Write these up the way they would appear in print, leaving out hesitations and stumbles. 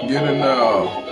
Get it now.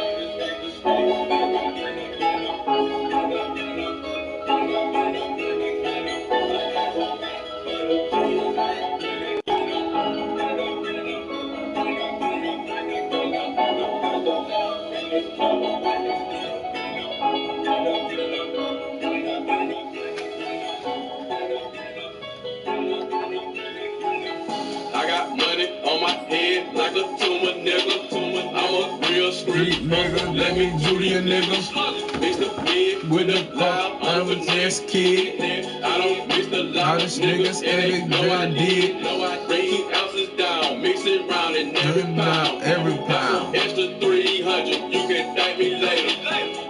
I got money on my head like a tumor, nigga. I'm a real street nigga. Let me do these niggas. Mix the mid with the loud. I'm a test kid. I don't mix the loudest niggas, and they know I did. Bring 2 ounces down, mix it round and every pound. Every pound. Extra 300, you can thank me later.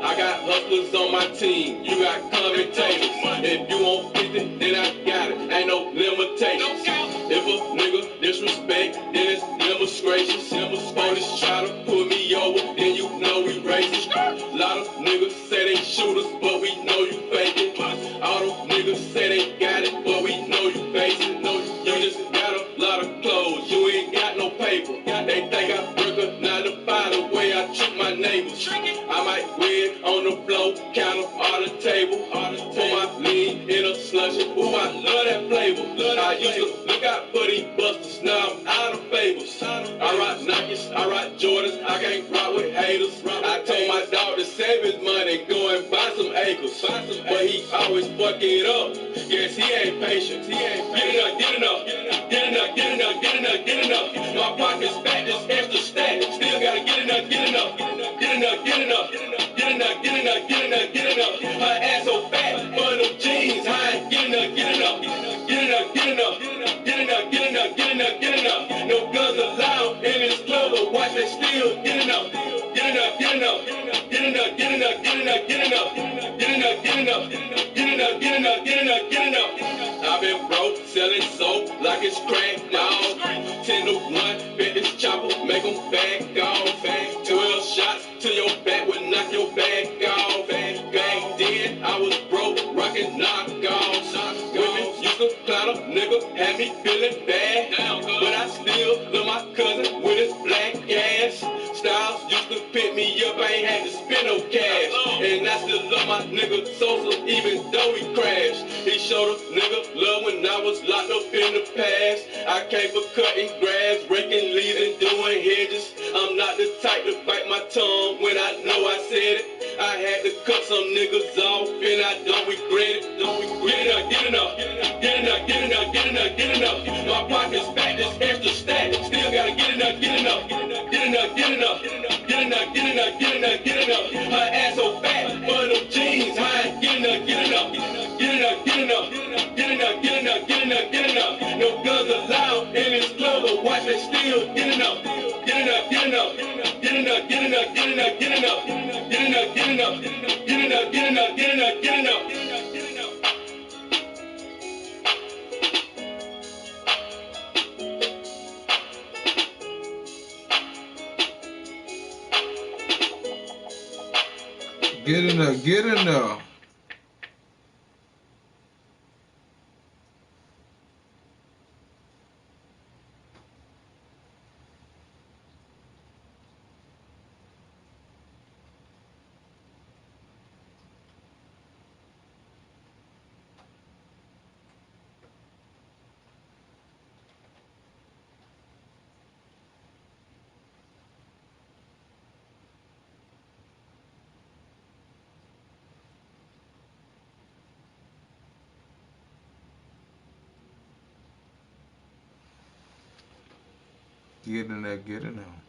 I got hustlers on my team, you got commentators. If you want 50, then I got it, ain't no limitations. If a nigga disrespect, then it's demonstrations. Police try to pull me over, then you know we racist. Lot of niggas say they shooters, but we know you faking. All them niggas say they got it, but we know you basic. You just got a lot of clothes, you ain't got no paper. They think I recognize the way I treat my neighbors. I might wear it on the floor, count up all the table. Pour my lean in a slushy, ooh, I love that flavor. I used to look out for these busters, now I'm out of favors. I rock Nikes, I rock Jordans, I can't rock with haters. I told my dog to save his money, go and buy some acres. But he always fuck it up, yes, he ain't patient. Get enough, get enough, get enough, get enough, get enough, get enough. My pocket's fat, just extra stack, still gotta get enough, get enough. Get enough, get enough, get enough, get enough, get enough, get enough. Her ass so fat, for them jeans, I ain't get enough, get enough. Get enough, get enough, get enough, get enough, get enough, get enough. No guns allowed in this club, but watch they still get enough. Get enough, get enough, get enough, get enough, get enough, get enough. Get enough, get enough, get enough, get enough, get enough, get enough. I've been broke, selling soap like it's crack, dog. 10 to 1, bet this chopper, make them back off. 12 shots to your back would knock your back off. Back then, I was broke, rockin' knockoffs. Women used to clown a nigga, had me feeling bad. But I still love my cousin with his black ass. Styles used to pick me up, I ain't had to spend no cash. And I still love my nigga Sosa, even though he crashed. He showed a nigga love when I was locked up in the past. I came for cutting grass, breaking leaves and doing hedges. I'm not the type to bite my tongue when I know I said it. I had to cut some niggas off and I don't regret it. Get enough, get enough, get enough, get enough, get enough, get enough. My pocket's fat, just extra stack. Still gotta get enough, get enough, get enough, get enough, get enough, get enough, get enough, get enough. Her ass so fat, for them jeans, I ain't get enough, get enough, get enough, get enough, get enough, get enough, get enough, get enough. No guns allowed in this club, but watch they still get enough. Get enough, get enough, get enough, get enough, get enough, get enough, get enough, get enough, get enough, get enough, get enough, get enough. Get enough, get enough. Get enough, get enough.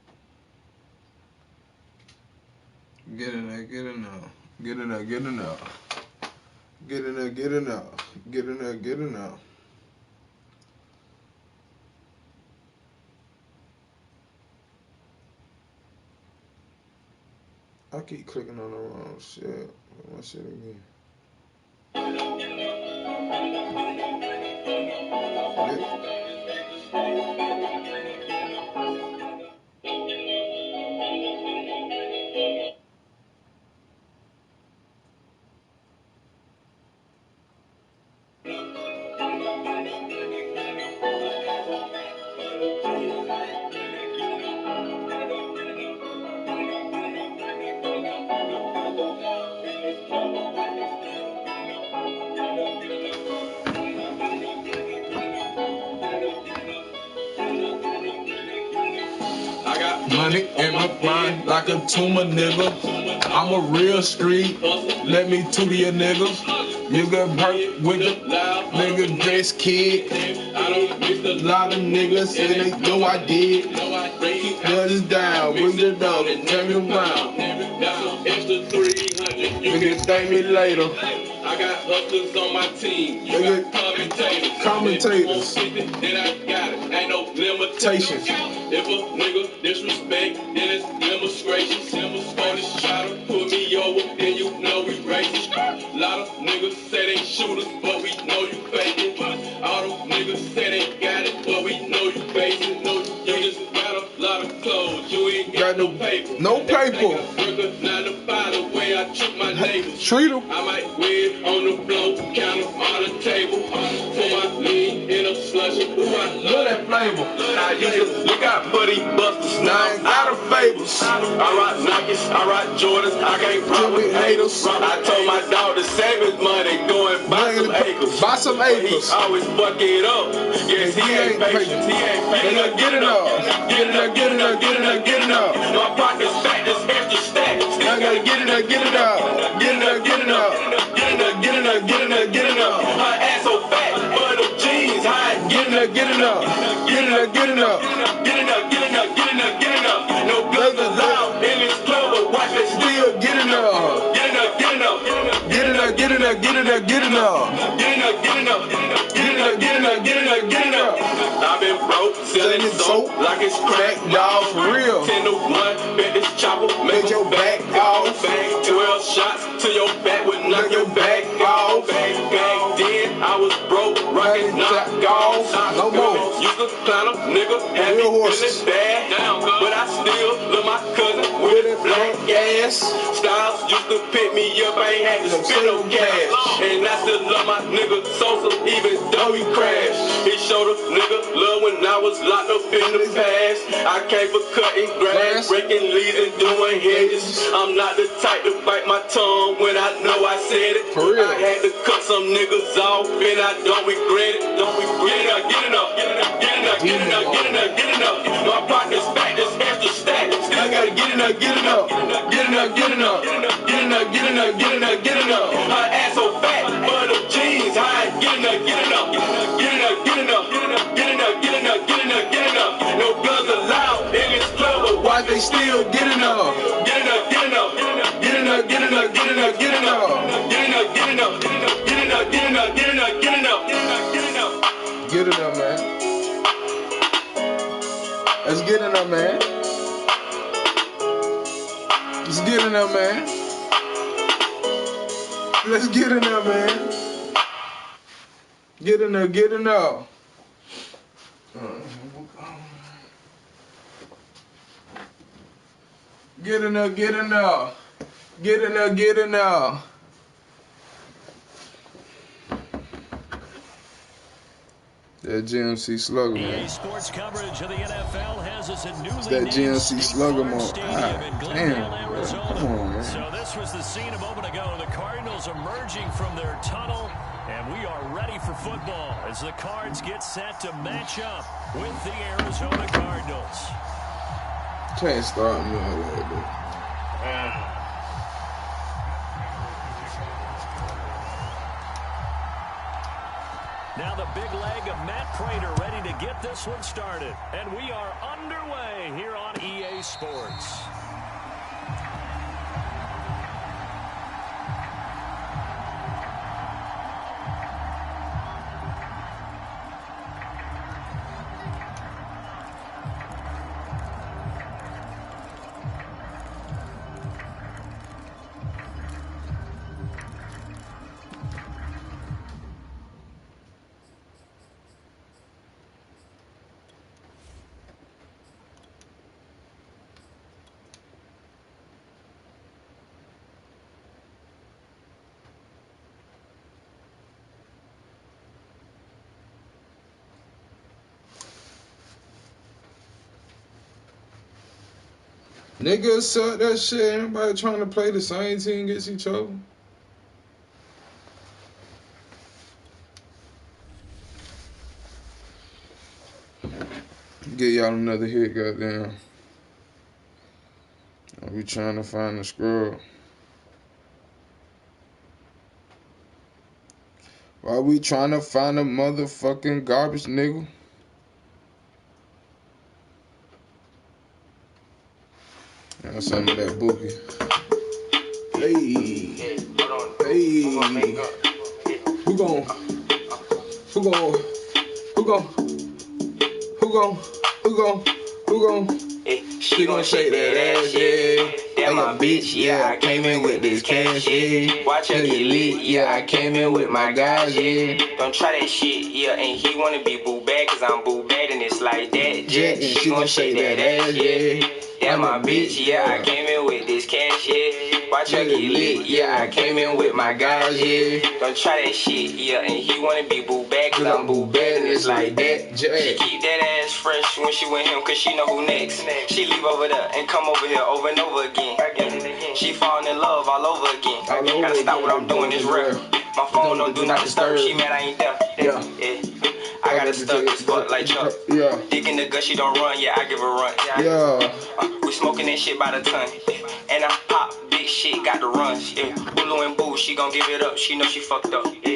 Get enough, get enough. Get enough, get enough. Get in there, get in there. Get in there, get in there. I keep clicking on the wrong shit. My shit again. Money in my mind like a tumor, nigga. I'm a real street. Let me to you, nigga. You got hurt with the nigga dress kid. A lot of niggas say they know I did. Shut us down, bring the dog and turn me around. Nigga, thank me later. I got hustlers on my team. You got commentators. Then I got it. Ain't no limitations. If a nigga disrespect, then it's demonstration. Spanish try to put me over, then you know we racist. Lot of niggas say they shooters, but we know you faking. All them niggas say they got it, but we know you basic. You just got a lot of clothes, you ain't got no paper. No paper. 9 to 5 the way I treat my neighbors. Treat them. I might wear on the floor, count them on the table. Pour my lean in a slushy. Ooh, I love that flavor. I used to look out for these busters, now I'm out of favors. I rock Nikes, I rock Jordans, I can't rock with haters. I told my dog to save his money, go and buy some acres. Buy some acres. He always fuck it up. Yes, he ain't patient. He ain't patient. Get it up. Get it up, get it up, get it up, get it up. My pocket's fat, this extra stack. I gotta get it up, get it up. Get it up, get it up. Get it up, get it up, get it up, get it up. Her ass so fat, but them jeans high. Get it up, get it up. Get it up, get it up. Get it up, get it up, get it up, get it up. No guns allowed in this club, but watch it still. Get it up. Get it up, get it up. Get it up, get it up, get it up, get it up. Get it up, get it up. Get it up, get it up, get it up, get it up. I've been broke, selling soap like it's crack, dog, for real. 10 to 1, bet this chopper make your back off. 12 shots to your back would knock your back off. Back then, I was broke, rockin' knock off. No more. Used to climb a nigga, had me feeling bad. But I still love my cousin with a black ass. Styles used to pick me up, I ain't had to spend no cash. And I still love my nigga Sosa, even though he crashed. He showed a nigga love when I was locked up in the past. I came for cutting grass, breaking leaves and doing hedges. I'm not the type to bite my tongue when I know I said it. For real. I had to cut some niggas off and I don't regret it. Don't regret it. Get it up, get it up, get it up, get it up, get it up, get it up. My pocket's fat, this extra stack. Still gotta get it up, get it up, get it up, get it up, get it up, get it up, get it up, get it up. Her ass so fat, but them jeans high. Get it up, get it up, get it up, get it up, get it up, get it up, get it up, get it up, get it up. No guns allowed in this club, but Why they still getting up? get it up, get it up, Get it up, get it up, get it up, get it up. get it up, get it up, get it up, get it up, get it up, get it up, get it up, get it up. Get it up, man. Let's get it up, man. Let's get it up, man. Let's get it up, man. Get in there, get in there. Get in there, get in there. Get in there, get in there. That GMC slugger, man. EA Sports coverage of the NFL has us at newly That GMC slugger, man. Damn, bro. Come on, man. So this was the scene a moment ago. The Cardinals emerging from their tunnel, and we are ready for football as the Cards get set to match up with the Arizona Cardinals. Can't start me on that, dude. Now the big leg of Matt Prater ready to get this one started. And we are underway here on EA Sports. Niggas suck that shit. Everybody trying to play the same team against each other. Get y'all another hit, goddamn. We trying to find the scrub. Why we trying to find a motherfucking garbage nigga? Got some of that Boogie. Hey. Who gon'? She gon' shake that ass, yeah. That my bitch, yeah. I came in with this cash, yeah. Watch her get lit, yeah. I came in with my guys, yeah. Don't try that shit, yeah. And he wanna be boo bad, cause I'm boo bad and it's like that, yeah. And she gon' shake that ass, yeah. That my bitch, yeah. I came in with this cash, yeah. Watch her get lit, yeah. I came in with my guys, yeah. Don't try that shit, yeah. And he wanna be boo bad, cause I'm boo bad and it's like that. She keep that ass fresh when she with him, cause she know who next. She leave over there and come over here over and over again. She falling in love all over again. Gotta stop what I'm doing, this rare. My phone don't do not disturb. She mad I ain't there. Yeah. I got her stuck as fuck like Chuck. Yeah. Dick in the gut, she don't run. Yeah, I give her run. Yeah. We smoking that shit by the ton. And I pop big shit, got the runs. Yeah. Bulu and Boo, she gon' give it up. She know she fucked up. Yeah.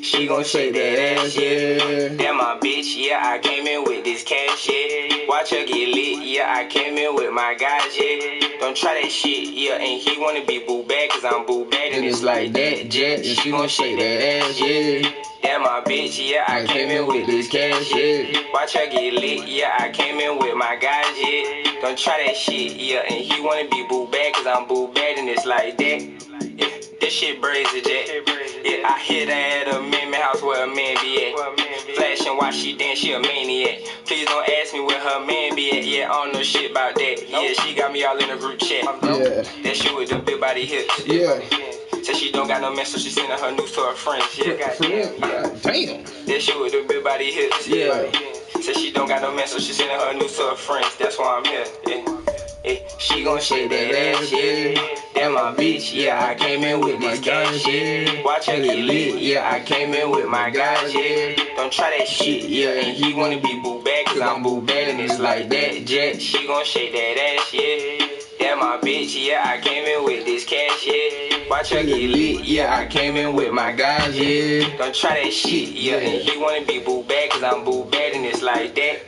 She gon' shake that ass, yeah. That my bitch, yeah. I came in with this cash, yeah. Watch her get lit, yeah. I came in with my guys, yeah. Don't try that shit, yeah. And he wanna be boo bad, cause I'm boo bad and it's like that, yeah. And she gon' shake that ass, yeah. That my bitch, yeah. I came in with this cash, yeah. Watch her get lit, yeah. I came in with my guys, yeah. Don't try that shit, yeah. And he wanna be boo bad, cause I'm boo bad and it's like that. Yeah. This shit brazy, Jack. Yeah, I hit her at a man house where a man be at. Flashing while she dance, she a maniac. Please don't ask me where her man be at. Yeah, I don't know shit about that. Yeah, she got me all in a group chat. Yeah. That shit with the big body hips. Yeah. Said she don't got no man, so she sending her news to her friends. Yeah, damn. That shit with the big body hips. Yeah. Said she don't got no man, so she sending her news to her friends. That's why I'm here. Yeah. She gon' shake that ass, yeah. That my bitch, yeah. I came in with this cash, yeah. Watch her get lit, yeah. I came in with my guys, yeah. Don't try that shit, yeah. And he wanna be boo bad, cause I'm boo bad and it's like that, yeah. She gon' shake that ass, yeah. That my bitch, yeah. I came in with this cash, yeah. Watch her get lit, yeah. I came in with my guys, yeah. Don't try that shit, yeah. And he wanna be boo bad, cause I'm boo bad and it's like that.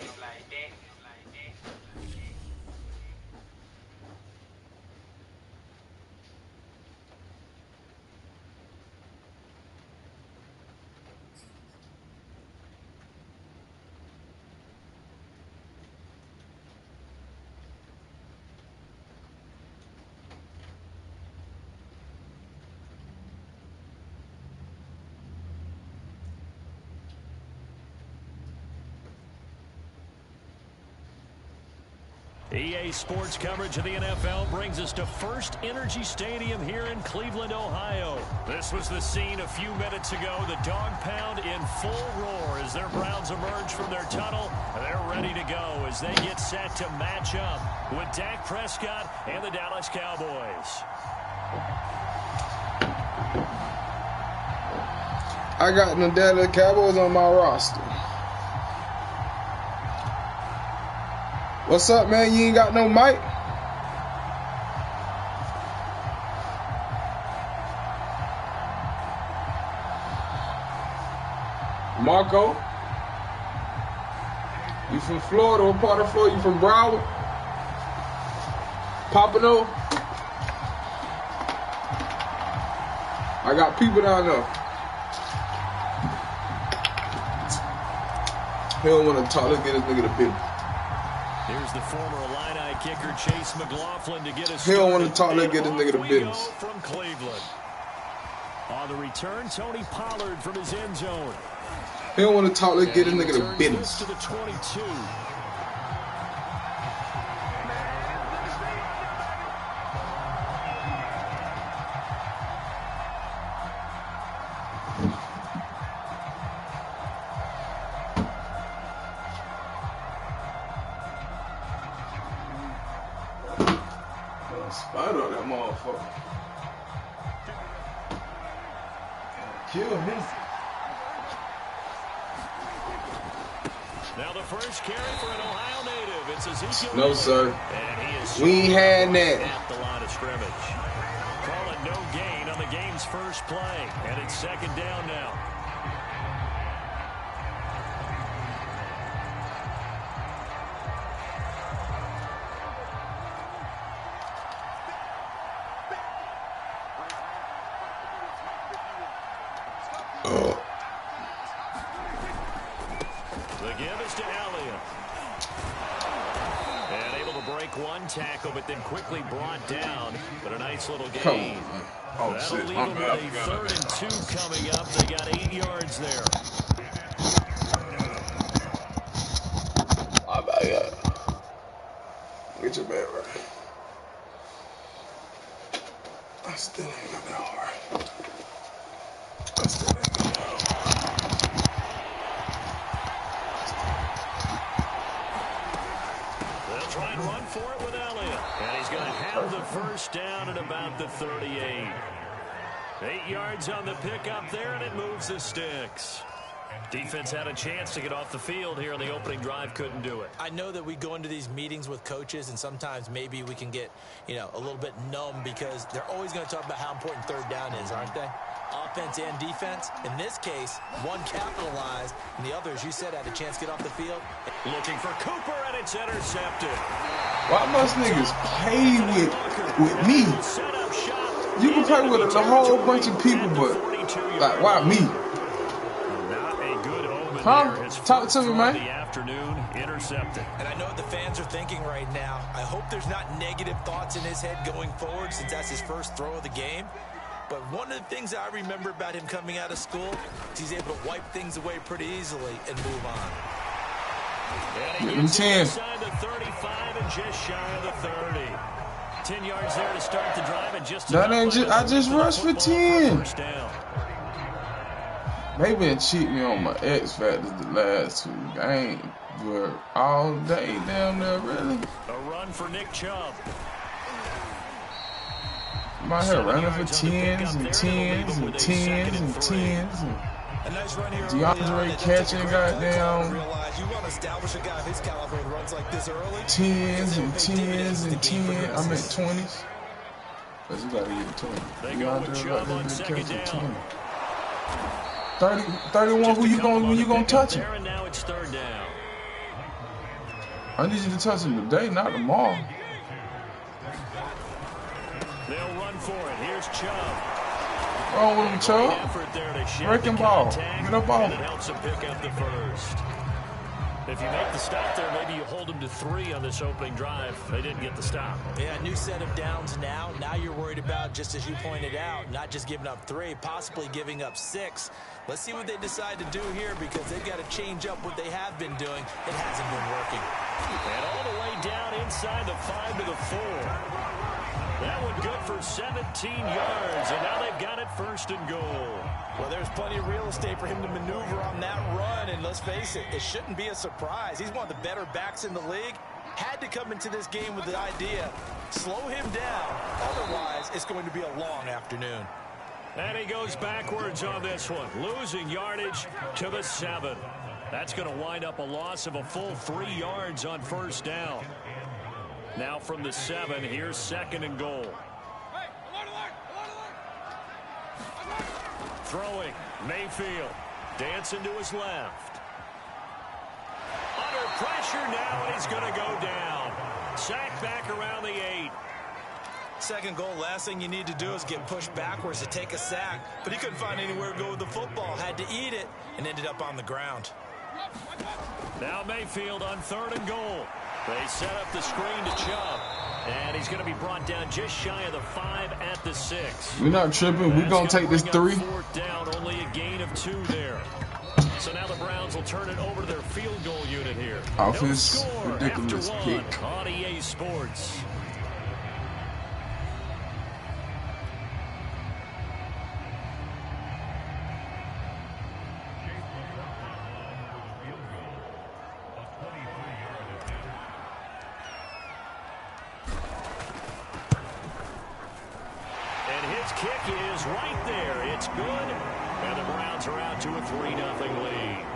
EA Sports coverage of the NFL brings us to First Energy Stadium here in Cleveland, Ohio. This was the scene a few minutes ago. The dog pound in full roar as their Browns emerge from their tunnel. They're ready to go as they get set to match up with Dak Prescott and the Dallas Cowboys. I got the Dallas Cowboys on my roster. What's up, man? You ain't got no mic? Marco? You from Florida? What part of Florida? You from Broward? Pompano? I got people down there. He don't want to talk. Let's get this nigga the business. Here's the former Illini kicker Chase McLaughlin to get us. He don't want to talk. Let's get this nigga the business. From Cleveland. On the return, Tony Pollard from his end zone. He don't want to talk. Let's get this nigga the business. To the 22. that motherfucker. Kill me. Now the first carry for an Ohio native. It's Ezekiel. No, sir. And he is We ain't had that. at the line of scrimmage. Call it no gain on the game's first play. And it's second down now. One tackle, but then quickly brought down. But a nice little gain. Come on. Oh, that'll shit. leave My them bad. with a 3rd and 2 coming up. They got 8 yards there. My bad, yeah. Get your bad right. I still ain't got that hard. I still ain't got that hard. Try and run for it with Elliott. And he's going to have the first down at about the 38. 8 yards on the pickup there, and it moves the sticks. Defense had a chance to get off the field here on the opening drive, couldn't do it. I know that we go into these meetings with coaches, and sometimes maybe we can get, a little bit numb because they're always going to talk about how important 3rd down is, aren't they? Offense and defense. In this case, one capitalized, and the other, as you said, had a chance to get off the field. Looking for Cooper, and it's intercepted. Why must niggas play with me? You can play with a whole bunch of people, but like, why me? Not a good omen. Huh? Talk to me, man. The afternoon intercepted. And I know what the fans are thinking right now. I hope there's not negative thoughts in his head going forward since that's his first throw of the game. But one of the things I remember about him coming out of school is he's able to wipe things away pretty easily and move on. And he gets inside the 35 and just shy of the 30. 10 yards there to start the drive, and just I just rushed for 10. They been cheating me on my X Factors the last 2 games, but all day down there, really. A run for Nick Chubb. I'm out here running for 10s and 10s and 10s and 10s and DeAndre catching goddamn 10s and 10s and 10s. I'm at 20s. Cause you gotta get 20. DeAndre like to catch 20. 31. Who you going? When you gonna touch him? Now it's 3rd down. I need you to touch him today, not tomorrow. They'll run for it. Here's Chubb. Oh, with him, Chubb. Breaking ball. Get up off. It helps him pick up the first. If you make the stop there, maybe you hold them to 3 on this opening drive. They didn't get the stop. Yeah, new set of downs now. Now you're worried about, just as you pointed out, not just giving up 3, possibly giving up 6. Let's see what they decide to do here because they've got to change up what they have been doing. It hasn't been working. And all the way down inside the 5 to the 4. That one good for 17 yards, and now they've got it 1st and goal. Well, there's plenty of real estate for him to maneuver on that run, and let's face it, it shouldn't be a surprise. He's one of the better backs in the league. Had to come into this game with the idea, slow him down. Otherwise, it's going to be a long afternoon. And he goes backwards on this one, losing yardage to the 7. That's going to wind up a loss of a full 3 yards on 1st down. Now from the 7, here's 2nd and goal. Throwing, Mayfield, dancing to his left. Under pressure now, and he's going to go down. Sacked back around the 8. 2nd goal, last thing you need to do is get pushed backwards to take a sack. But he couldn't find anywhere to go with the football. Had to eat it and ended up on the ground. Now Mayfield on 3rd and goal. They set up the screen to Chubb. And he's going to be brought down just shy of the 5 at the 6. We're not tripping. We're going to take this 3. 4th down, only a gain of 2 there. So now the Browns will turn it over to their field goal unit here. Offense, no score ridiculous after 1 pick. on EA Sports. Cowboys' kick is right there. It's good, and the Browns are out to a 3-0 lead.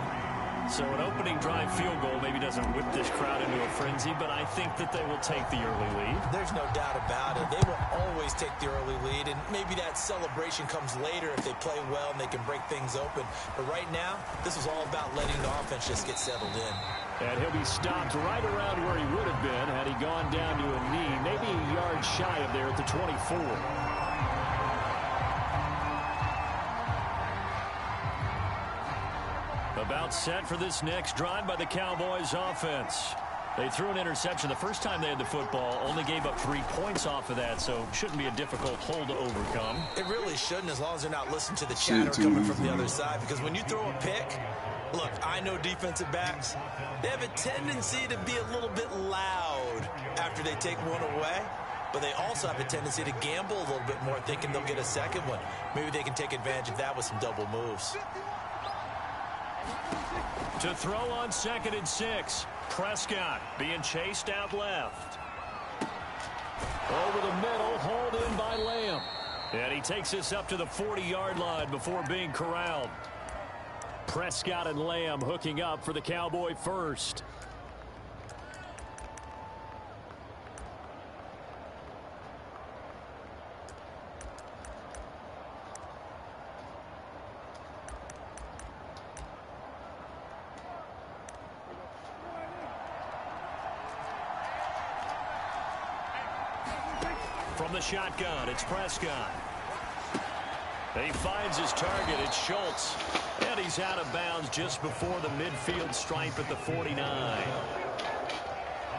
So an opening drive field goal maybe doesn't whip this crowd into a frenzy, but I think that they will take the early lead. There's no doubt about it. They will always take the early lead, and maybe that celebration comes later if they play well and they can break things open. But right now, this is all about letting the offense just get settled in. And he'll be stopped right around where he would have been had he gone down to a knee, maybe a yard shy of there at the 24. About set for this next drive by the Cowboys offense. They threw an interception the first time they had the football, only gave up 3 points off of that, so shouldn't be a difficult hole to overcome. It really shouldn't, as long as they're not listening to the chatter coming from the other side, because when you throw a pick, look, I know defensive backs, they have a tendency to be a little bit loud after they take one away, but they also have a tendency to gamble a little bit more, thinking they'll get a second one. Maybe they can take advantage of that with some double moves. To throw on 2nd and 6. Prescott being chased out left. Over the middle, hauled in by Lamb. And he takes us up to the 40-yard line before being corralled. Prescott and Lamb hooking up for the Cowboy first. From the shotgun, it's Prescott. He finds his target. It's Schultz. And he's out of bounds just before the midfield stripe at the 49.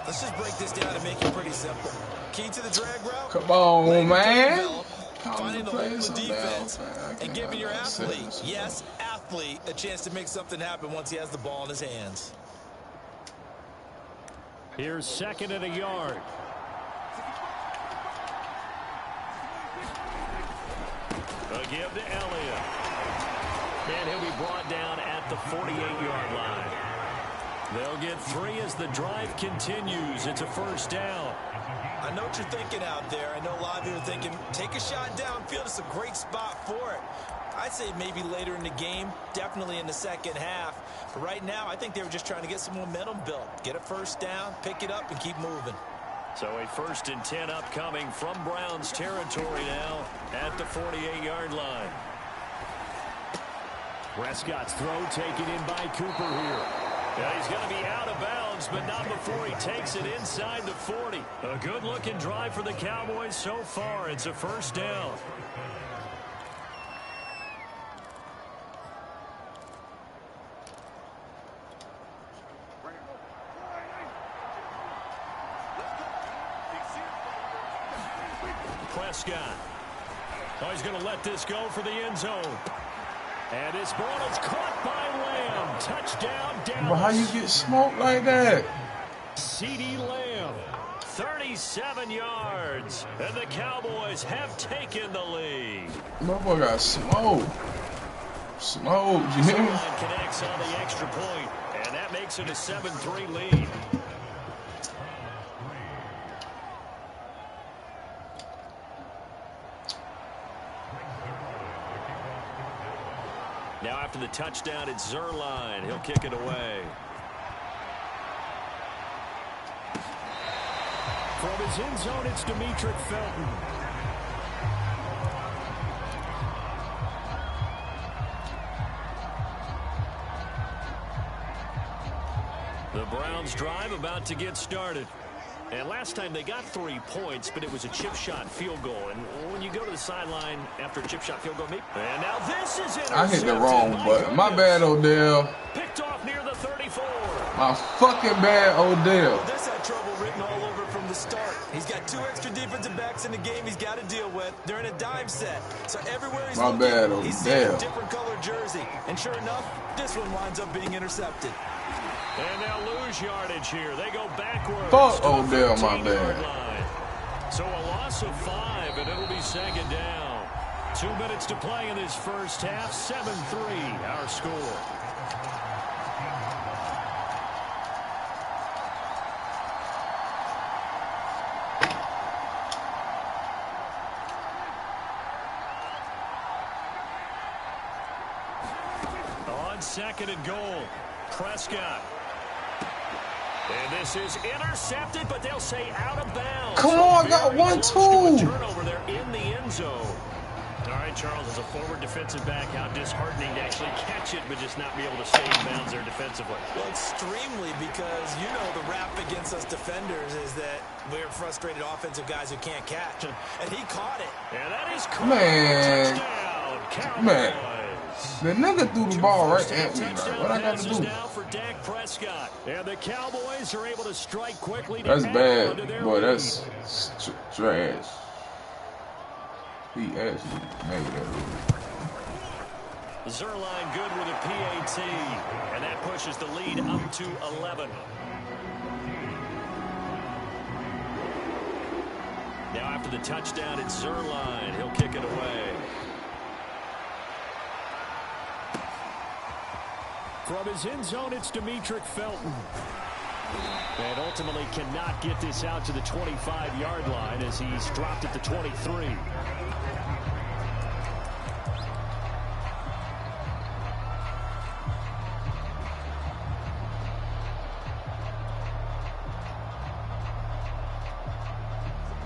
Let's just break this down and make it pretty simple. Key to the drag route. Come on, man. Finding the hole in the defense and giving your athlete, yes, athlete, a chance to make something happen once he has the ball in his hands. Here's 2nd and a yard. A give to Elliott. And he'll be brought down at the 48-yard line. They'll get 3 as the drive continues. It's a first down. I know what you're thinking out there. I know a lot of you are thinking, take a shot downfield. It's a great spot for it. I'd say maybe later in the game, definitely in the second half. But right now, I think they were just trying to get some momentum built. Get a first down, pick it up, and keep moving. So a 1st and 10 upcoming from Browns territory now at the 48-yard line. Prescott's throw taken in by Cooper here. Yeah, he's going to be out of bounds, but not before he takes it inside the 40. A good-looking drive for the Cowboys so far. It's a first down. Prescott. Oh, he's going to let this go for the end zone. And this ball is caught by Lamb. Touchdown, Dallas. But how you get smoked like that? CeeDee Lamb, 37 yards. And the Cowboys have taken the lead. My boy got smoked. Smoked, you hear me? Connects on the extra point, and that makes it a 7-3 lead. Now after the touchdown, it's Zerline. He'll kick it away. From his end zone, it's Demetric Felton. The Browns drive about to get started. And last time they got 3 points, but it was a chip shot field goal. And when you go to the sideline after a chip shot field goal, and now this is intercepted. I hit the wrong button. My bad, Odell. Picked off near the 34. My fucking bad, Odell. Well, this had trouble written all over from the start. He's got 2 extra defensive backs in the game he's got to deal with. They're in a dime set. So everywhere he's My looking, bad, he's seeing Odell. a different color jersey. And sure enough, this one winds up being intercepted. And they'll lose yardage here. They go backwards. Fuck Odell, my bad. Line. So a loss of 5, and it'll be 2nd down. 2 minutes to play in this first half. 7-3, our score. on 2nd and goal. Prescott. And this is intercepted, but they'll say out of bounds. Come on, I got 1-2. Turnover there in the end zone. All right, Charles, as a forward defensive back, how disheartening to actually catch it, but just not be able to stay in bounds there defensively. Well, extremely, because you know the rap against us defenders is that we're frustrated offensive guys who can't catch. And he caught it. And that is caught. Man. Touchdown, Man. The nigga threw the ball right at me. Like, what I got to do? Now for Dak Prescott. And the Cowboys are able to strike quickly. That's bad. Boy, that's trash. He actually made that rule. Zerline good with a PAT. And that pushes the lead up to 11. Now after the touchdown, it's Zerline. He'll kick it away. From his end zone, it's Demetric Felton. And ultimately cannot get this out to the 25-yard line as he's dropped at the 23.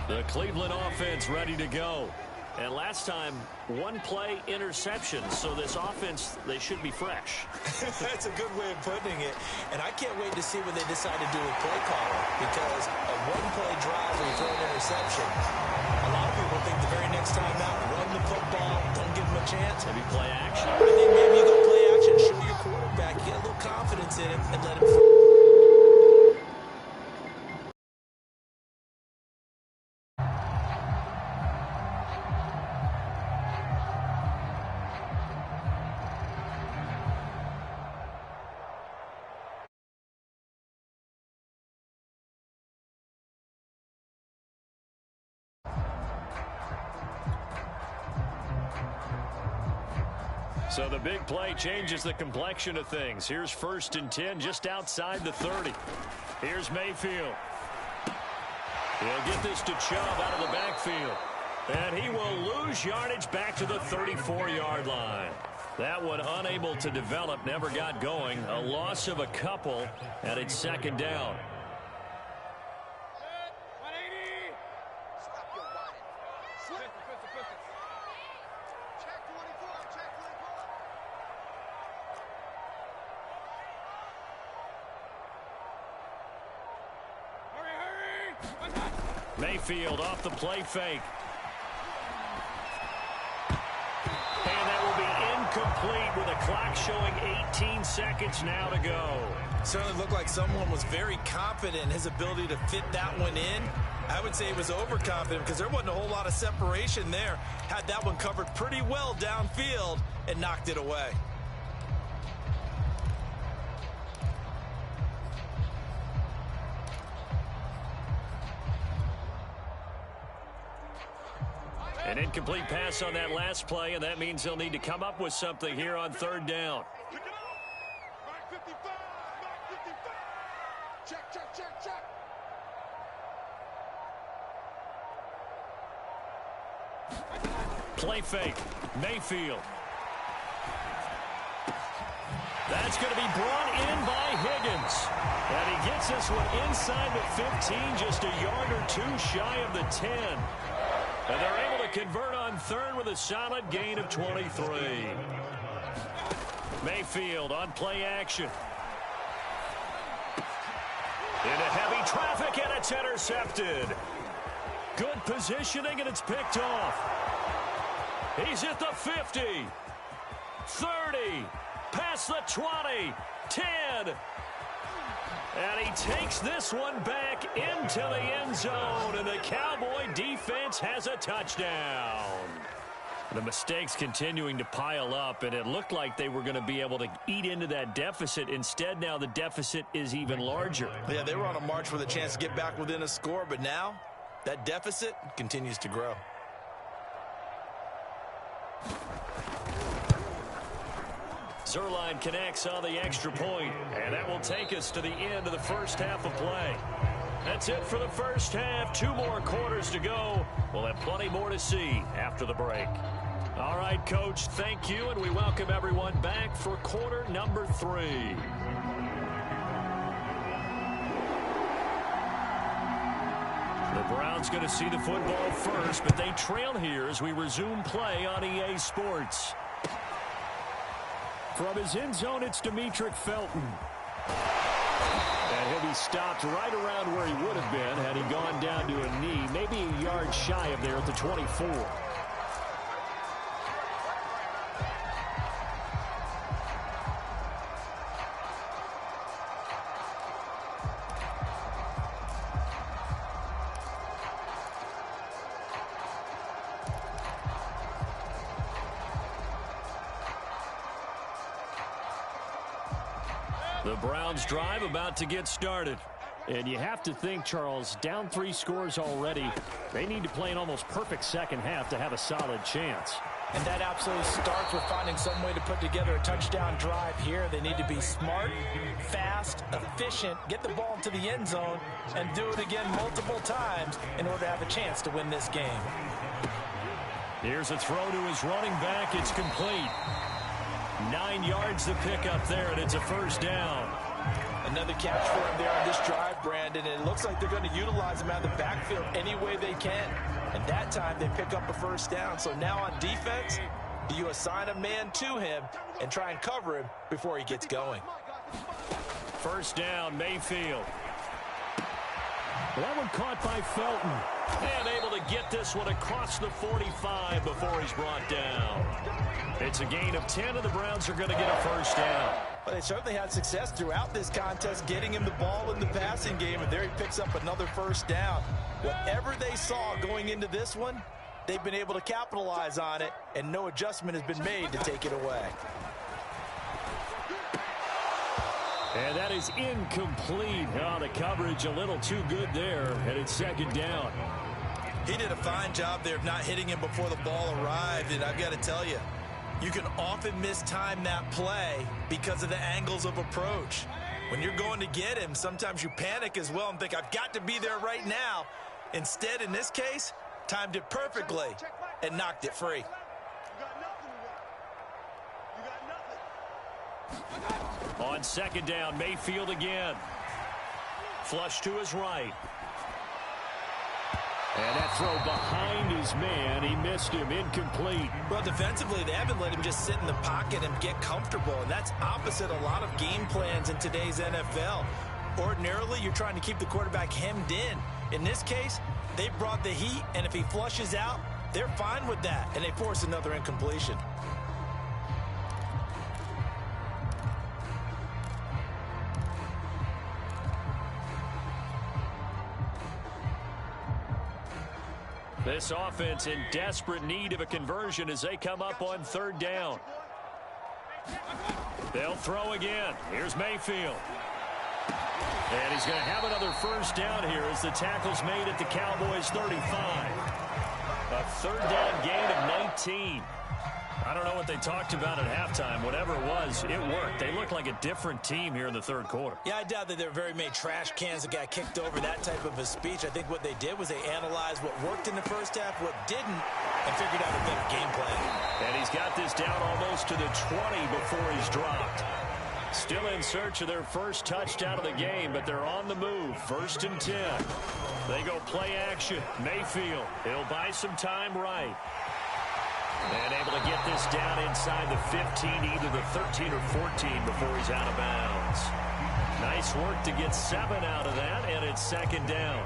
The Cleveland offense ready to go. And last time, one play interception. So this offense, they should be fresh. That's a good way of putting it. And I can't wait to see what they decide to do with play calling. Because a one-play drive where you throw an interception, a lot of people think the very next time out, run the football, don't give them a chance. Maybe play action. I think maybe you go play action, show your quarterback, get a little confidence in him, and let him throw. So the big play changes the complexion of things. Here's 1st and 10 just outside the 30. Here's Mayfield. He'll get this to Chubb out of the backfield. And he will lose yardage back to the 34-yard line. That one unable to develop, never got going. A loss of a couple, and it's 2nd down. Mayfield off the play fake. And that will be incomplete with a clock showing 18 seconds now to go. Certainly looked like someone was very confident in his ability to fit that one in. I would say he was overconfident because there wasn't a whole lot of separation there. Had that one covered pretty well downfield and knocked it away. An incomplete pass on that last play, and that means they'll need to come up with something here on 3rd down. Play fake. Mayfield. That's going to be brought in by Higgins. And he gets this one inside the 15, just a yard or two shy of the 10. And they're able to convert on 3rd with a solid gain of 23. Mayfield on play action. Into heavy traffic, and it's intercepted. Good positioning, and it's picked off. He's at the 50, 30, past the 20, 10. And he takes this one back into the end zone, and the Cowboy defense has a touchdown. The mistakes continuing to pile up, and it looked like they were going to be able to eat into that deficit. Instead, now the deficit is even larger. Yeah, they were on a march with a chance to get back within a score, but now that deficit continues to grow. Zerline connects on the extra point, and that will take us to the end of the first half of play. That's it for the first half. 2 more quarters to go. We'll have plenty more to see after the break. All right, Coach, thank you, and we welcome everyone back for quarter number 3. The Browns going to see the football first, but they trail here as we resume play on EA Sports. From his end zone, it's Demetric Felton. And he'll be stopped right around where he would have been had he gone down to a knee, maybe a yard shy of there at the 24. The Browns drive about to get started. And you have to think, Charles, down 3 scores already. They need to play an almost perfect second half to have a solid chance. And that absolutely starts with finding some way to put together a touchdown drive here. They need to be smart, fast, efficient, get the ball into the end zone, and do it again multiple times in order to have a chance to win this game. Here's a throw to his running back. It's complete. 9 yards to pick up there, and it's a first down. Another catch for him there on this drive, Brandon. And it looks like they're going to utilize him out of the backfield any way they can. And that time they pick up a first down. So now on defense, do you assign a man to him and try and cover him before he gets going? First down, Mayfield. That one caught by Felton. And able to get this one across the 45 before he's brought down. It's a gain of 10, and the Browns are going to get a first down. Well, they certainly had success throughout this contest getting him the ball in the passing game, and there he picks up another first down. Whatever they saw going into this one, they've been able to capitalize on it, and no adjustment has been made to take it away. And that is incomplete. Oh, the coverage a little too good there, and it's second down. He did a fine job there of not hitting him before the ball arrived, and I've got to tell you, you can often mistime that play because of the angles of approach. When you're going to get him, sometimes you panic as well and think, I've got to be there right now. Instead, in this case, timed it perfectly and knocked it free. On second down, Mayfield again. Flush to his right. And that throw behind his man, he missed him, incomplete. Well, defensively, they haven't let him just sit in the pocket and get comfortable, and that's opposite a lot of game plans in today's NFL. Ordinarily, you're trying to keep the quarterback hemmed in. In this case, they brought the heat, and if he flushes out, they're fine with that, and they force another incompletion. This offense in desperate need of a conversion as they come up on third down. They'll throw again. Here's Mayfield. And he's going to have another first down here as the tackle's made at the Cowboys' 35. A third down gain of 19. I don't know what they talked about at halftime. Whatever it was, it worked. They looked like a different team here in the third quarter. Yeah, I doubt that there were very many trash cans that got kicked over, that type of a speech. I think what they did was they analyzed what worked in the first half, what didn't, and figured out a better game plan. And he's got this down almost to the 20 before he's dropped. Still in search of their first touchdown of the game, but they're on the move. First and 10. They go play action. Mayfield, he'll buy some time right. And able to get this down inside the 15, either the 13 or 14 before he's out of bounds. Nice work to get 7 out of that, and it's second down.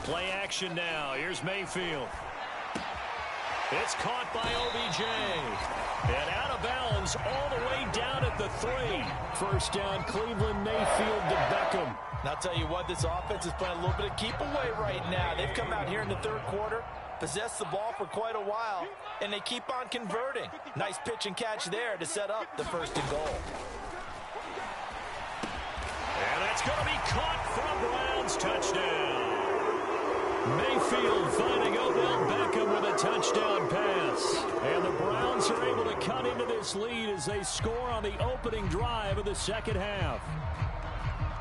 Play action now. Here's Mayfield. It's caught by OBJ. And out of bounds all the way down at the 3. First down, Cleveland, Mayfield to Beckham. And I'll tell you what, this offense is playing a little bit of keep away right now. They've come out here in the third quarter, possessed the ball for quite a while, and they keep on converting. Nice pitch and catch there to set up the first and goal. And that's going to be caught for a Browns touchdown. Mayfield finding Odell Beckham with a touchdown pass. cut into this lead as they score on the opening drive of the second half.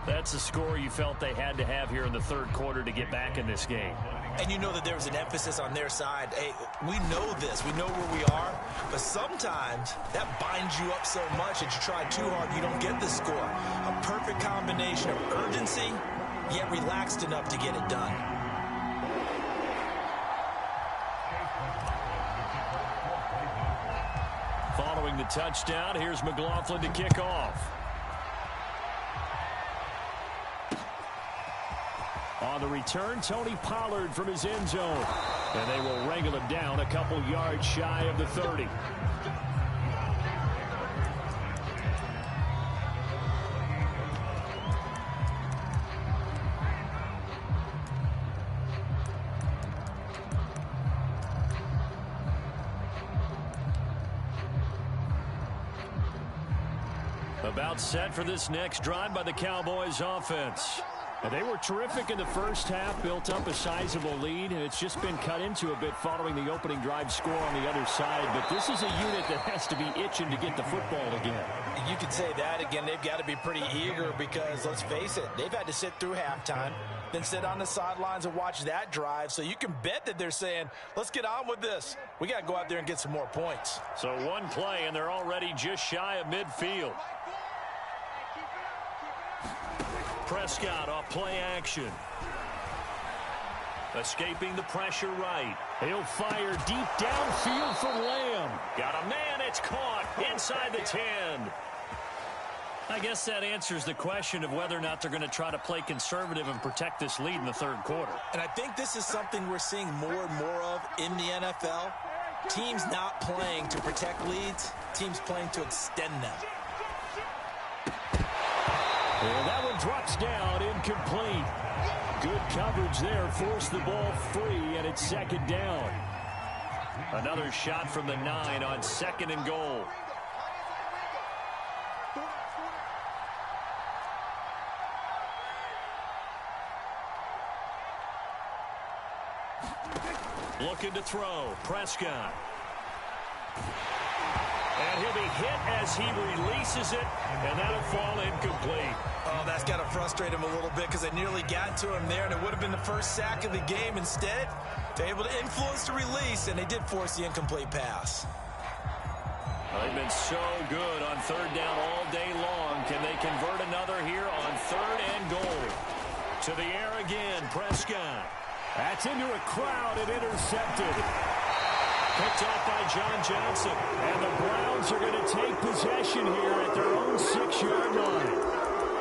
That's a score you felt they had to have here in the third quarter to get back in this game. And you know that there was an emphasis on their side. Hey, we know this. We know where we are. But sometimes that binds you up so much that you try too hard, you don't get the score. A perfect combination of urgency, yet relaxed enough to get it done. Following the touchdown, here's McLaughlin to kick off. On the return, Tony Pollard from his end zone. And they will wrangle him down a couple yards shy of the 30. About set for this next drive by the Cowboys offense. And they were terrific in the first half, built up a sizable lead, and it's just been cut into a bit following the opening drive score on the other side. But this is a unit that has to be itching to get the football again. You could say that again. They've got to be pretty eager because, let's face it, they've had to sit through halftime, then sit on the sidelines and watch that drive. So you can bet that they're saying, let's get on with this. We got to go out there and get some more points. So one play, and they're already just shy of midfield. Prescott off play action. Escaping the pressure right. He'll fire deep downfield for Lamb. Got a man, it's caught inside the 10. I guess that answers the question of whether or not they're going to try to play conservative and protect this lead in the third quarter. And I think this is something we're seeing more and more of in the NFL. Teams not playing to protect leads, teams playing to extend them. And that one drops down, incomplete. Good coverage there, forced the ball free, and it's second down. Another shot from the 9 on second and goal. Looking to throw, Prescott. And he'll be hit as he releases it, and that'll fall incomplete. Oh, that's got to frustrate him a little bit because they nearly got to him there, and it would have been the first sack of the game. Instead, they're able to influence the release, and they did force the incomplete pass. They've been so good on third down all day long. Can they convert another here on third and goal? To the air again, Prescott. That's into a crowd and intercepted. Picked off by John Johnson. And the Browns are going to take possession here at their own 6-yard line.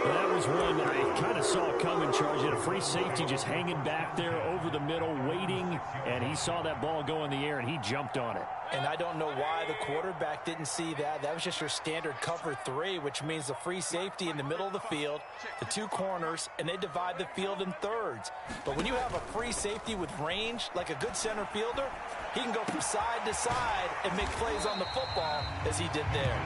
That was one I kind of saw coming, Charge. Had a free safety just hanging back there over the middle, waiting, and he saw that ball go in the air, and he jumped on it. And I don't know why the quarterback didn't see that. That was just your standard cover 3, which means the free safety in the middle of the field, the 2 corners, and they divide the field in thirds. But when you have a free safety with range, like a good center fielder, he can go from side to side and make plays on the football as he did there.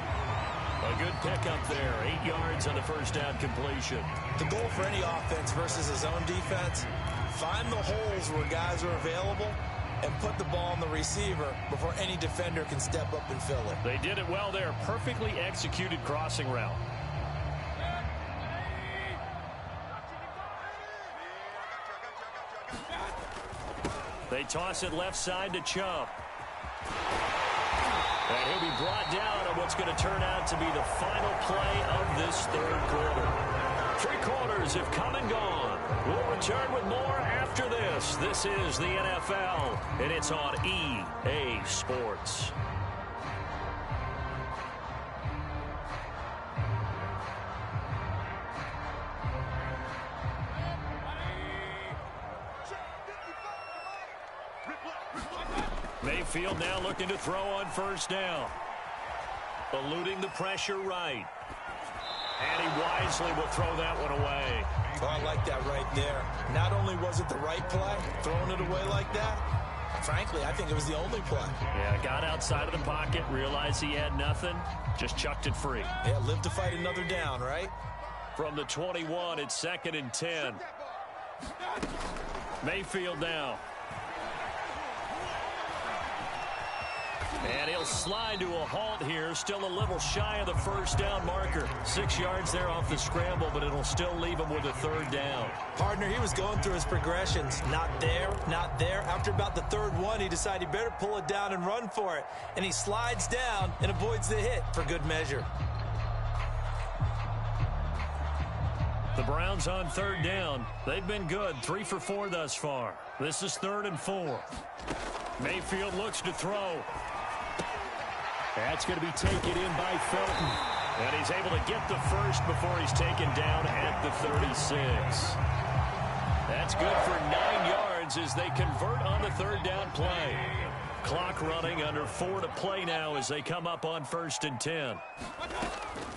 A good pickup there, 8 yards on the first down completion. The goal for any offense versus his own defense, find the holes where guys are available and put the ball on the receiver before any defender can step up and fill it. They did it well there. Perfectly executed crossing route. They toss it left side to Chubb. And he'll be brought down on what's going to turn out to be the final play of this third quarter. 3 quarters have come and gone. We'll return with more after this. This is the NFL, and it's on EA Sports. Mayfield now looking to throw on first down. Eluding the pressure right. And he wisely will throw that one away. Oh, I like that right there. Not only was it the right play, throwing it away like that, frankly, I think it was the only play. Yeah, got outside of the pocket, realized he had nothing, just chucked it free. Yeah, live to fight another down, right? From the 21, it's second and 10. Mayfield now. And he'll slide to a halt here, still a little shy of the first down marker. 6 yards there off the scramble, but it'll still leave him with a third down. Partner, he was going through his progressions. Not there, not there. After about the third one, he decided he better pull it down and run for it. And he slides down and avoids the hit for good measure. The Browns on third down. They've been good, 3 for 4 thus far. This is 3rd and 4. Mayfield looks to throw. That's going to be taken in by Felton. And he's able to get the first before he's taken down at the 36. That's good for 9 yards as they convert on the third down play. Clock running, under 4 to play now as they come up on 1st and 10.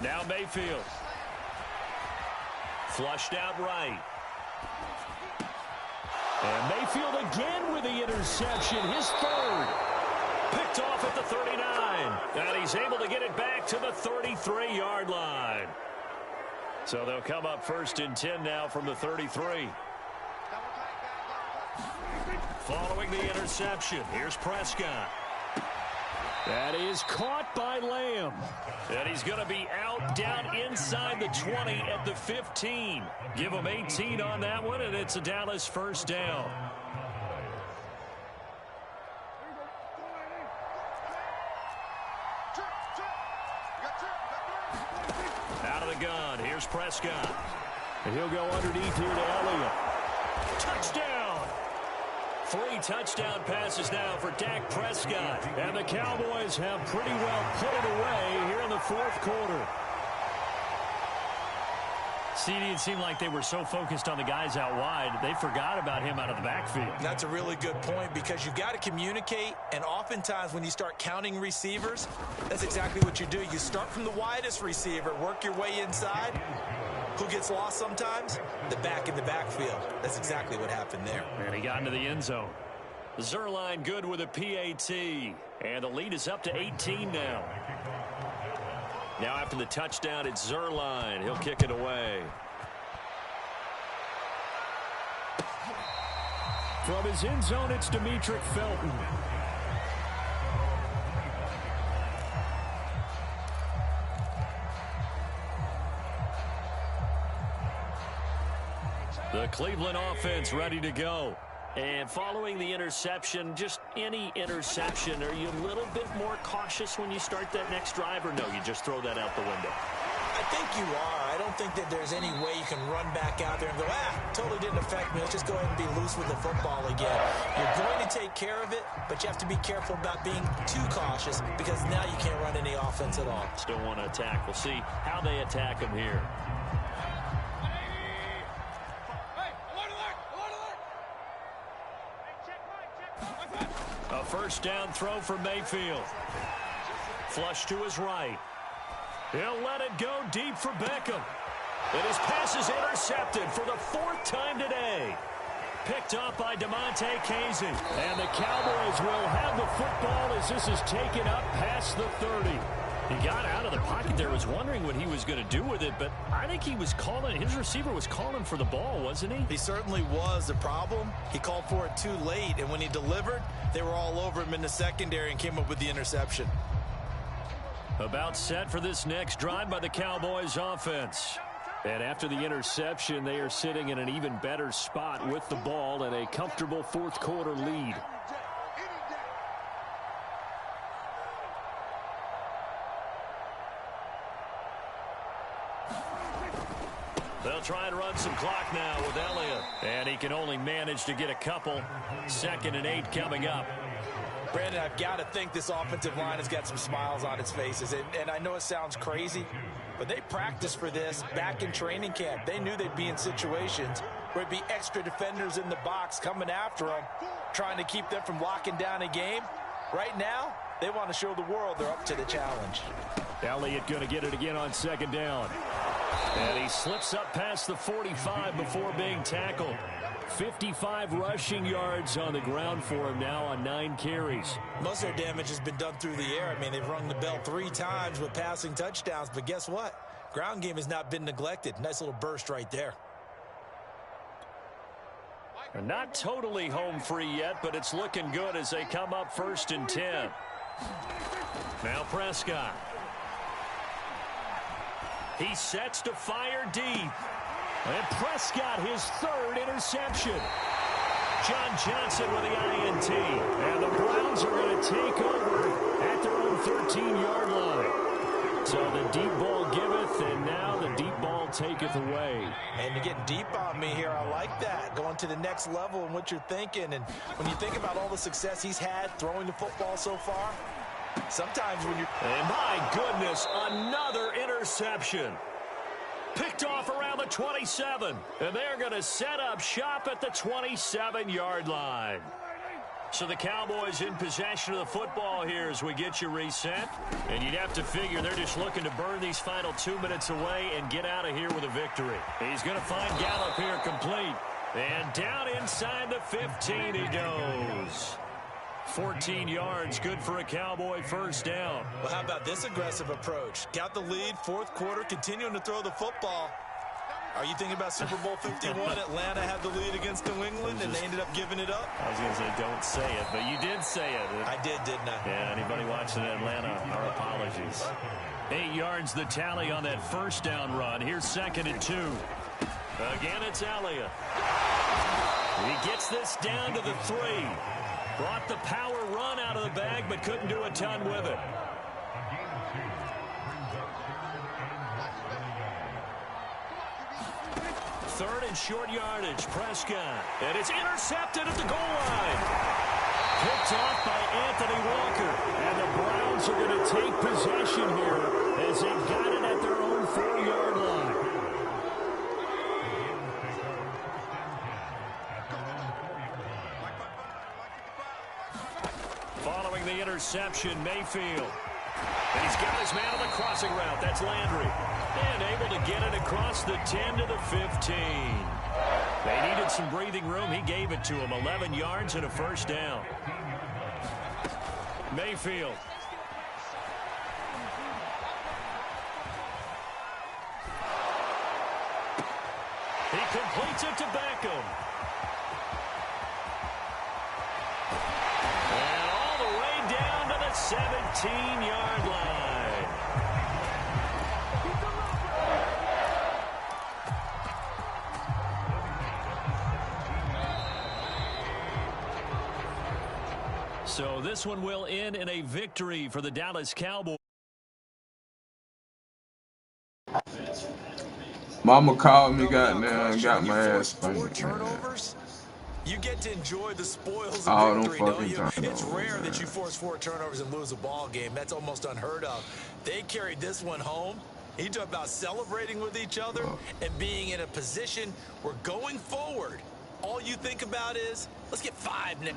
Now Mayfield. Flushed out right. And Mayfield again with the interception, his third. Picked off at the 39. And he's able to get it back to the 33-yard line. So they'll come up 1st and 10 now from the 33. Following the interception, here's Prescott. That is caught by Lamb. And he's going to be out down inside the 20 at the 15. Give him 18 on that one, and it's a Dallas first down. Out of the gun, here's Prescott. And he'll go underneath here to Elliott. Touchdown! 3 touchdown passes now for Dak Prescott. And the Cowboys have pretty well put it away here in the 4th quarter. CD, it seemed like they were so focused on the guys out wide, they forgot about him out of the backfield. That's a really good point because you've got to communicate, and oftentimes when you start counting receivers, that's exactly what you do. You start from the widest receiver, work your way inside. Who gets lost sometimes? The back in the backfield. That's exactly what happened there. And he got into the end zone. Zerline good with a PAT. And the lead is up to 18 now. Now after the touchdown, it's Zerline. He'll kick it away. From his end zone, it's Demetric Felton. The Cleveland offense ready to go. And following the interception, just any interception, are you a little bit more cautious when you start that next drive, or no, you just throw that out the window? I think you are. I don't think that there's any way you can run back out there and go, totally didn't affect me. Let's just go ahead and be loose with the football again. You're going to take care of it, but you have to be careful about being too cautious because now you can't run any offense at all. Still want to attack. We'll see how they attack him here. A first down throw for Mayfield. Flush to his right. He'll let it go deep for Beckham. And his pass is intercepted for the 4th time today. Picked up by DeMonte Casey. And the Cowboys will have the football as this is taken up past the 30. He got out of the pocket there, was wondering what he was going to do with it, but I think he was calling, his receiver was calling for the ball, wasn't he? He certainly was. The problem, he called for it too late, and when he delivered, they were all over him in the secondary and came up with the interception. About set for this next drive by the Cowboys offense. And after the interception, they are sitting in an even better spot with the ball and a comfortable 4th quarter lead. They'll try and run some clock now with Elliott. And he can only manage to get a couple. 2nd and 8 coming up. Brandon, I've got to think this offensive line has got some smiles on its faces. And I know it sounds crazy, but they practiced for this back in training camp. They knew they'd be in situations where it'd be extra defenders in the box coming after them, trying to keep them from locking down a game. Right now, they want to show the world they're up to the challenge. Elliott going to get it again on 2nd down. And he slips up past the 45 before being tackled. 55 rushing yards on the ground for him now on 9 carries. Most of their damage has been done through the air. I mean, they've rung the bell 3 times with passing touchdowns, but guess what? Ground game has not been neglected. Nice little burst right there. Not totally home free yet, but it's looking good as they come up 1st and 10. Now Prescott. He sets to fire deep. And Prescott, his third interception. John Johnson with the INT. And the Browns are going to take over at their own 13-yard line. So the deep ball giveth, and now the deep ball taketh away. And you're getting deep on me here. I like that. Going to the next level in what you're thinking. And when you think about all the success he's had throwing the football so far, sometimes when you're... And my goodness, another interception. Picked off around the 27. And they're going to set up shop at the 27-yard line. So the Cowboys in possession of the football here as we get you reset. And you'd have to figure they're just looking to burn these final 2 minutes away and get out of here with a victory. He's going to find Gallup here complete. And down inside the 15 he goes. 14 yards, good for a Cowboy first down. Well, how about this aggressive approach? Got the lead, fourth quarter, continuing to throw the football. Are you thinking about Super Bowl 51? Atlanta had the lead against New England, and they ended up giving it up? I was going to say, don't say it, but you did say it. I did, didn't I? Yeah, anybody watching Atlanta, our apologies. 8 yards the tally on that first down run. Here's 2nd and 2. Again, it's Elliott. He gets this down to the 3. Brought the power run out of the bag, but couldn't do a ton with it. Third and short yardage, Prescott. And it's intercepted at the goal line. Picked off by Anthony Walker. And the Browns are going to take possession here as they've got it at their own 4-yard line. Following the interception, Mayfield. And he's got his man on the crossing route. That's Landry. And able to get it across the 10 to the 15. They needed some breathing room. He gave it to him. 11 yards and a first down. Mayfield. He completes it to Beckham. And all the way down to the 17-yard line. So this one will end in a victory for the Dallas Cowboys. Mama called me, goddamn, got my ass spanked. Turnovers? You get to enjoy the spoils All of them victory, don't fucking you? turnovers, It's rare man. that you force 4 turnovers and lose a ball game. That's almost unheard of. They carried this one home. He talked about celebrating with each other and being in a position where going forward, all you think about is, let's get 5 now.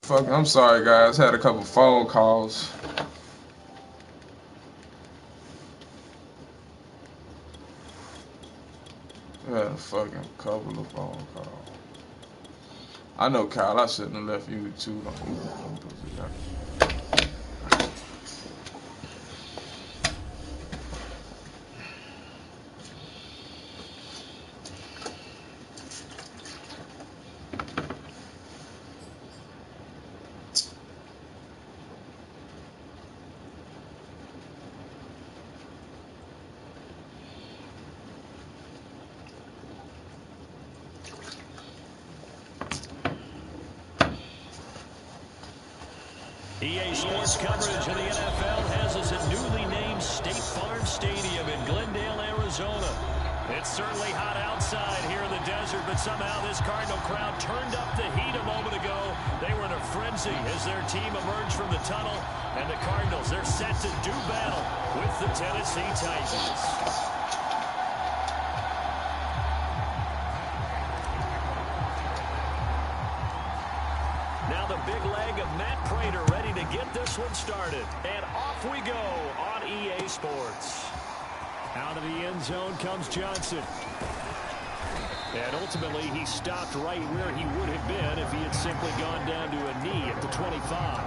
Fuck, I'm sorry, guys. Had a couple phone calls. Had a fucking couple of phone calls. I know, Kyle. I shouldn't have left you too long. EA Sports coverage of the NFL has us at newly named State Farm Stadium in Glendale, Arizona. It's certainly hot outside here in the desert, but somehow this Cardinal crowd turned up the heat a moment ago. They were in a frenzy as their team emerged from the tunnel, and the Cardinals, they're set to do battle with the Tennessee Titans. Now the big leg of Matt Prater ready to get this one started. And off we go on EA Sports. Out of the end zone comes Johnson. And ultimately he stopped right where he would have been if he had simply gone down to a knee at the 25.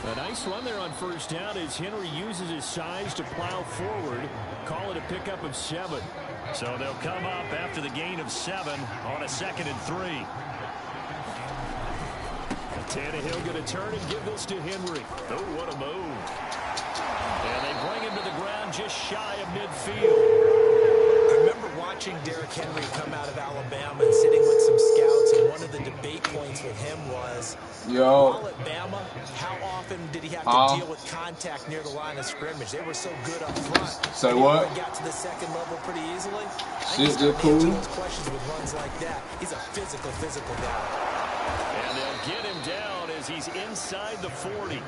A nice run there on first down as Henry uses his size to plow forward. Call it a pickup of 7. So they'll come up after the gain of 7 on a 2nd and 3. Tannehill going to turn and give this to Henry. Oh, what a move. And they bring him to the ground just shy of midfield. I remember watching Derrick Henry come out of Alabama and sitting with some scouts, and one of the debate points with him was, while at Bama, how often did he have to deal with contact near the line of scrimmage? They were so good up front. Say what? He got to the second level pretty easily. Shit, they're cool. Those questions with runs like that. He's a physical guy. And they'll get him down as he's inside the 40.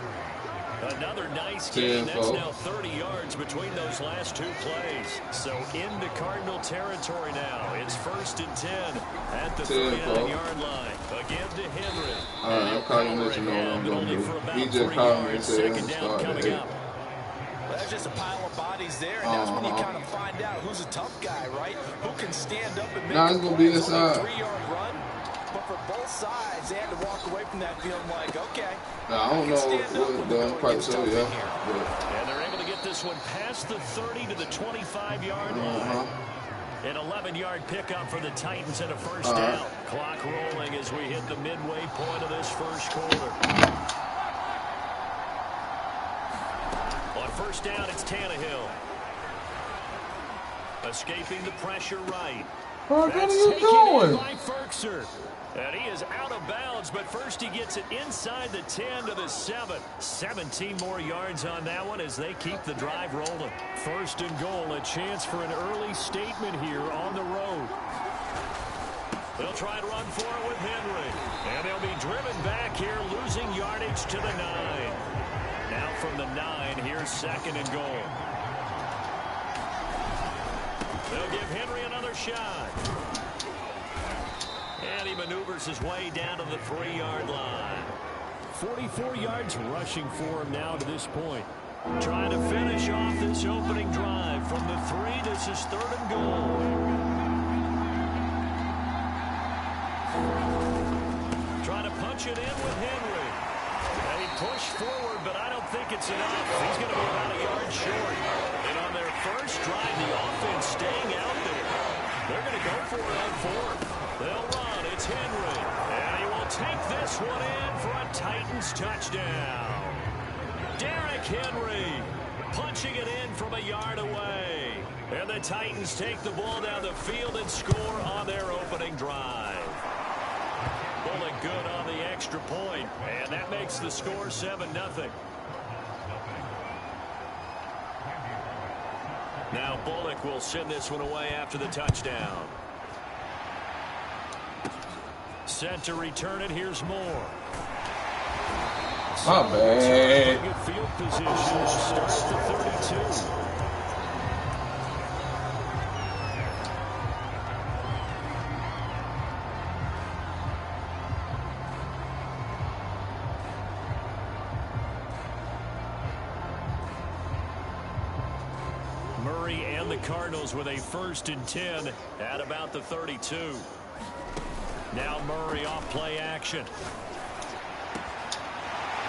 Another nice gain. That's now 30 yards between those last 2 plays. So into Cardinal territory now. It's 1st and 10 at the 39-yard line. Again to Henry. All right, I'm calling you, let you know what I'm going to do. He just called me and said I'm starting to Well, there's just a pile of bodies there, and that's when you kind of find out who's a tough guy, right? Who can stand up and make it's gonna be inside. 3-yard run. But for both sides, they had to walk away from that feeling like, okay. I don't know what done quite so, yeah. And they're able to get this one past the 30 to the 25-yard line. An 11-yard pickup for the Titans and a first down. Clock rolling as we hit the midway point of this first quarter. On first down, it's Tannehill. Escaping the pressure right. What are you doing? By Ferkser. And he is out of bounds, but first he gets it inside the 10 to the 7. 17 more yards on that one as they keep the drive rolling. 1st and goal, a chance for an early statement here on the road. They'll try and run for it with Henry. And they'll be driven back here, losing yardage to the 9. Now from the 9, here's 2nd and goal. They'll give Henry another shot. And he maneuvers his way down to the 3-yard line. 44 yards rushing for him now to this point. Trying to finish off this opening drive from the 3. This is 3rd and goal. Trying to punch it in with Henry. And he pushed forward, but I don't think it's enough. He's going to be about a yard short. And on their first drive, the offense staying out there. They're going to go for it on 4th. They'll run. It's Henry. And he will take this one in for a Titans touchdown. Derrick Henry punching it in from a yard away. And the Titans take the ball down the field and score on their opening drive. Bullock good on the extra point, and that makes the score 7-0. Now Bullock will send this one away after the touchdown. Set to return it. Here's Moore. My bad. Field position starts at 32. Murray and the Cardinals with a 1st and 10 at about the 32. Now Murray off play action.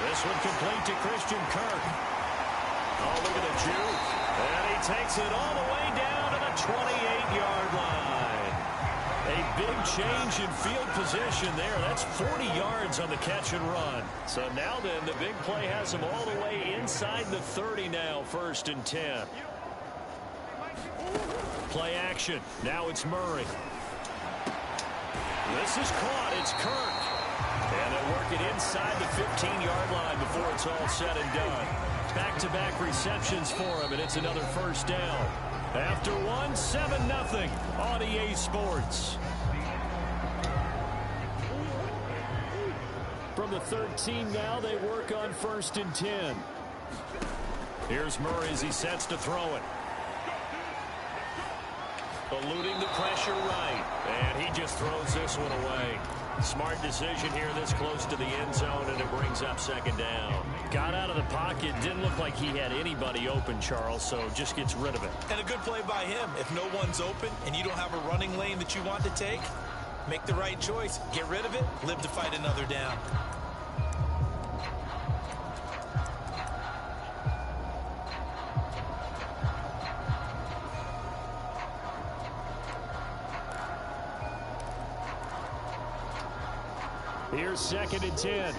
This one complete to Christian Kirk. Oh, look at the juke. And he takes it all the way down to the 28-yard line. A big change in field position there. That's 40 yards on the catch and run. So now then, the big play has him all the way inside the 30 now, 1st and 10. Play action. Now it's Murray. This is caught. It's Kirk. And they'll work it inside the 15-yard line before it's all said and done. Back-to-back receptions for him, and it's another 1st down. After one, 7-0 on EA Sports. From the 13 now, they work on 1st and 10. Here's Murray as he sets to throw it. Eluding the pressure right. And he just throws this one away. Smart decision here this close to the end zone, and it brings up 2nd down. Got out of the pocket. Didn't look like he had anybody open, Charles, so just gets rid of it. And a good play by him. If no one's open and you don't have a running lane that you want to take, make the right choice. Get rid of it. Live to fight another down. Here's 2nd and 10.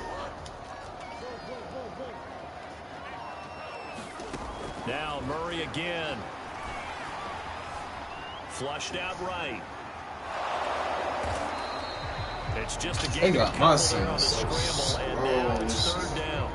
Now Murray again. Flushed out right. It's just a game. They got my son. On the scramble, and now it's 3rd down.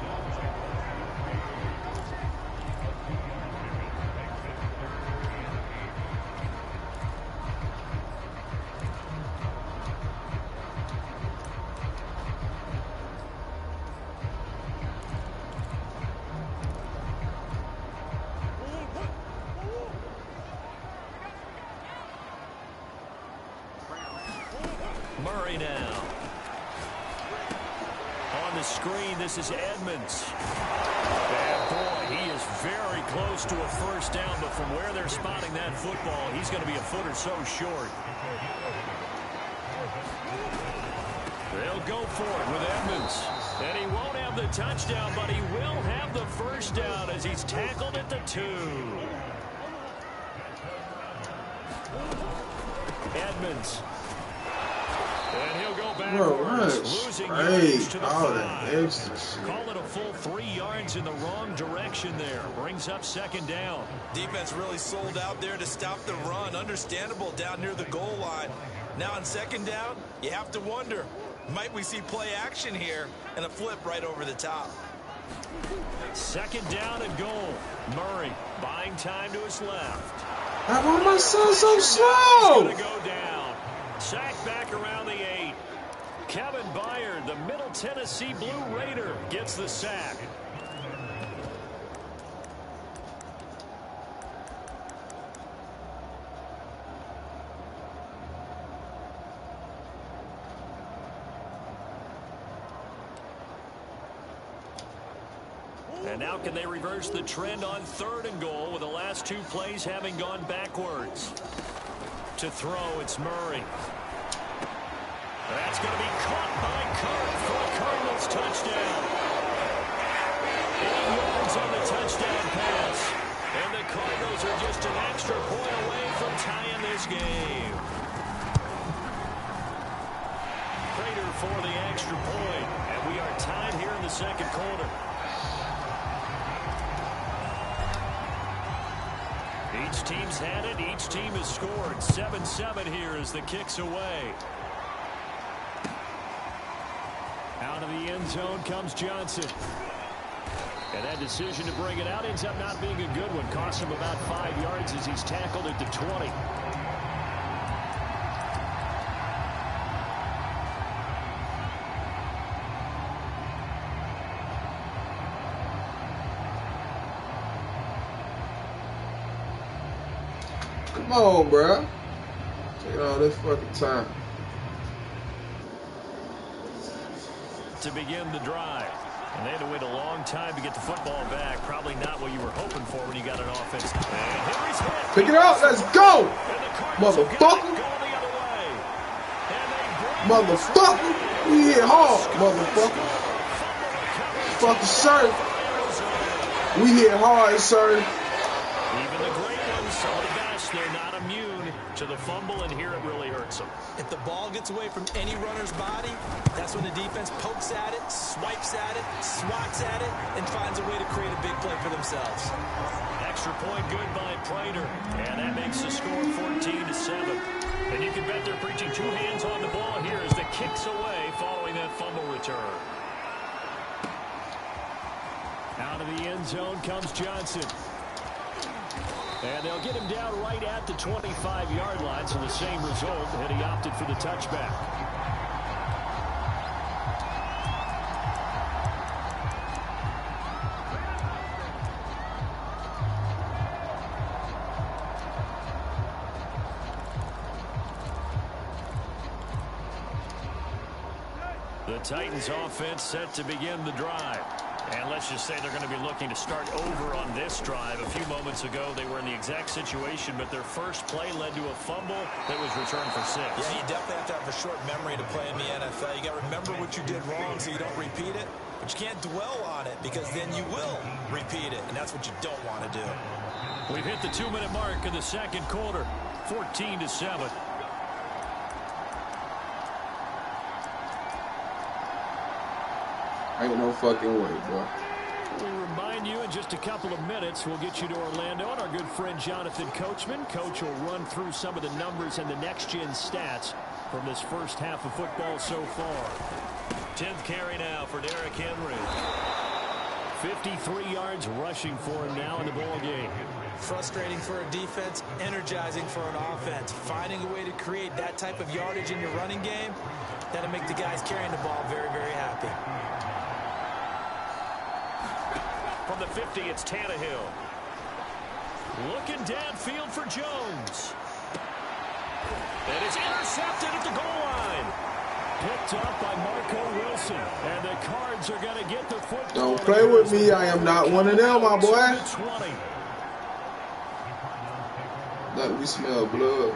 Murray now. On the screen, this is Edmonds. And boy, he is very close to a 1st down, but from where they're spotting that football, he's going to be a foot or so short. They'll go for it with Edmonds. And he won't have the touchdown, but he will have the 1st down as he's tackled at the 2. Edmonds. And he'll go backwards, losing yards to the 5. Call it a full 3 yards in the wrong direction there. Brings up 2nd down. Defense really sold out there to stop the run. Understandable down near the goal line. Now on 2nd down, you have to wonder, might we see play action here and a flip right over the top? 2nd down and goal. Murray buying time to his left. How about my son so slow? He's going to go down. Sack back around the 8. Kevin Byard, the Middle Tennessee Blue Raider, gets the sack. And now can they reverse the trend on 3rd and goal with the last 2 plays having gone backwards? To throw, it's Murray. That's going to be caught by Kirk for a Cardinals touchdown. 8 yards on the touchdown pass. And the Cardinals are just an extra point away from tying this game. Prater for the extra point. And we are tied here in the 2nd quarter. He Each team's had it. Each team has scored. 7-7 here as the kick's away. Out of the end zone comes Johnson. And that decision to bring it out ends up not being a good one. Costs him about 5 yards as he's tackled at the 20. Come on, bro. Take all this fucking time. To begin the drive. And they had to wait a long time to get the football back. Probably not what you were hoping for when you got an offense. And here he's hit. Pick it up. Let's go. Motherfucker. Motherfucker. We hit hard, motherfucker. Fucking sir. We hit hard, sir. Even the great ones, some of the best, they're not immune to the fumble, and here it really hurts them. If the ball gets away from any runner's body, that's when the defense pokes at it, swipes at it, swats at it, and finds a way to create a big play for themselves. Extra point good by Prater, and that makes the score 14-7. And you can bet they're preaching two hands on the ball here as the kick's away following that fumble return. Out of the end zone comes Johnson. And they'll get him down right at the 25-yard line, so the same result, and he opted for the touchback. The Titans offense set to begin the drive. And let's just say they're going to be looking to start over on this drive. A few moments ago, they were in the exact situation, but their first play led to a fumble that was returned for 6. Yeah, you definitely have to have a short memory to play in the NFL. You got to remember what you did wrong so you don't repeat it, but you can't dwell on it because then you will repeat it, and that's what you don't want to do. We've hit the 2-minute mark in the second quarter, 14-7. Ain't no fucking way, bro. We remind you in just a couple of minutes, we'll get you to Orlando and our good friend Jonathan Coachman. Coach will run through some of the numbers and the next-gen stats from this first half of football so far. 10th carry now for Derrick Henry. 53 yards rushing for him now in the ball game. Frustrating for a defense, energizing for an offense. Finding a way to create that type of yardage in your running game, that'll make the guys carrying the ball very, very happy. From the 50, it's Tannehill. Looking downfield for Jones. And it's intercepted at the goal line. Picked up by Marco Wilson. And the Cards are going to get the football. Don't play with me. I am not one of them, my boy. 20. Look, we smell blood.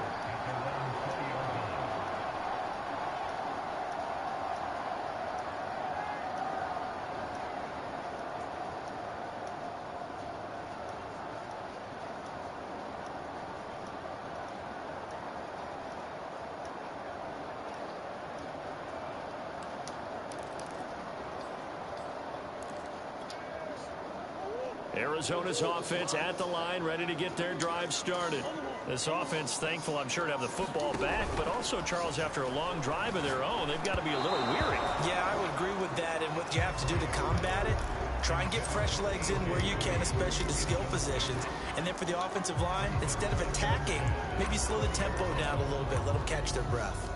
Arizona's offense at the line, ready to get their drive started. This offense, thankful, I'm sure, to have the football back, but also, Charles, after a long drive of their own, they've got to be a little weary. Yeah, I would agree with that, and what you have to do to combat it, try and get fresh legs in where you can, especially the skill positions. And then for the offensive line, instead of attacking, maybe slow the tempo down a little bit, let them catch their breath.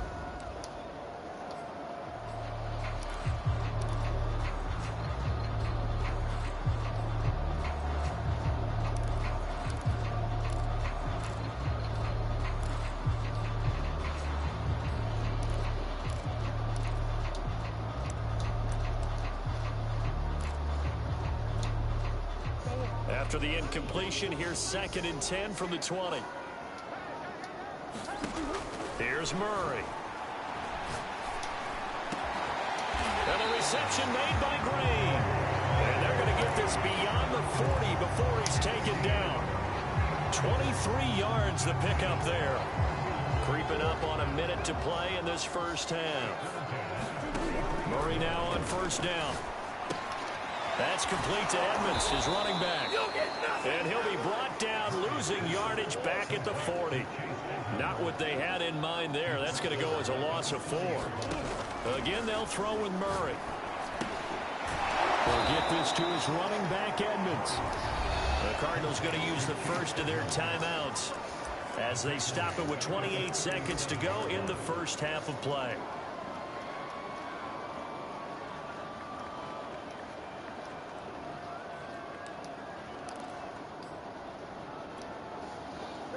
After the incompletion, here's 2nd and 10 from the 20. Here's Murray. And the reception made by Green. And they're going to get this beyond the 40 before he's taken down. 23 yards the pickup there. Creeping up on a minute to play in this first half. Murray now on first down. That's complete to Edmonds, his running back. And he'll be brought down loose losing yardage back at the 40. Not what they had in mind there. That's going to go as a loss of 4. Again, they'll throw with Murray. They'll get this to his running back, Edmonds. The Cardinals going to use the first of their timeouts as they stop it with 28 seconds to go in the first half of play.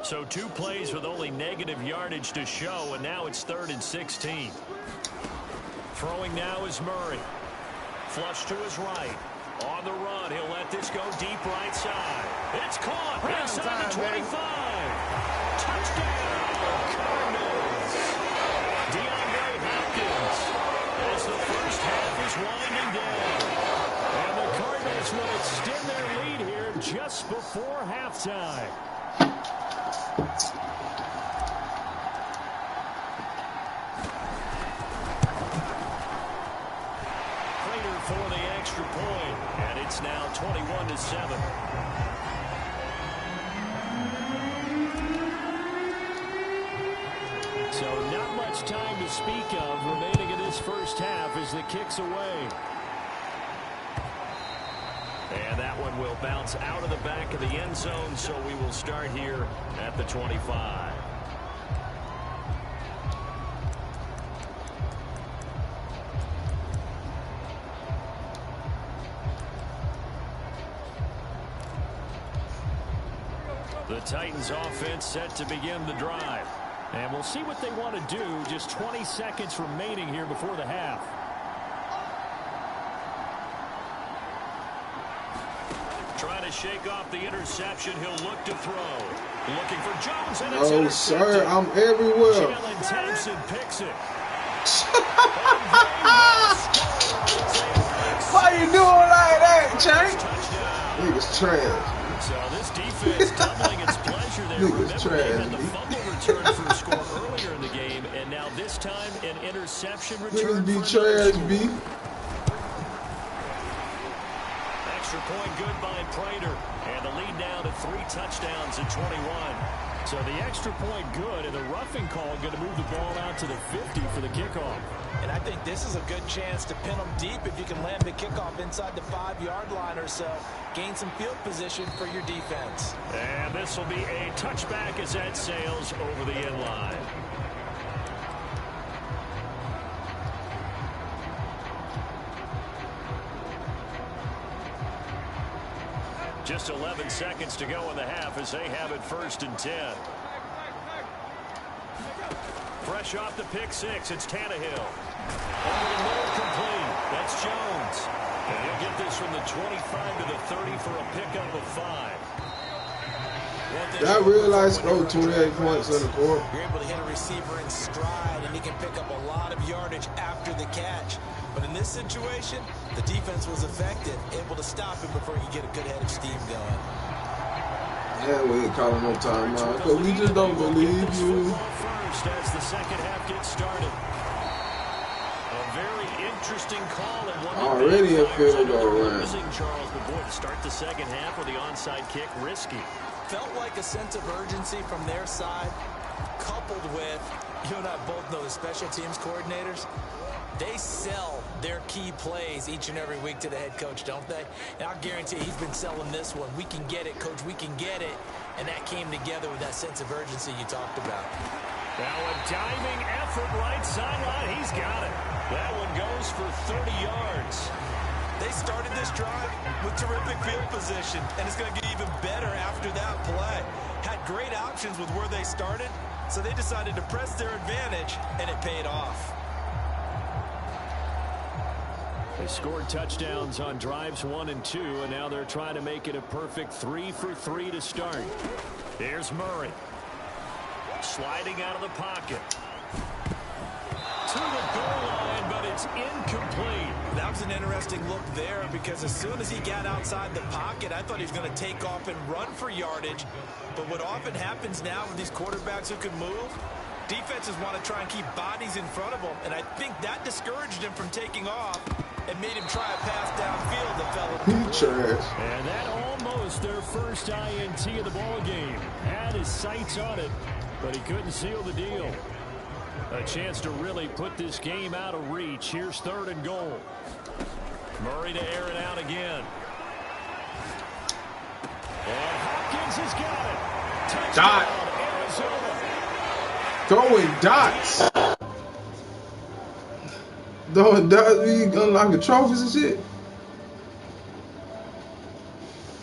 So 2 plays with only negative yardage to show, and now it's 3rd and 16. Throwing now is Murray. Flush to his right. On the run, he'll let this go deep right side. It's caught inside the 25. Touchdown, Cardinals. DeAndre Hopkins as the first half is winding down. And the Cardinals will extend their lead here just before halftime. For the extra point, and it's now 21-7. So not much time to speak of remaining in this first half as the kick's away. And that one will bounce out of the back of the end zone, so we will start here at the 25. The Titans offense set to begin the drive. And we'll see what they want to do. Just 20 seconds remaining here before the half. Trying to shake off the interception. He'll look to throw. Looking for Jones. And it's oh, sir, I'm everywhere. Jalen Thompson picks it. Why you doing like that, Chank? Niggas trash. So this defense doubling its pleasure there. Remember, they had the fumble return for a score earlier in the game, and now this time an interception return. Niggas be trash, B. Extra point good by Prater, and the lead now to 3 touchdowns at 21. So the extra point good, and the roughing call going to move the ball out to the 50 for the kickoff. And I think this is a good chance to pin them deep if you can land the kickoff inside the 5-yard line or so. Gain some field position for your defense. And this will be a touchback as that sails over the end line. Just 11 seconds to go in the half as they have it 1st and 10. Fresh off the pick 6, it's Tannehill. Over the middle, complete. That's Jones. And he'll get this from the 25 to the 30 for a pickup of 5. I realized scored 28 points in the quarter. You're able to hit a receiver in stride, and he can pick up a lot of yardage after the catch. But in this situation, the defense was effective, able to stop him before he could get a good head of steam going. Yeah, we ain't calling no timeout because we just don't believe you. First as the second half gets started. A very interesting call and one already a field goal line. Charles, but boy, to start the second half with the onside kick, risky. Felt like a sense of urgency from their side, coupled with, you and I both know the special teams coordinators. They sell their key plays each and every week to the head coach, don't they? And I'll guarantee he's been selling this one. We can get it, coach, we can get it. And that came together with that sense of urgency you talked about. Now a diving effort right sideline. He's got it. That one goes for 30 yards. They started this drive with terrific field position, and it's going to get even better after that play. Had great options with where they started, so they decided to press their advantage, and it paid off. They scored touchdowns on drives 1 and 2, and now they're trying to make it a perfect 3 for 3 to start. Here's Murray. Sliding out of the pocket. To the goal line, but it's incomplete. That was an interesting look there because as soon as he got outside the pocket, I thought he was going to take off and run for yardage. But what often happens now with these quarterbacks who can move, defenses want to try and keep bodies in front of them, and I think that discouraged him from taking off. It made him try a pass downfield that fell He into the trash. And that almost their first INT of the ball game. Had his sights on it, but he couldn't seal the deal. A chance to really put this game out of reach. Here's 3rd and goal. Murray to air it out again. And Hopkins has got it. Touchdown, Dot. Arizona. Throwing dots. Throwing dots, we unlocking trophies and shit.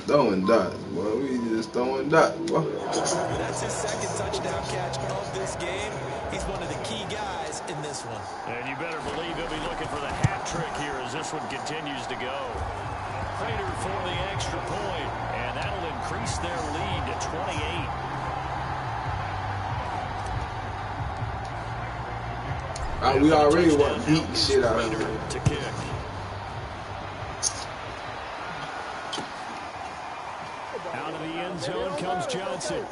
Throwing dots, boy. We just throwing dots, boy. That's his 2nd touchdown catch of this game. He's one of the key guys in this one. And you better believe he'll be looking for the hat trick here as this one continues to go. Prater for the extra point, and that'll increase their lead to 28. We already want to beat the shit out of him. To kick. Out of the end zone comes Johnson.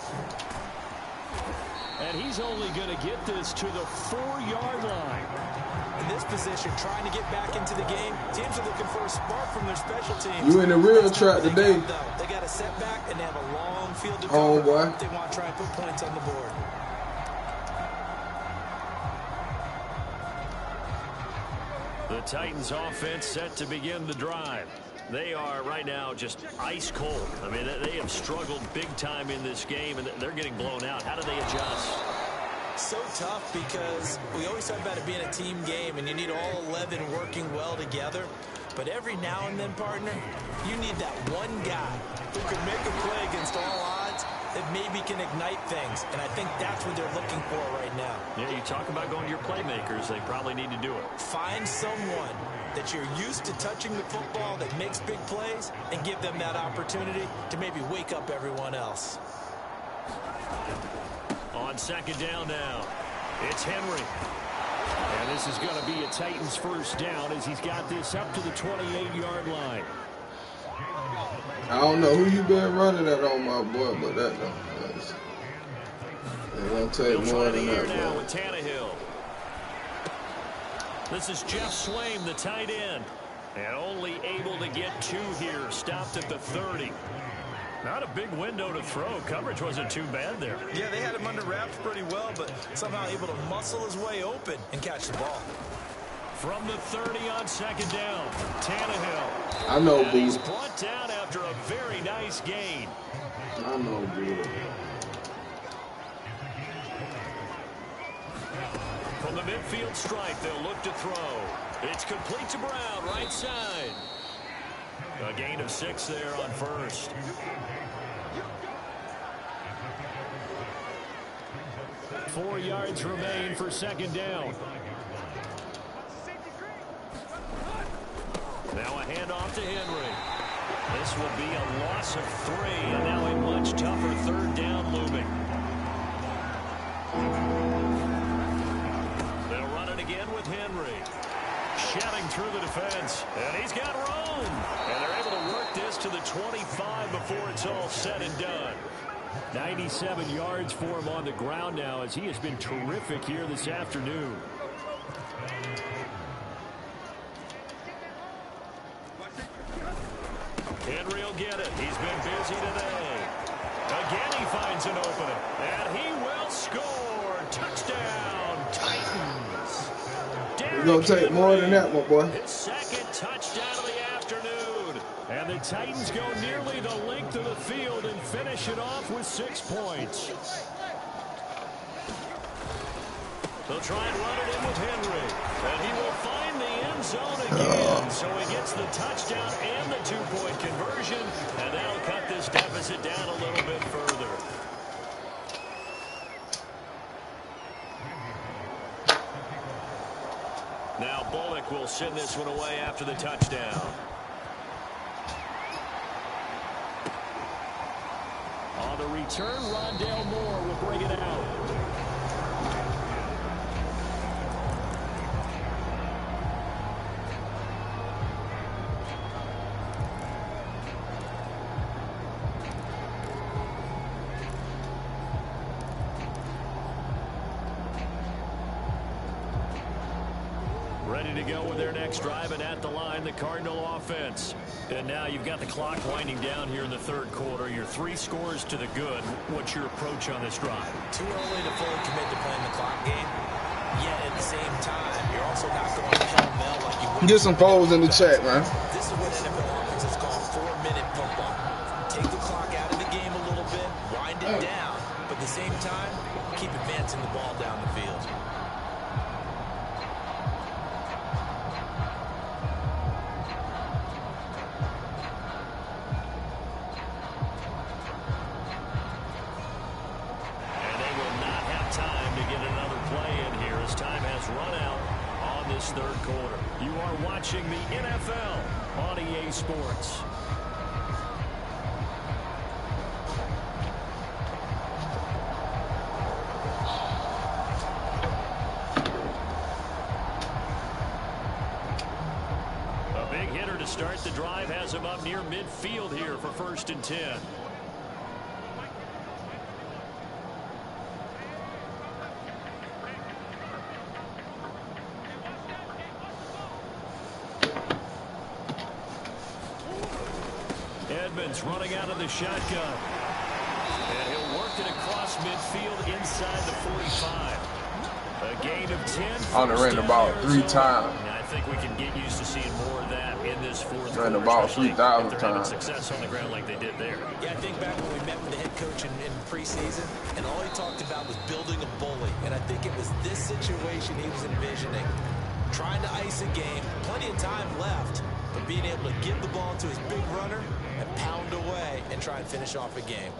And he's only going to get this to the 4-yard line. In this position, trying to get back into the game, teams are looking for a spark from their special teams. You in the real trap today. They got a setback, and they have a long field to Oh, cover. boy. They want to try and put points on the board. The Titans offense set to begin the drive. They are right now just ice cold. I mean, they have struggled big time in this game, and they're getting blown out. How do they adjust? So tough because we always talk about it being a team game, and you need all 11 working well together. But every now and then, partner, you need that one guy who can make a play against all odds that maybe can ignite things. And I think that's what they're looking for right now. Yeah, you talk about going to your playmakers. They probably need to do it. Find someone that you're used to touching the football that makes big plays and give them that opportunity to maybe wake up everyone else. On 2nd down now, it's Henry. And this is going to be a Titans first down as he's got this up to the 28-yard line. I don't know who you been running at on my boy, but that don't nice. They're going to take more than that, now bro. with Tannehill. This is Jeff Swaim, the tight end. And only able to get 2 here, stopped at the 30. Not a big window to throw. Coverage wasn't too bad there. Yeah, they had him under wraps pretty well, but somehow able to muscle his way open and catch the ball. From the 30 on 2nd down, Tannehill. I know, and he's Boo. brought down after a very nice gain. I know, Boo. From the midfield stripe, they'll look to throw. It's complete to Brown, right side. A gain of 6 there on first. Four yards remain for 2nd down. Now a handoff to Henry. This will be a loss of 3, and now a much tougher 3rd down looming. They'll run it again with Henry. Shouting through the defense, and he's got room. And they're able to work this to the 25 before it's all said and done. 97 yards for him on the ground now as he has been terrific here this afternoon. Henry will get it. He's been busy today. Again, he finds an opening. And he will score. Touchdown, Titans. We're going to take more than that, my boy. His 2nd touchdown of the afternoon. And the Titans go nearly the length of the field and finish it off with 6 points. They'll try and run it in with Henry. And he will find the end zone again. So he gets the touchdown and the 2-point conversion. And that'll cut this deficit down a little bit further. Now Bullock will send this one away after the touchdown. On the return, Rondale Moore will bring it out. Ready to go with their next drive, and at the line, the Cardinal offense. And now you've got the clock winding down here in the third quarter. Your 3 scores to the good. What's your approach on this drive? Too early to fully commit to playing the clock game. Yet at the same time, you're also not going pell-mell like you would. Get some polls in the chat, man. This is what NFL offenses call 4-minute football. Take the clock out of the game a little bit, wind it down, but at the same time, keep advancing the ball down the field. Third quarter. You are watching the NFL on EA Sports. A big hitter to start the drive has him up near midfield here for 1st and 10. Running out of the shotgun. And he'll work it across midfield inside the 45. A gain of 10. On the ran the ball 3 times. I think we can get used to seeing more of that in this fourth quarter. Ran the ball 3,000 times. Success on the ground like they did there. Yeah, I think back when we met with the head coach in preseason, and all he talked about was building a bully. And I think it was this situation he was envisioning. Trying to ice a game, plenty of time left, but being able to give the ball to his big runner and pound away and try and finish off a game.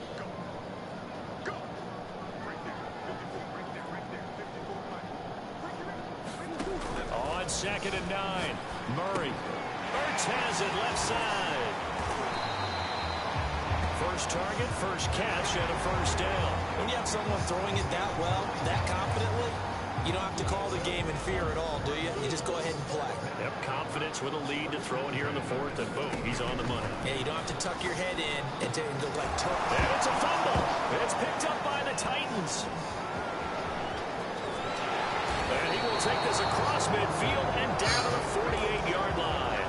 On 2nd and 9, Murray. Ertz has it left side. First target, first catch, and a first down. When you have someone throwing it that well, that confidently, you don't have to call the game in fear at all, do you? You just go ahead and play. Yep, confidence with a lead to throw it here in the 4th, and boom, he's on the money. Yeah, you don't have to tuck your head in and go like tuck. And it's a fumble. It's picked up by the Titans. And he will take this across midfield and down to the 48-yard line.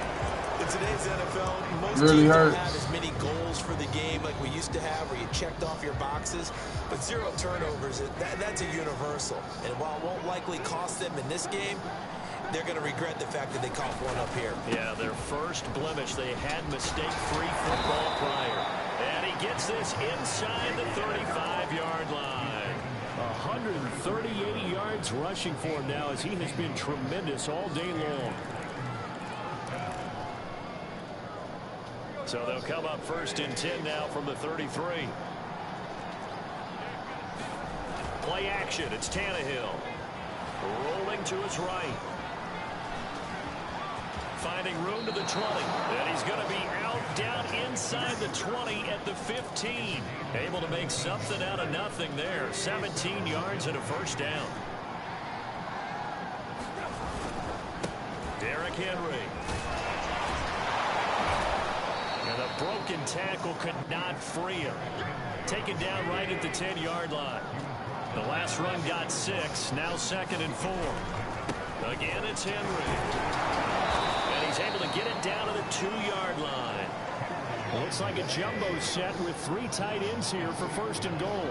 In today's NFL, most really teams hurt. don't have as many goals for the game like we used to have, where you checked off your boxes. But 0 turnovers, that's a universal. And while it won't likely cost them in this game, they're going to regret the fact that they coughed one up here. Yeah, their first blemish. They had mistake-free football prior. And he gets this inside the 35-yard line. 138 yards rushing for him now, as he has been tremendous all day long. So they'll come up 1st and 10 now from the 33. Play action. It's Tannehill. Rolling to his right. Finding room to the 20. And he's going to be out down inside the 20 at the 15. Able to make something out of nothing there. 17 yards and a first down. Derrick Henry. And a broken tackle could not free him. Taken down right at the 10-yard line. The last run got 6. Now 2nd and 4. Again, it's Henry. And he's able to get it down to the 2-yard line. Looks like a jumbo set with 3 tight ends here for 1st and goal.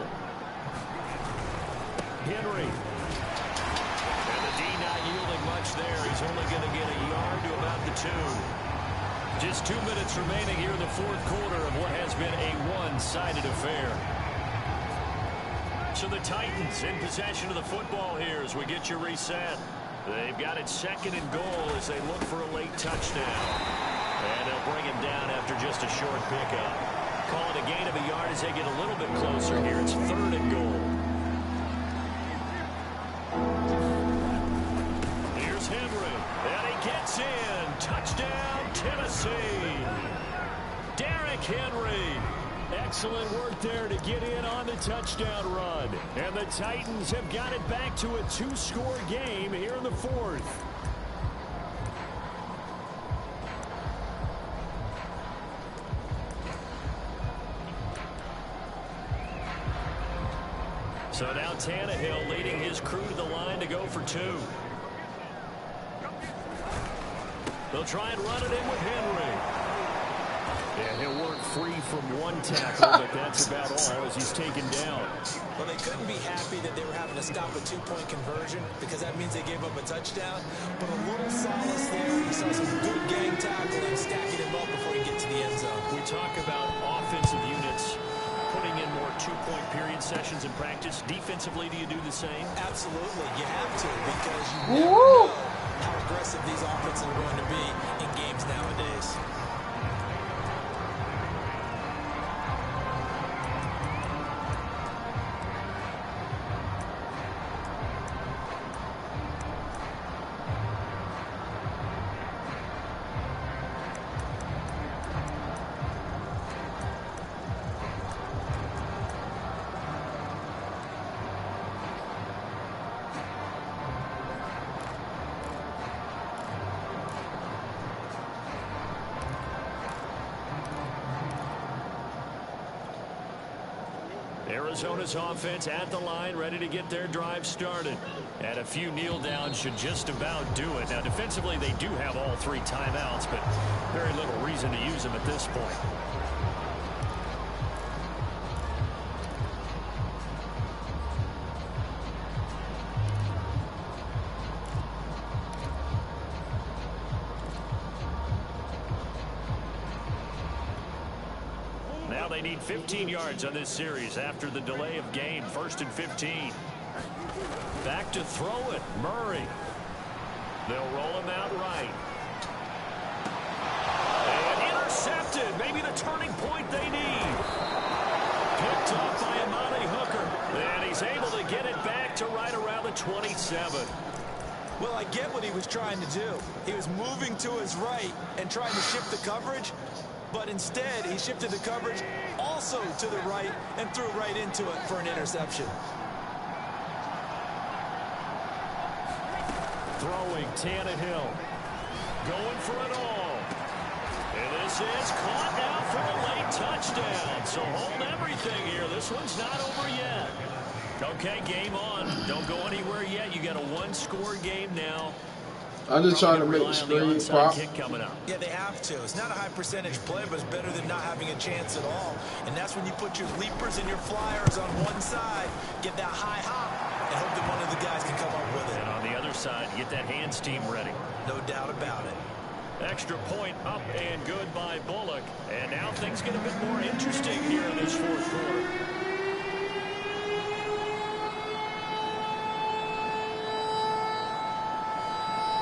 Henry. And the D not yielding much there. He's only going to get a yard to about the 2. Just 2 minutes remaining here in the 4th quarter of what has been a one-sided affair. So the Titans in possession of the football here as we get you reset. They've got it 2nd and goal as they look for a late touchdown. And they'll bring him down after just a short pickup. Call it a gain of a yard as they get a little bit closer here. It's 3rd and goal. Here's Henry. And he gets in. Touchdown, Tennessee. Derrick Henry. Excellent work there to get in on the touchdown run. And the Titans have got it back to a 2-score game here in the 4th. So now Tannehill leading his crew to the line to go for 2. They'll try and run it in with Henry. And he'll work free from one tackle, but that's about all as he's taken down. Well, they couldn't be happy that they were having to stop a two-point conversion because that means they gave up a touchdown. But a little solace there. You saw some good gang tackling, stacking him up before he get to the end zone. We talk about offensive units putting in more two-point period sessions in practice. Defensively, do you do the same? Absolutely. You have to because you never know how aggressive these offenses are going to be in games nowadays. Arizona's offense at the line, ready to get their drive started. And a few kneel downs should just about do it. Now, defensively, they do have all three timeouts, but very little reason to use them at this point. Now they need 15 yards on this series after the delay of game. 1st and 15. Back to throw it. Murray. They'll roll him out right. And intercepted. Maybe the turning point they need. Picked up by Amani Hooker. And he's able to get it back to right around the 27. Well, I get what he was trying to do. He was moving to his right and trying to shift the coverage. But instead, he shifted the coverage also to the right and threw right into it for an interception. Throwing Tannehill. Going for it all. And this is caught now for a late touchdown. So hold everything here. This one's not over yet. Okay, game on. Don't go anywhere yet. You got a one-score game now. I'm just trying to make the screen pop. Yeah, they have to. It's not a high percentage play, but it's better than not having a chance at all. And that's when you put your leapers and your flyers on one side, get that high hop, and hope that one of the guys can come up with it. And on the other side, get that hands team ready. No doubt about it. Extra point up and good by Bullock. And now things get a bit more interesting here in this fourth quarter.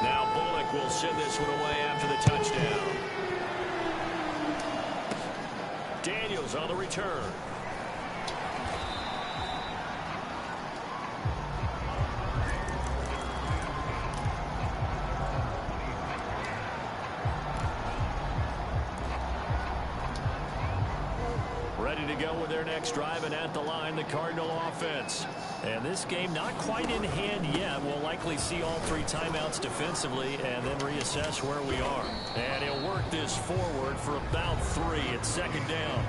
Now Bullock will send this one away after the touchdown. Daniels on the return. Ready to go with their next drive, and at the line, the Cardinal offense. And this game not quite in hand yet. We'll likely see all three timeouts defensively and then reassess where we are. And he'll work this forward for about 3. It's second down.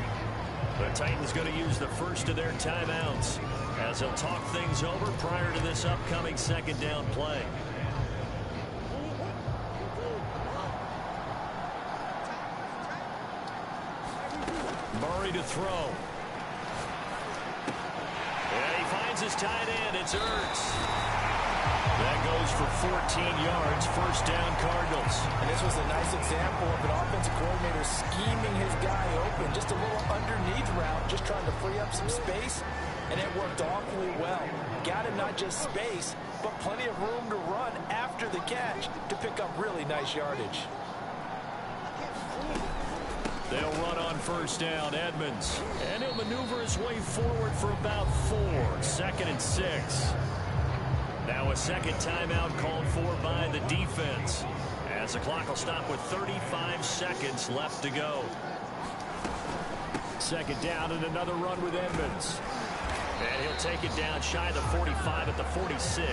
The Titans going to use the first of their timeouts as they'll talk things over prior to this upcoming second down play. Murray to throw. And he finds his tight end. It's Ertz. That goes for 14 yards. First down, Cardinals. And this was a nice example of an offensive coordinator scheming his guy open. Just a little underneath route, just trying to free up some space. And it worked awfully well. Got him not just space, but plenty of room to run after the catch to pick up really nice yardage. They'll run on first down, Edmonds. And he'll maneuver his way forward for about 4. 2nd and 6. Now a second timeout called for by the defense, as the clock will stop with 35 seconds left to go. Second down and another run with Edmonds. And he'll take it down shy of the 45 at the 46.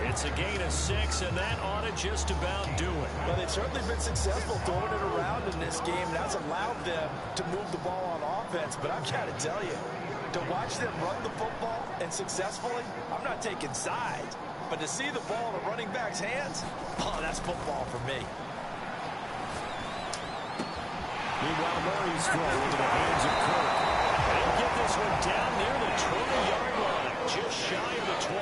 It's a gain of 6, and that ought to just about do it. Well, they've certainly been successful throwing it around in this game, and that's allowed them to move the ball on offense. But I've got to tell you, to watch them run the football and successfully, I'm not taking sides. But to see the ball in a running back's hands, oh, that's football for me. Meanwhile, Murray's throw into the hands of Kirk. And he'll get this one down near the 20-yard line, just shy of the 20.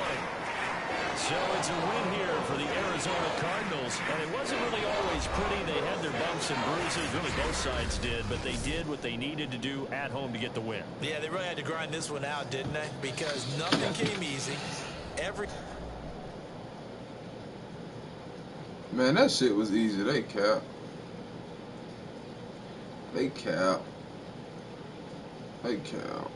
So it's a win here for the Arizona Cardinals. And it wasn't really always pretty. They had their bumps and bruises. Really, both sides did. But they did what they needed to do at home to get the win. Yeah, they really had to grind this one out, didn't they? Because nothing came easy. Man, that shit was easy. They cap. They cap. They cap.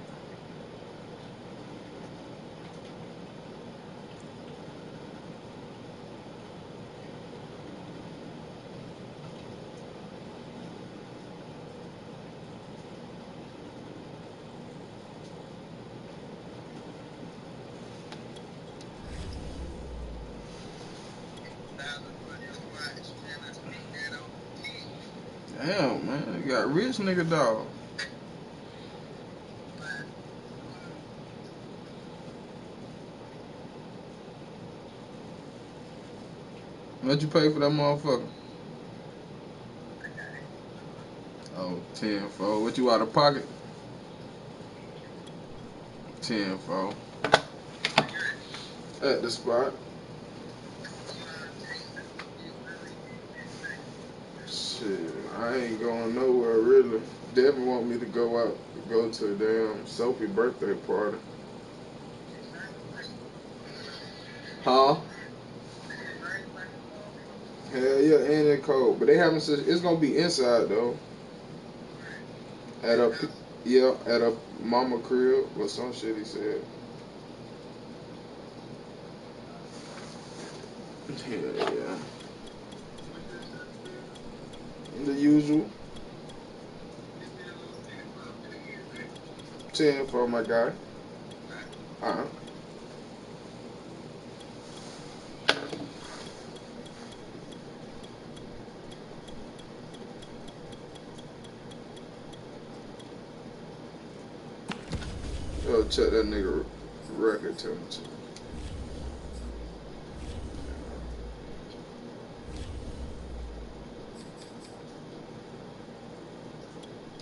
Damn, man, you got rich nigga dog. What'd you pay for that motherfucker? Oh, 10 for. What you out of pocket? 10 for. At the spot. Shit, I ain't going nowhere really. Devin want me to go out, go to a damn Sophie birthday party. Huh? Hell yeah, and it's cold. But they having such, it's gonna be inside though. At a mama crib or some shit he said. Hell yeah. The usual. 10 for my guy. Yo, check that nigga record temperature.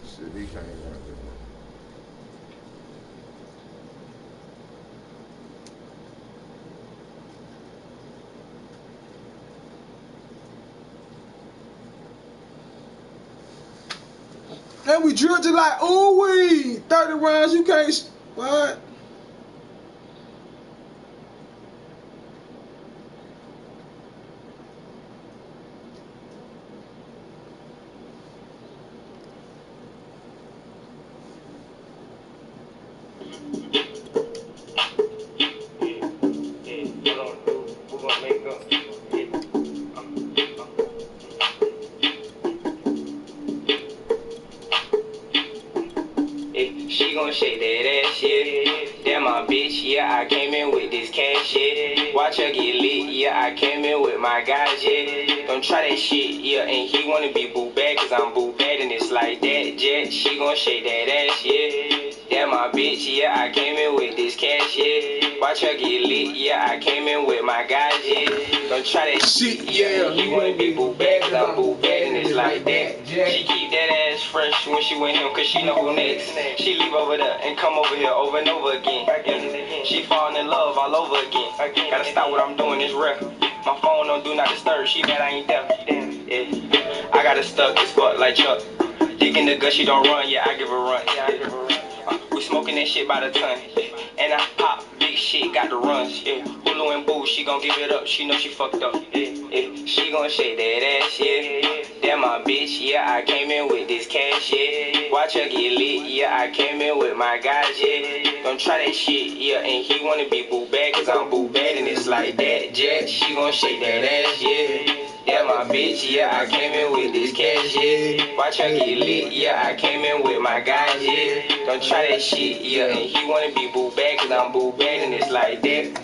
Shit, he can't run it. And we drilled it like, ooh wee, 30 rounds, you can't, what? She gon' shake that ass, yeah. That my bitch, yeah. I came in with this cash, yeah. Watch her get lit, yeah. I came in with my guys, yeah. Don't try that shit, yeah. And he wanna be boo bad, cause I'm boo bad, and it's like that, jet. She gon' shake that ass, yeah. That my bitch, yeah. I came in with this cash, yeah. Watch her get lit, yeah. I came in with my guys, yeah. Don't try that shit, yeah. And he wanna be boo bad, cause I'm boo bad, and it's like that, jet. She keep that ass fresh when she with him, cause she know who next. She leave over there and come over here over and over again. She falling in love all over again. Gotta stop what I'm doing, this record. My phone don't do not disturb, she mad I ain't there. Yeah. I got her stuck as fuck like Chuck. Dick in the gut, she don't run, yeah, I give her run. We smoking that shit by the ton. And I pop big shit, got the runs, yeah. Hulu and Boo, she gon' give it up, she know she fucked up, yeah. She gon' shake that ass, yeah. That my bitch, yeah. I came in with this cash, yeah. Watch her get lit, yeah. I came in with my guys, yeah. Don't try that shit, yeah. And he wanna be boo bad, cause I'm boo bad, and it's like that, jet. She gon' shake that ass, yeah. That my bitch, yeah. I came in with this cash, yeah. Watch her get lit, yeah. I came in with my guys, yeah. Don't try that shit, yeah. And he wanna be boo bad, cause I'm boo bad, and it's like that.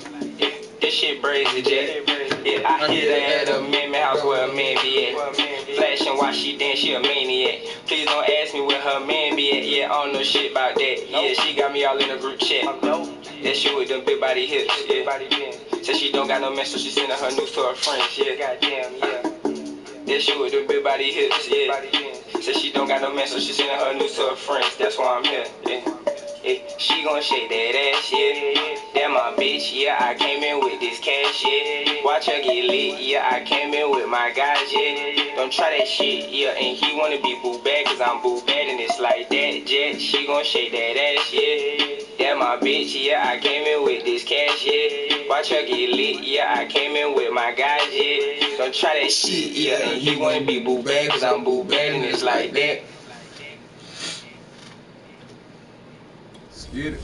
This shit brazy, jet. Yeah, I hit her at a man house where a man be at. Flashing while she dance, she a maniac. Please don't ask me where her man be at. Yeah, I don't know shit about that. Yeah, she got me all in a group chat. That shit with them big body hips. Yeah, said she don't got no man, so she sending her news to her friends. Yeah, goddamn, yeah. That shit with them big body hips. Yeah, Said she don't got no man, so she sending her news to her friends. That's why I'm here. She gon' shake that ass, yeah. That my bitch, yeah. I came in with this cash, yeah. Watch her get lit, yeah. I came in with my guys, yeah. Don't try that shit, yeah. And he wanna be boo bad, cause I'm boo bad, and it's like that, jet. She gon' shake that ass, yeah. That my bitch, yeah. I came in with this cash, yeah. Watch her get lit, yeah. I came in with my guys, yeah. Don't try that shit, yeah. And he wanna be boo bad, cause I'm boo bad, and it's like that. Let's get it.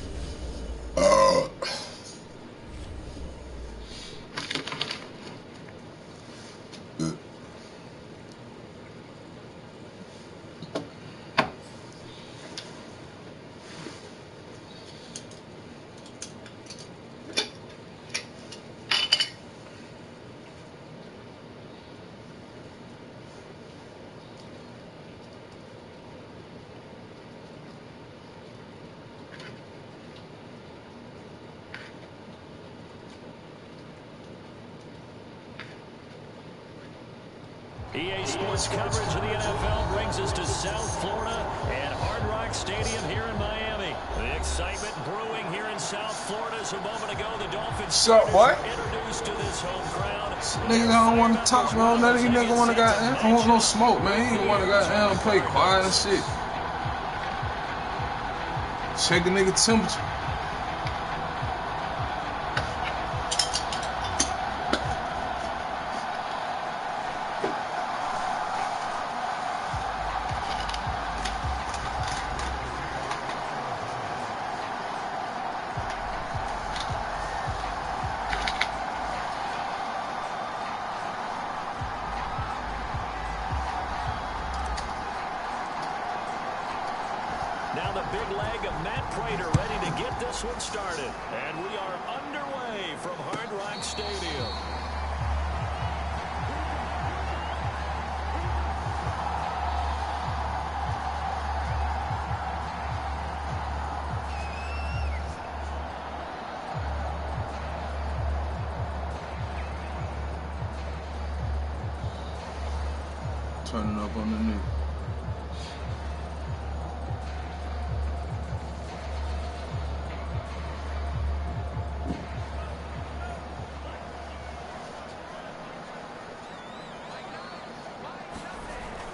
EA Sports coverage of the NFL brings us to South Florida and Hard Rock Stadium here in Miami. The excitement brewing here in South Florida as a moment ago the Dolphins were introduced to this home crowd. Niggas don't want to talk, man. None of these niggas want to goddamn. I don't want no smoke, man. He don't want to goddamn play quiet and shit. Check a nigga temperature. Now the big leg of Matt Prater ready to get this one started. And we are underway from Hard Rock Stadium. Turning up on the knee.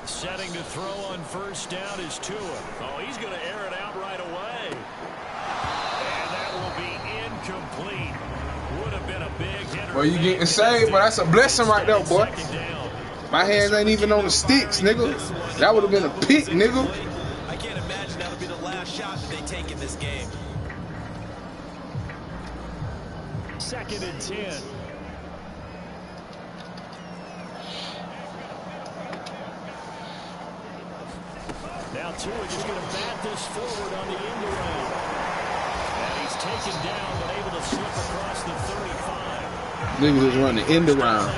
Setting to throw on first down is Tua. Oh, he's going to air it out right away. And that will be incomplete. Would have been a big hit. Well, you getting saved, but that's a blessing right there, boy. My hands ain't even on the sticks, nigga. That would have been a pick, nigga. I can't imagine that'll be the last shot that they take in this game. 2nd and 10. Now Tua just going to bat this forward on the end around. And he's taken down, but able to slip across the 35. Niggas is running end around.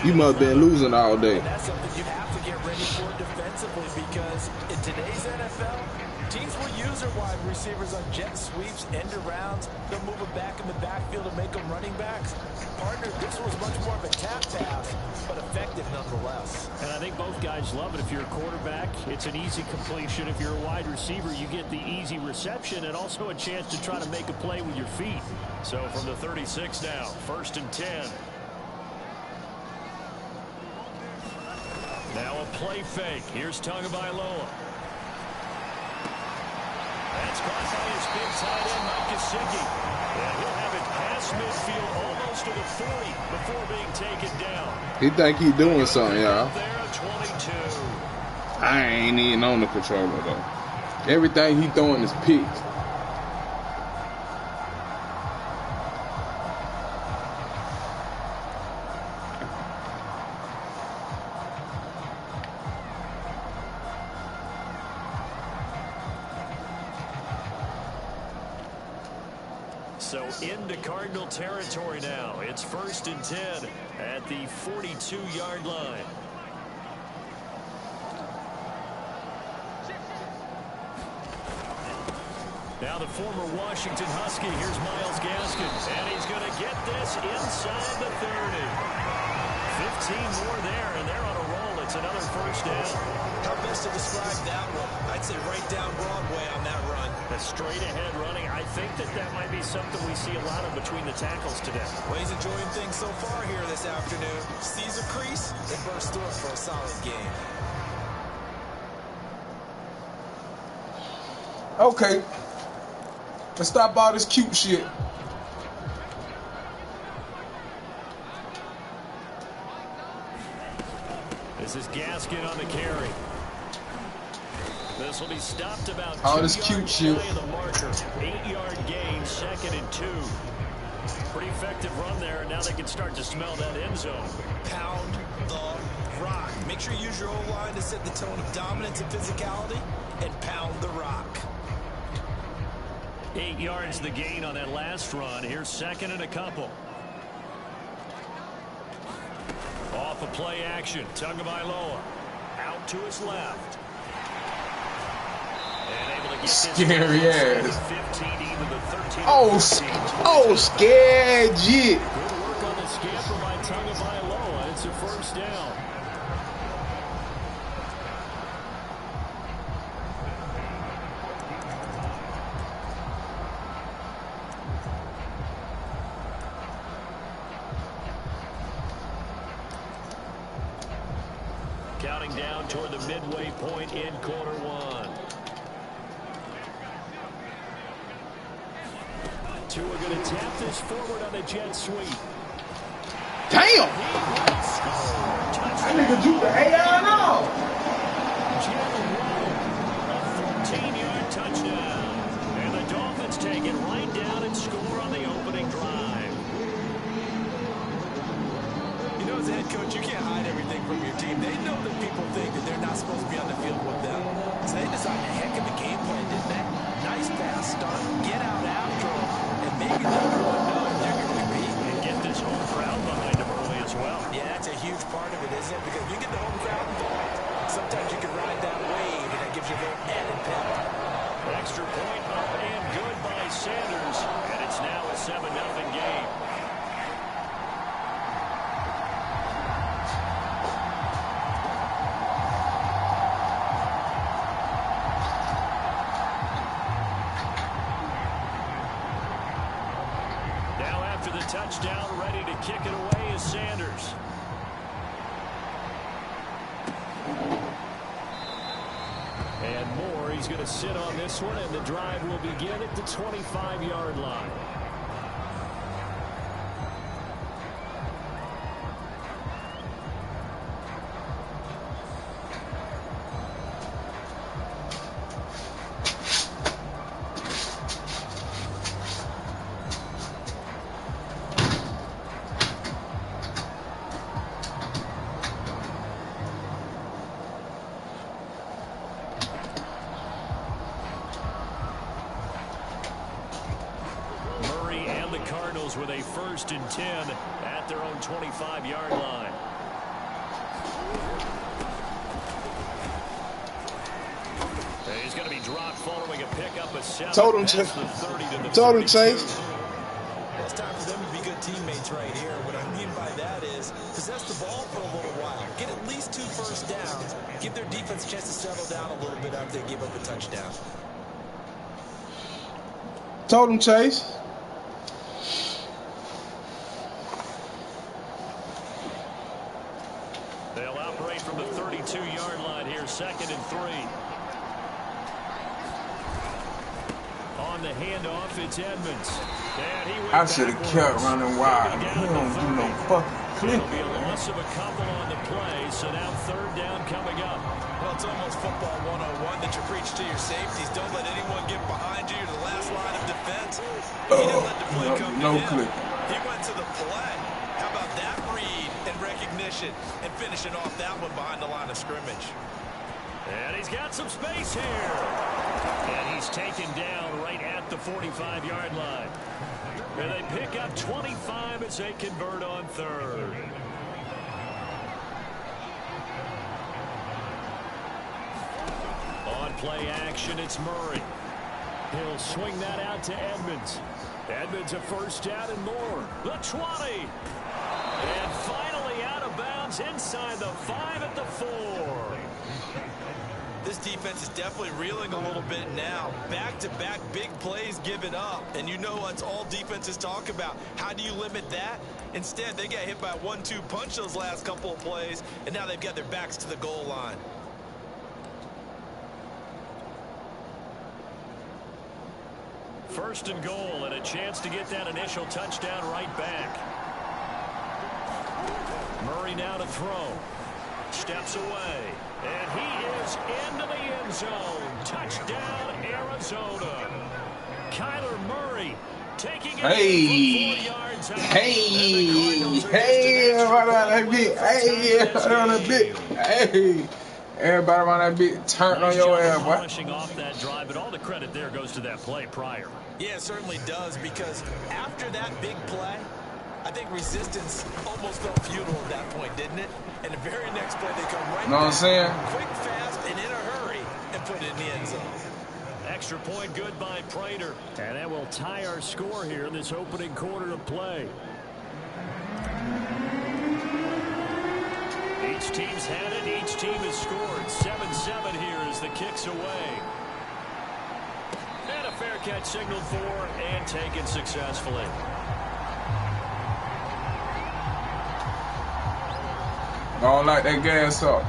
You must have been losing all day. And that's something you have to get ready for defensively, because in today's NFL, teams will use their wide receivers on jet sweeps, end arounds. They'll move them back in the backfield and make them running backs. Partner, this was much more of a tap pass, but effective nonetheless. And I think both guys love it. If you're a quarterback, it's an easy completion. If you're a wide receiver, you get the easy reception and also a chance to try to make a play with your feet. So from the 36 now, 1st and 10. Now a play fake. Here's Tagovailoa. That's caught by his big tight end, Mike Gesicki. And he'll have it past midfield, almost to the 40 before being taken down. He think he doing something, y'all. There, 22. I ain't even on the controller, though. Everything he throwing is picks. So into Cardinal territory now. It's 1st and 10 at the 42-yard line. Now the former Washington Husky. Here's Myles Gaskin. And he's going to get this inside the 30. 15 more there, and they're on a roll. It's It's another first down. How best to describe that one? I'd say right down Broadway on that run. A straight-ahead running. I think that might be something we see a lot of between the tackles today. Well, he's enjoying things so far here this afternoon. Sees a crease and bursts through it for a solid game. Okay. Let's stop all this cute shit. This is Gaskin on the carry. This will be stopped about all 2 this cute yards shit. away of the marker. 8-yard gain, 2nd and 2. Pretty effective run there, and now they can start to smell that end zone. Pound the rock. Make sure you use your O-line to set the tone of dominance and physicality, and pound the rock. 8 yards the gain on that last run. Here's 2nd and a couple. Off a play action. Tagovailoa out to his left. And able to get this scary ass. 15 into the 13. Oh, scared shit. Good work on the scamper by Tagovailoa. It's a first down. Counting down toward the midway point in quarter one. Two are going to tap this forward on the jet sweep. Damn! That nigga drew the AI and all. A 14-yard touchdown. And the Dolphins take it right down and score on the opening drive. You know, as a head coach, you can't hide everything from your team. They know that people think that they're not supposed to be on the field with them. So they designed a heck of a game plan, didn't they? Nice pass start, get out after them, and maybe let everyone know they're going to be. And get this home crowd behind them early as well. Yeah, that's a huge part of it, isn't it? Because you get the home crowd involved, sometimes you can ride that wave, and that gives you a little added pep. Extra point up and good by Sanders. And it's now a 7-0 game. Touchdown, ready to kick it away is Sanders. And Moore, he's going to sit on this one, and the drive will begin at the 25-yard line. With a 1st and 10 at their own 25-yard line. And he's going to be dropped following a pickup of 7. Told him, Chase. It's time for them to be good teammates right here. What I mean by that is possess the ball for a little while. Get at least 2 first downs. Give their defense a chance to settle down a little bit after they give up a touchdown. Told him, Chase. They'll operate from the 32-yard line here, 2nd and 3. On the handoff, it's Edmonds. And he I should have kept running wild. He don't do no fucking clip. It'll be a loss of a couple on the play, so now 3rd down coming up. Well, it's almost football 101 that you preach to your safeties. Don't let anyone get behind you. You're the last line of defense. He didn't let the play come to him. Clip. He went to the play. How about that read and recognition and finishing off that one behind the line of scrimmage? And he's got some space here. And he's taken down right at the 45-yard line. And they pick up 25 as they convert on 3rd. On play action, it's Murray. He'll swing that out to Edmonds. Edmonds a 1st down and more. The 20. And finally out of bounds. downs inside the 5 at the 4. This defense is definitely reeling a little bit now. Back-to-back big plays given up. And you know what's all defenses talk about. How do you limit that? Instead, they got hit by a 1-2 punch those last couple of plays, and now they've got their backs to the goal line. First and goal, and a chance to get that initial touchdown right back. Murray now to throw. Steps away. And he is into the end zone. Touchdown, Arizona. Kyler Murray taking it from 4 yards out. Everybody on that beat. Everybody on that beat. Everybody on that beat. Turn on your ass, boy. Polishing off that drive, but all the credit there goes to that play prior. Yeah, it certainly does, because after that big play, I think resistance almost felt futile at that point, didn't it? And the very next play, they come right know what I'm saying? quick, fast, and in a hurry, and put it in the end zone. Extra point good by Prater. And that will tie our score here in this opening quarter of play. Each team's had it. Each team has scored. 7-7 here as the kick's away. And a fair catch signaled for and taken successfully. Gonna light that gas up.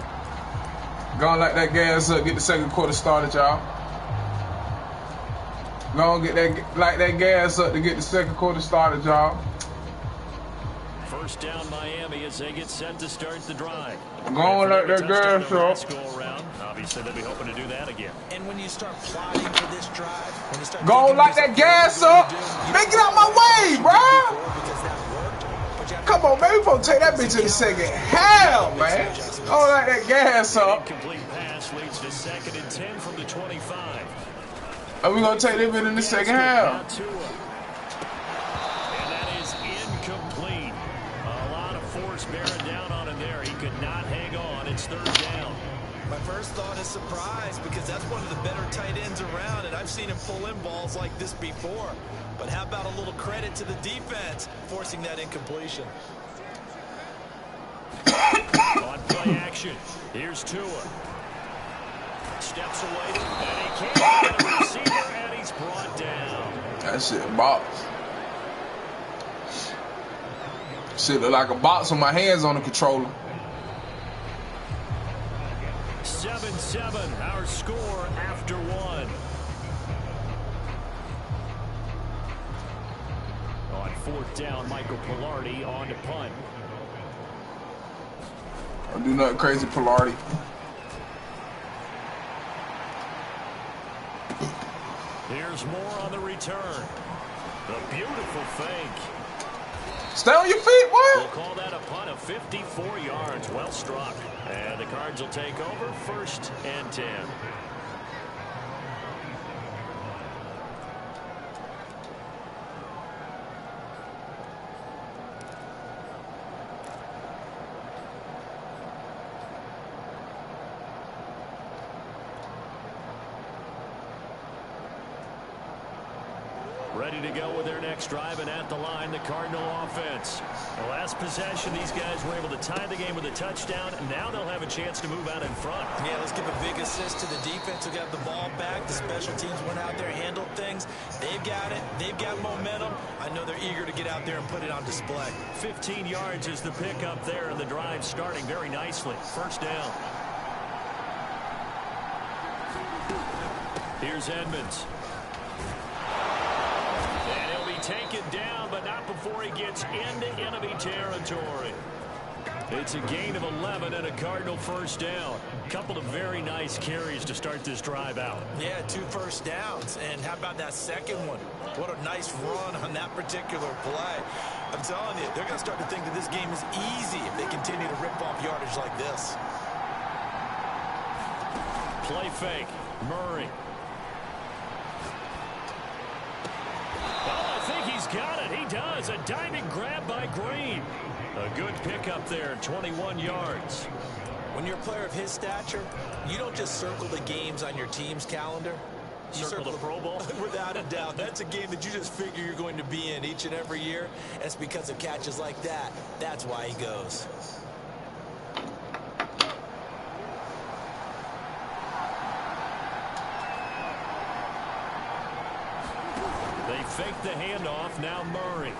Gonna light that gas up. Get the second quarter started, y'all. Gonna get that, light that gas up to get the second quarter started, y'all. First down, Miami, as they get set to start the drive. Gonna light that gas up. Obviously, they'll be hoping to do that again. And when you start plotting for this drive, when you start gonna light that gas up. Man, get out my way, bro. Come on, man. We supposed to take that bitch in the second half, man. Gonna light that gas up. Incomplete pass leads to 2nd and 10 from the 25. And we gonna take that bitch in the second half. And that is incomplete. A lot of force bearing down on him there. He could not hang on. It's 3rd down. My first thought is surprise, because that's one of the better tight ends around, and I've seen him pull in balls like this before. But how about a little credit to the defense forcing that incompletion? On play action, here's Tua. Steps away, and he can't get a receiver, and he's brought down. That shit box. Shit look like a box with my hands on the controller. 7-7, our score after 1. On 4th down, Michael Pilardi on to punt. Don't do nothing crazy, Pilardi. Here's more on the return. The beautiful fake. Stay on your feet, boy. We'll call that a punt of 54 yards. Well struck. And the Cards will take over 1st and 10. Ready to go with their next drive, and at the line, the Cardinal offense. The last possession, these guys were able to tie the game with a touchdown, and now they'll have a chance to move out in front. Yeah, let's give a big assist to the defense who got the ball back. The special teams went out there, handled things. They've got it. They've got momentum. I know they're eager to get out there and put it on display. 15 yards is the pickup there, and the drive starting very nicely. 1st down. Here's Edmonds. And he'll be taken down, but not before he gets into enemy territory. It's a gain of 11 and a Cardinal 1st down. A couple of very nice carries to start this drive out. Yeah, 2 first downs. And how about that second one? What a nice run on that particular play. I'm telling you, they're going to start to think that this game is easy if they continue to rip off yardage like this. Play fake. Murray. Oh, I think he's got it. He does. A diving grab by Green. A good pickup there, 21 yards. When you're a player of his stature, you don't just circle the games on your team's calendar. You circle the Pro Bowl? Without a doubt. That's a game that you just figure you're going to be in each and every year. It's because of catches like that. That's why he goes. faked the handoff. Now Murray.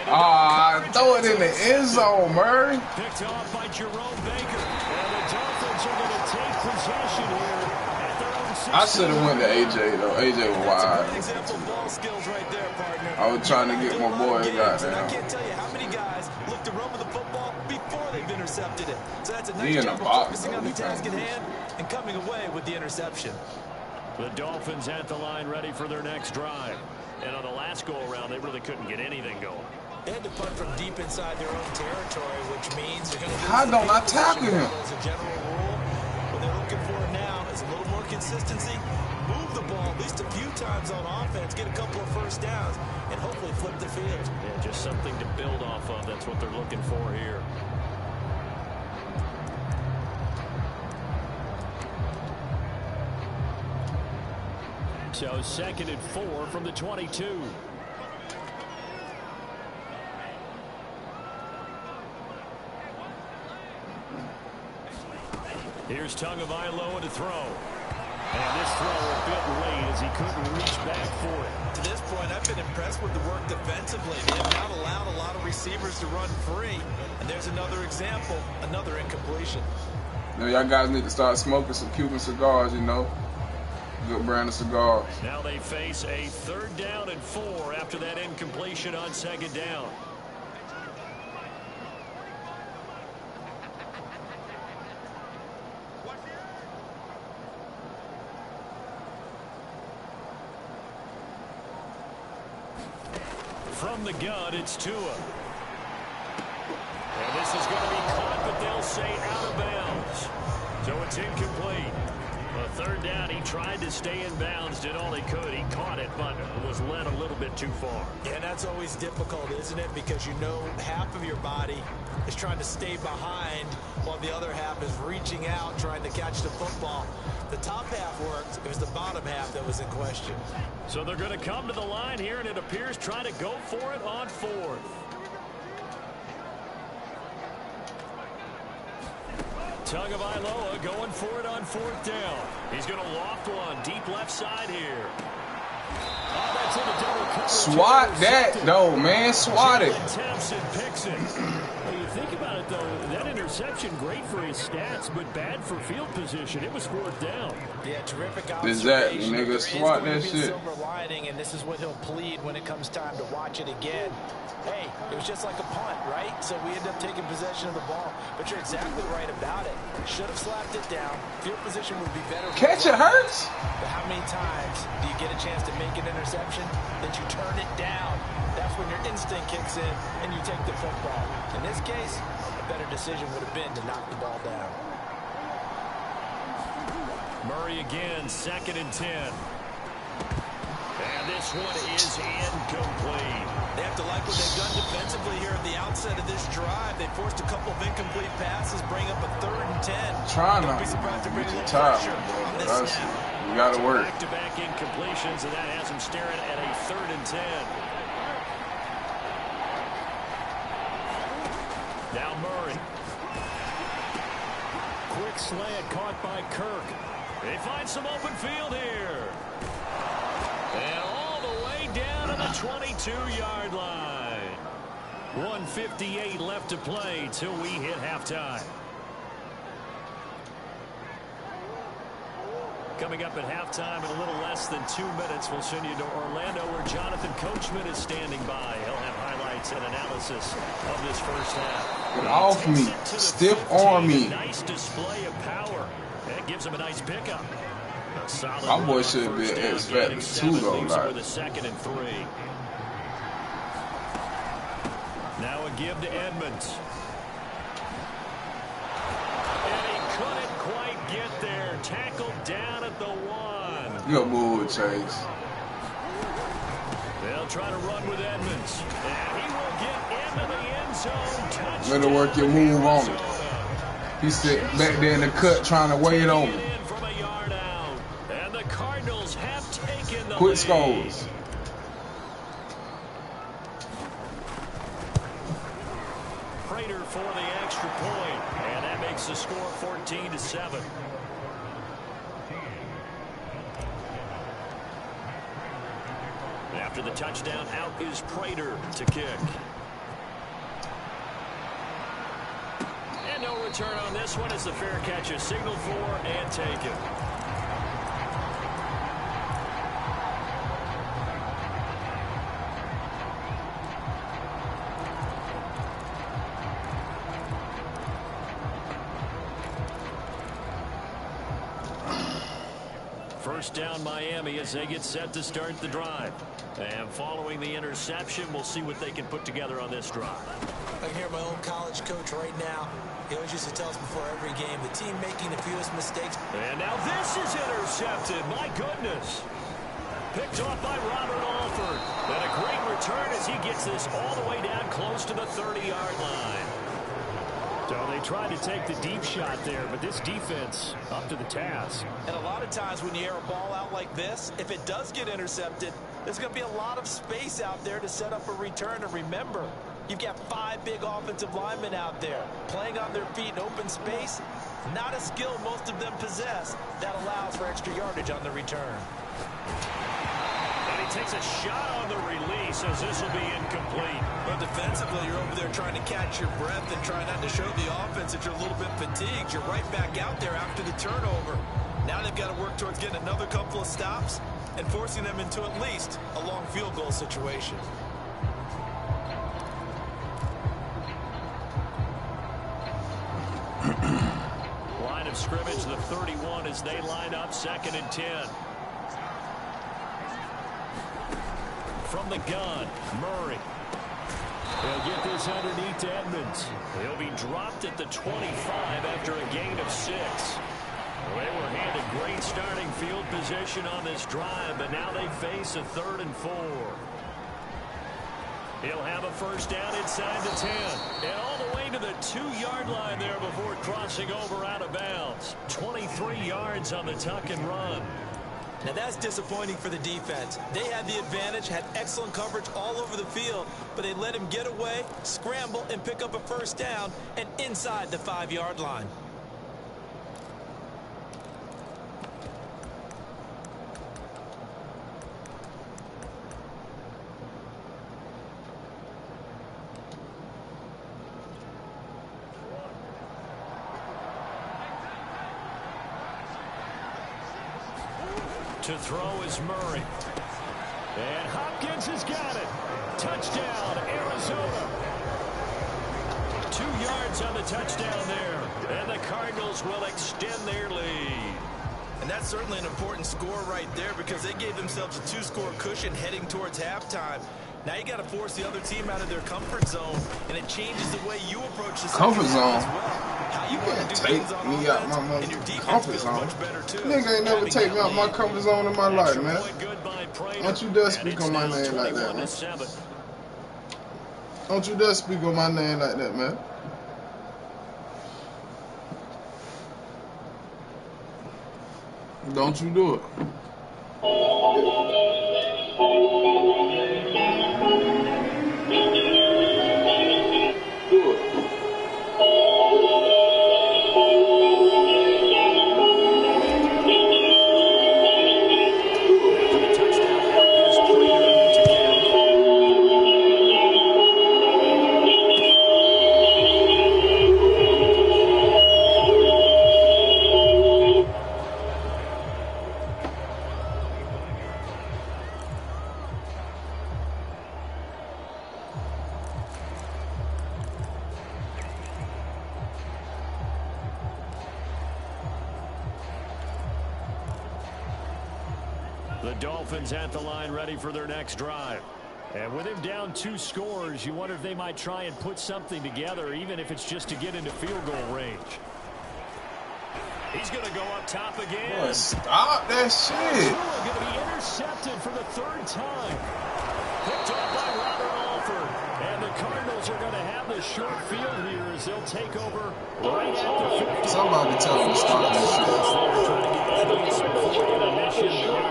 Throw it in the end zone, Murray. Picked off by Jerome Baker. And the Dolphins are going to take possession here at their own 16. I should have went to AJ, though. AJ was wide. That's a good example of ball skills right there, partner. I was trying to get my boy a goddamn. I can't tell you how many guys look to run with the football before they've intercepted it. So that's a nice He in job the of box, focusing on though. the task at hand and coming away with the interception. The Dolphins at the line ready for their next drive. And on the last go-around, they really couldn't get anything going. They had to punt from deep inside their own territory, which means they're going to How don't I tackle him? As a general rule, what they're looking for now is a little more consistency. Move the ball at least a few times on offense, get a couple of first downs, and hopefully flip the field. Yeah, just something to build off of. That's what they're looking for here. So 2nd and 4 from the 22. Here's Tagovailoa to throw. And this throw a bit late as he couldn't reach back for it. To this point, I've been impressed with the work defensively. They have not allowed a lot of receivers to run free. And there's another example, another incompletion. You know, y'all guys need to start smoking some Cuban cigars, you know. Good brand of cigars. Now they face a 3rd down and 4 after that incompletion on 2nd down. From the gun, it's Tua. And this is going to be caught, but they'll say out of bounds. So it's incomplete. A 3rd down, he tried to stay in bounds, did all he could. He caught it, but was led a little bit too far. Yeah, and that's always difficult, isn't it? Because you know half of your body is trying to stay behind while the other half is reaching out, trying to catch the football. The top half worked. It was the bottom half that was in question. So they're going to come to the line here, and it appears trying to go for it on 4th. Tagovailoa going for it on 4th down. He's going to loft one deep left side here. Oh, that's in a double coverage. Swat that, though, man. Swat it. Attempts and picks it. Well, you think about it, though, that interception, great for his stats, but bad for field position. It was 4th down. Yeah, terrific Exactly, observation. nigga. There is Swat going that to be a shit. silver lining, and this is what he'll plead when it comes time to watch it again. Hey, it was just like a punt, right? So we end up taking possession of the ball. But you're exactly right about it. Should have slapped it down. Field position would be better. Catch it hurts. But how many times do you get a chance to make an interception that you turn it down? That's when your instinct kicks in and you take the football. In this case, a better decision would have been to knock the ball down. Murray again, 2nd and 10. And this one is incomplete. They have to like what they've done defensively here at the outset of this drive. They forced a couple of incomplete passes, bring up a 3rd and 10. Trying Don't to be surprised to bring a get little you tired, pressure on this bro. snap. You gotta work. Back-to-back incompletions, and that has him staring at a 3rd and 10. Now Murray. Quick slant caught by Kirk. They find some open field here. And all the way down to the 22-yard line. 1:58 left to play till we hit halftime. Coming up at halftime in a little less than 2 minutes, we'll send you to Orlando where Jonathan Coachman is standing by. He'll have highlights and analysis of this first half. Get off me. Stiff arm me. Nice display of power. That gives him a nice pickup. A solid My boy run should on be first down, expecting getting 2 7, though, leaves him like. with a 2nd and 3. Now a give to Edmonds. And he couldn't quite get there. Tackled down at the 1. Good move, Chase. They'll try to run with Edmonds. And he will get into the end zone. Touchdown. Better work your move on it. He sit back there in the cut trying to wait on me. From a yard out. And the Cardinals have taken the Quick lead. scores. Prater for the extra point. And that makes the score 14-7. touchdown. Out is Prater to kick. And no return on this one as the fair catch is signaled for and taken. First down Miami as they get set to start the drive. And following the interception, we'll see what they can put together on this drive. I can hear my own college coach right now. He always used to tell us before every game, the team making the fewest mistakes. And now this is intercepted. My goodness. Picked off by Robert Alford. And a great return as he gets this all the way down close to the 30-yard line. So they tried to take the deep shot there, but this defense up to the task. And a lot of times when you air a ball out like this, if it does get intercepted, there's going to be a lot of space out there to set up a return. And remember, you've got 5 big offensive linemen out there playing on their feet in open space. Not a skill most of them possess that allows for extra yardage on the return. And he takes a shot on the release as this will be incomplete. But defensively, you're over there trying to catch your breath and try not to show the offense that you're a little bit fatigued. You're right back out there after the turnover. Now they've got to work towards getting another couple of stops and forcing them into at least a long field goal situation. Line of scrimmage, the 31 as they line up, 2nd and 10. From the gun, Murray. They'll get this underneath to Edmonds. He'll be dropped at the 25 after a gain of 6. Well, they were handed great starting field position on this drive, but now they face a 3rd and 4. He'll have a first down inside the 10. And all the way to the 2-yard line there before crossing over out of bounds. 23 yards on the tuck and run. Now that's disappointing for the defense. They had the advantage, had excellent coverage all over the field, but they let him get away, scramble, and pick up a first down and inside the 5-yard line. To throw is Murray. And Hopkins has got it. Touchdown, Arizona. 2 yards on the touchdown there. And the Cardinals will extend their lead. And that's certainly an important score right there because they gave themselves a 2-score cushion heading towards halftime. Now you got to force the other team out of their comfort zone, and it changes the way you approach the comfort zone. as well. How you want to do Take things on me out my offense, and your defense comfort feels zone. much better too. Nigga ain't never take me out my comfort zone in my life, man. Good by Prater. Don't you dare speak on my name like that, man. Don't you dare speak on my name like that, man. Don't you do it. The Dolphins at the line ready for their next drive. And with him down 2 scores, you wonder if they might try and put something together, even if it's just to get into field goal range. He's going to go up top again. Boy, stop that shit. Going to be intercepted for the 3rd time. Picked off by Robert Alford. And the Cardinals are going to have the short field here as they'll take over right at the 50. Somebody tell me to stop that shit.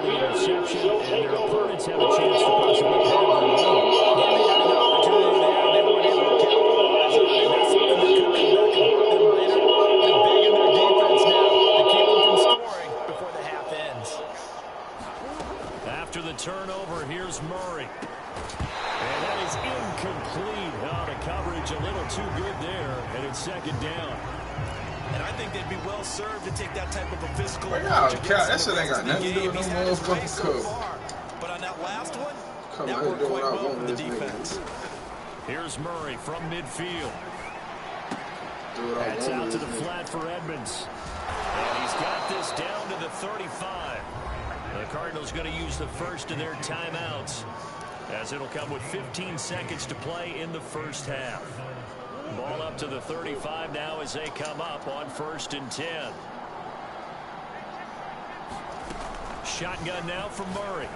Interception, and their opponents have a chance to possibly have their lead. Yeah, they got an opportunity there. They weren't able to capitalize on it. That's something that could come back and hurt them later. They're big in their defense now to keep them from scoring before the half ends. After the turnover, here's Murray. Incomplete. Oh, the coverage a little too good there, and it's second down. And I think they'd be well served to take that type of a physical approach. That shit ain't got nothing to do with no motherfucking cover. But on that last one, Come that worked quite well for the defense. Here's Murray from midfield. That's out to the flat for Edmonds. And he's got this down to the 35. The Cardinals going to use the first of their timeouts, as it'll come with 15 seconds to play in the first half. Ball up to the 35 now as they come up on 1st and 10. Shotgun now from Murray.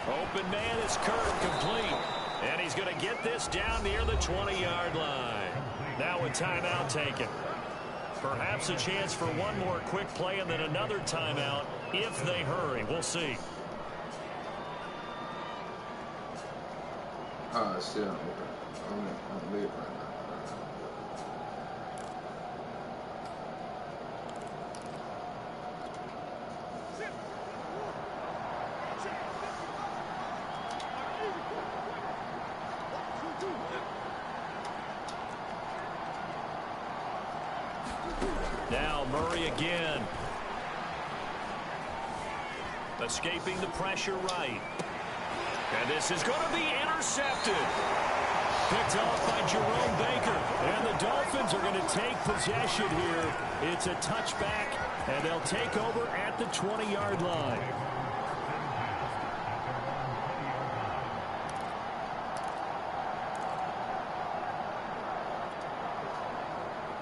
Open man is Kirk, complete. And he's going to get this down near the 20-yard line. Now a timeout taken. Perhaps a chance for one more quick play and then another timeout if they hurry. We'll see. Still okay. I'm late right now. Now Murray again. Escaping the pressure right. And this is going to be intercepted. Picked off by Jerome Baker. And the Dolphins are going to take possession here. It's a touchback, and they'll take over at the 20-yard line.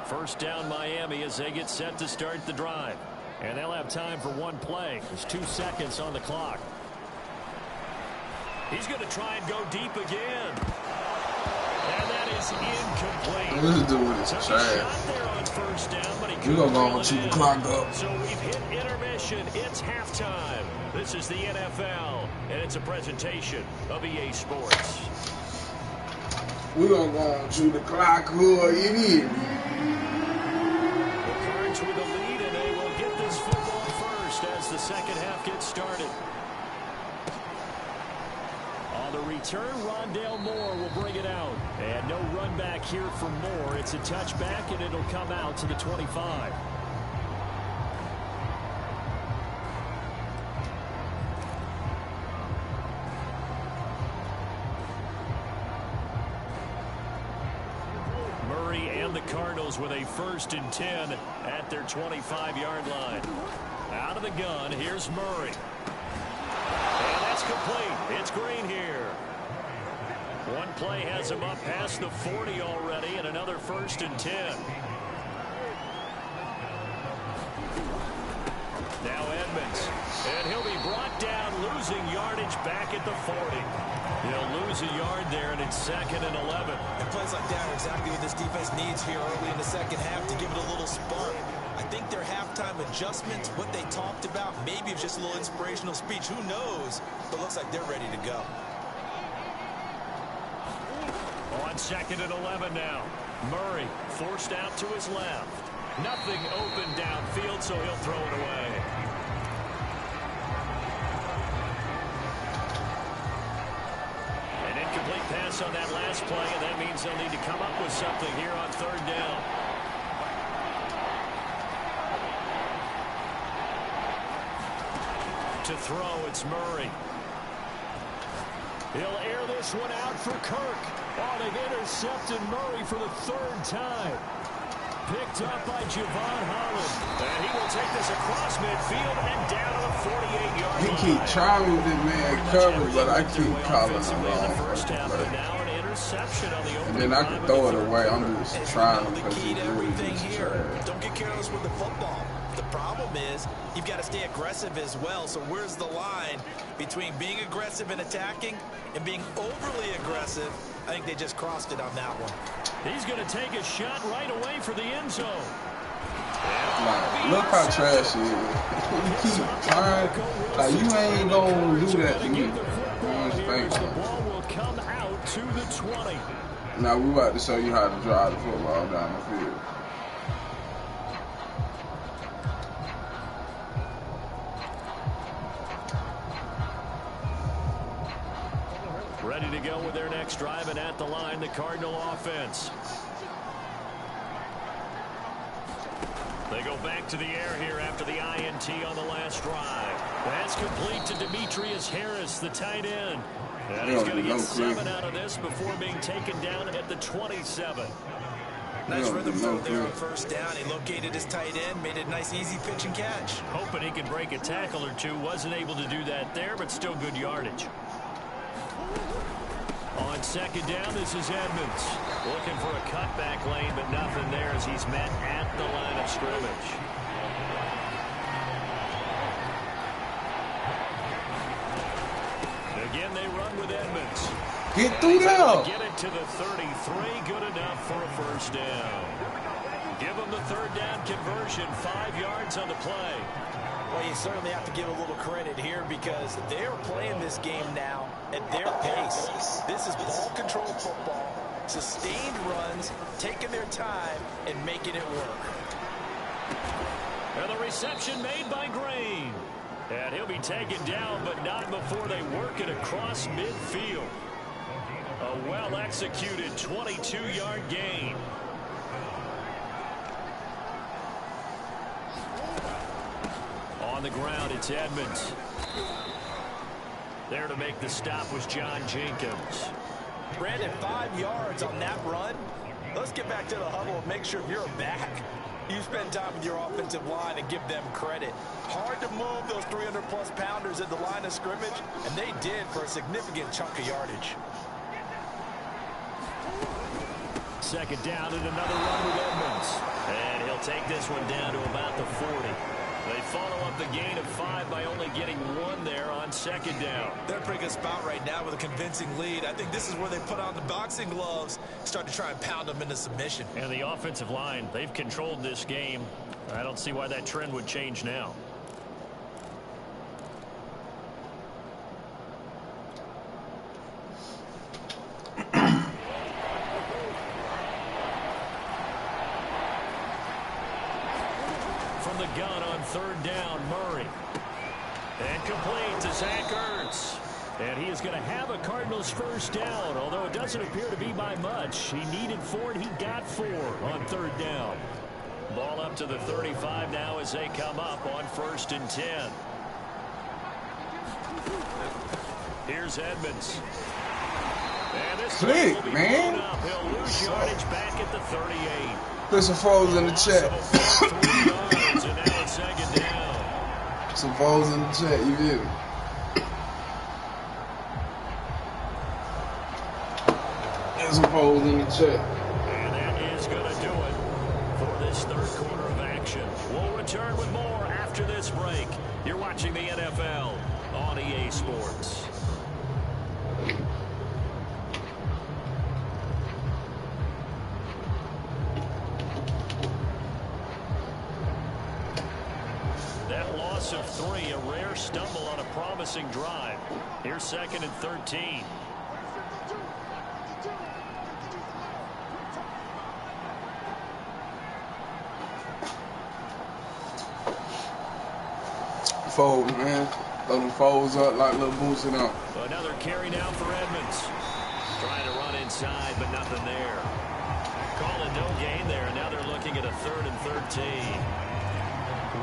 First down Miami as they get set to start the drive. And they'll have time for one play. There's 2 seconds on the clock. He's going to try and go deep again. And that is incomplete. This dude is trash. We're going to go on 2 o'clock up. So we've hit intermission. It's halftime. This is the NFL, and it's a presentation of EA Sports. We're going to go on 2 o'clock. Who it is? With a lead, and they will get this football first as the second half gets started. On the return, Rondale Moore will bring it out. And no run back here for Moore. It's a touchback, and it'll come out to the 25. The Cardinals with a 1st and 10 at their 25-yard line. Out of the gun, here's Murray. And that's complete. It's Green here. One play has him up past the 40 already, and another 1st and 10. Now Edmonds. And he'll be brought down, losing yardage back at the 40. He'll lose a yard there, and it's 2nd and 11. And plays like that are exactly what this defense needs here early in the second half to give it a little spark. I think their halftime adjustments, what they talked about, maybe it's just a little inspirational speech. Who knows? But it looks like they're ready to go. On 2nd and 11 now. Murray forced out to his left. Nothing open downfield, so he'll throw it away. Complete pass on that last play, and that means they'll need to come up with something here on 3rd down. To throw, it's Murray. He'll air this one out for Kirk. Oh, they've intercepted Murray for the 3rd time. Picked up by Javon Holland. And he will take this across midfield and down to the 48-yard line. He keep trying with this man cover, but I keep calling him wrong. And then I can throw it away. I'm just trying because he's really just trash. Don't get careless with the football. The problem is you've got to stay aggressive as well. So where's the line between being aggressive and attacking and being overly aggressive? I think they just crossed it on that one. He's going to take a shot right away for the end zone. Like, look how trash he is. You keep trying. Like, you ain't going to do that to me. The ball will come out to the 20. Now, we about to show you how to drive the football down the field. Ready to go with their next drive, and at the line, the Cardinal offense. They go back to the air here after the INT on the last drive. That's complete to Demetrius Harris, the tight end. And he's going to get 7 out of this before being taken down at the 27. Nice rhythm throw there on first down. He located his tight end, made it a nice easy pitch and catch. Hoping he could break a tackle or two. Wasn't able to do that there, but still good yardage. On second down, this is Edmonds. Looking for a cutback lane, but nothing there as he's met at the line of scrimmage. Again, they run with Edmonds. Get through there. Get it to the 33. Good enough for a first down. Give them the third down conversion. 5 yards on the play. Well, you certainly have to give a little credit here because they're playing this game now at their pace. This is ball control football, sustained runs, taking their time, and making it work. And the reception made by Green. And he'll be taken down, but not before they work it across midfield. A well-executed 22-yard gain. On the ground, it's Edmonds. There to make the stop was John Jenkins. Brandon, 5 yards on that run. Let's get back to the huddle and make sure you're back. You spend time with your offensive line and give them credit. Hard to move those 300-plus pounders at the line of scrimmage, and they did for a significant chunk of yardage. Second down and another run with Edmonds. And he'll take this one down to about the 40. They follow up the gain of 5 by only getting 1 there on second down. They're in a pretty good spot right now with a convincing lead. I think this is where they put on the boxing gloves, start to try and pound them into submission. And the offensive line, they've controlled this game. I don't see why that trend would change now. From the gun on third down, Murray. And complete to Zach Ertz. And he is going to have a Cardinals first down, although it doesn't appear to be by much. He needed 4, and he got 4 on third down. Ball up to the 35 now as they come up on 1st and 10. Here's Edmonds. And this Click, man. He'll lose yardage back at the 38. Put some foes in the chat. 3 yards, and now it's second down. Some foes in the chat, you hear me? There's some foes in the chat. And that is going to do it for this third quarter of action. We'll return with more after this break. You're watching the NFL on EA Sports. Of 3, a rare stumble on a promising drive. Here's 2nd and 13. Fold, man. Throw them folds up like little boots and up. Another carry now for Edmonds. Trying to run inside, but nothing there. Calling no gain there, and now they're looking at a 3rd and 13.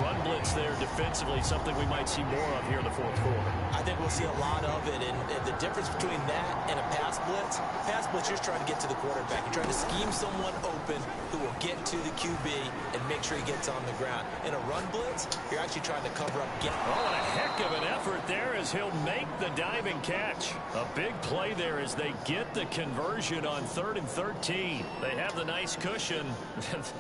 Run blitz there defensively, something we might see more of here in the fourth quarter. I think we'll see a lot of it, and the difference between that and a pass blitz, you're just trying to get to the quarterback. You're trying to scheme someone open who will get to the QB and make sure he gets on the ground. In a run blitz, you're actually trying to cover up. Oh, and a heck of an effort there as he'll make the diving catch. A big play there as they get the conversion on 3rd and 13. They have the nice cushion.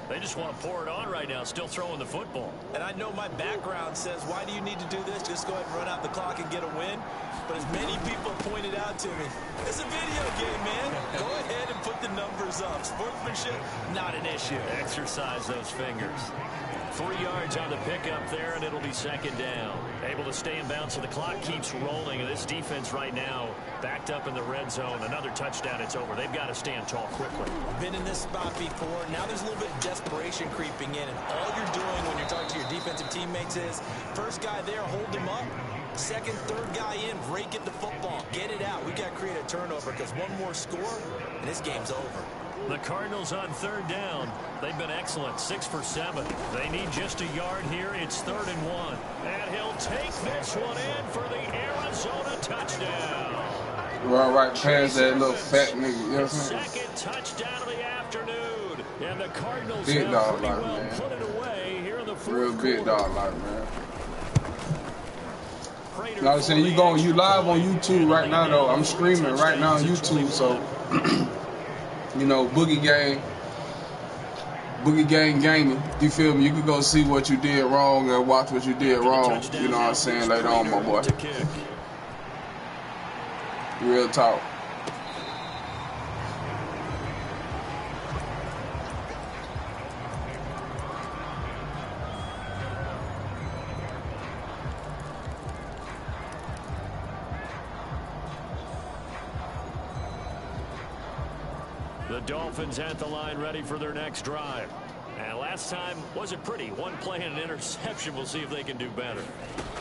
They just want to pour it on right now, still throwing the football. And I know my background says, why do you need to do this? Just go ahead and run out the clock and get a win. But as many people pointed out to me, it's a video game, man. Go ahead and put the numbers up. Sportsmanship, not an issue. Exercise those fingers. 3 yards on the pickup there, and it'll be second down. Able to stay in bounds, so the clock keeps rolling. And this defense right now backed up in the red zone. Another touchdown, it's over. They've got to stand tall quickly. Been in this spot before. Now there's a little bit of desperation creeping in. And all you're doing when you're talking to your defensive teammates is, first guy there, hold him up. Second, third guy in, rake at the football. Get it out. We got to create a turnover because one more score, and this game's over. The Cardinals on third down. They've been excellent, 6 for 7. They need just a yard here. It's 3rd and 1. And he'll take this one in for the Arizona touchdown. Run right past that little fat nigga, you know what I'm saying? Second touchdown of the afternoon. And the Cardinals Big have dog pretty like, well man. put it away here in the fourth Real big quarter. dog like, man. Like I said, you live on YouTube right now though. I'm streaming right now on YouTube, so you know, Boogie Gang Gaming. You feel me? You can go see what you did wrong and watch what you did wrong. You know what I'm saying? Later on, my boy. Real talk. The Dolphins at the line, ready for their next drive. And last time wasn't pretty. One play and an interception. We'll see if they can do better.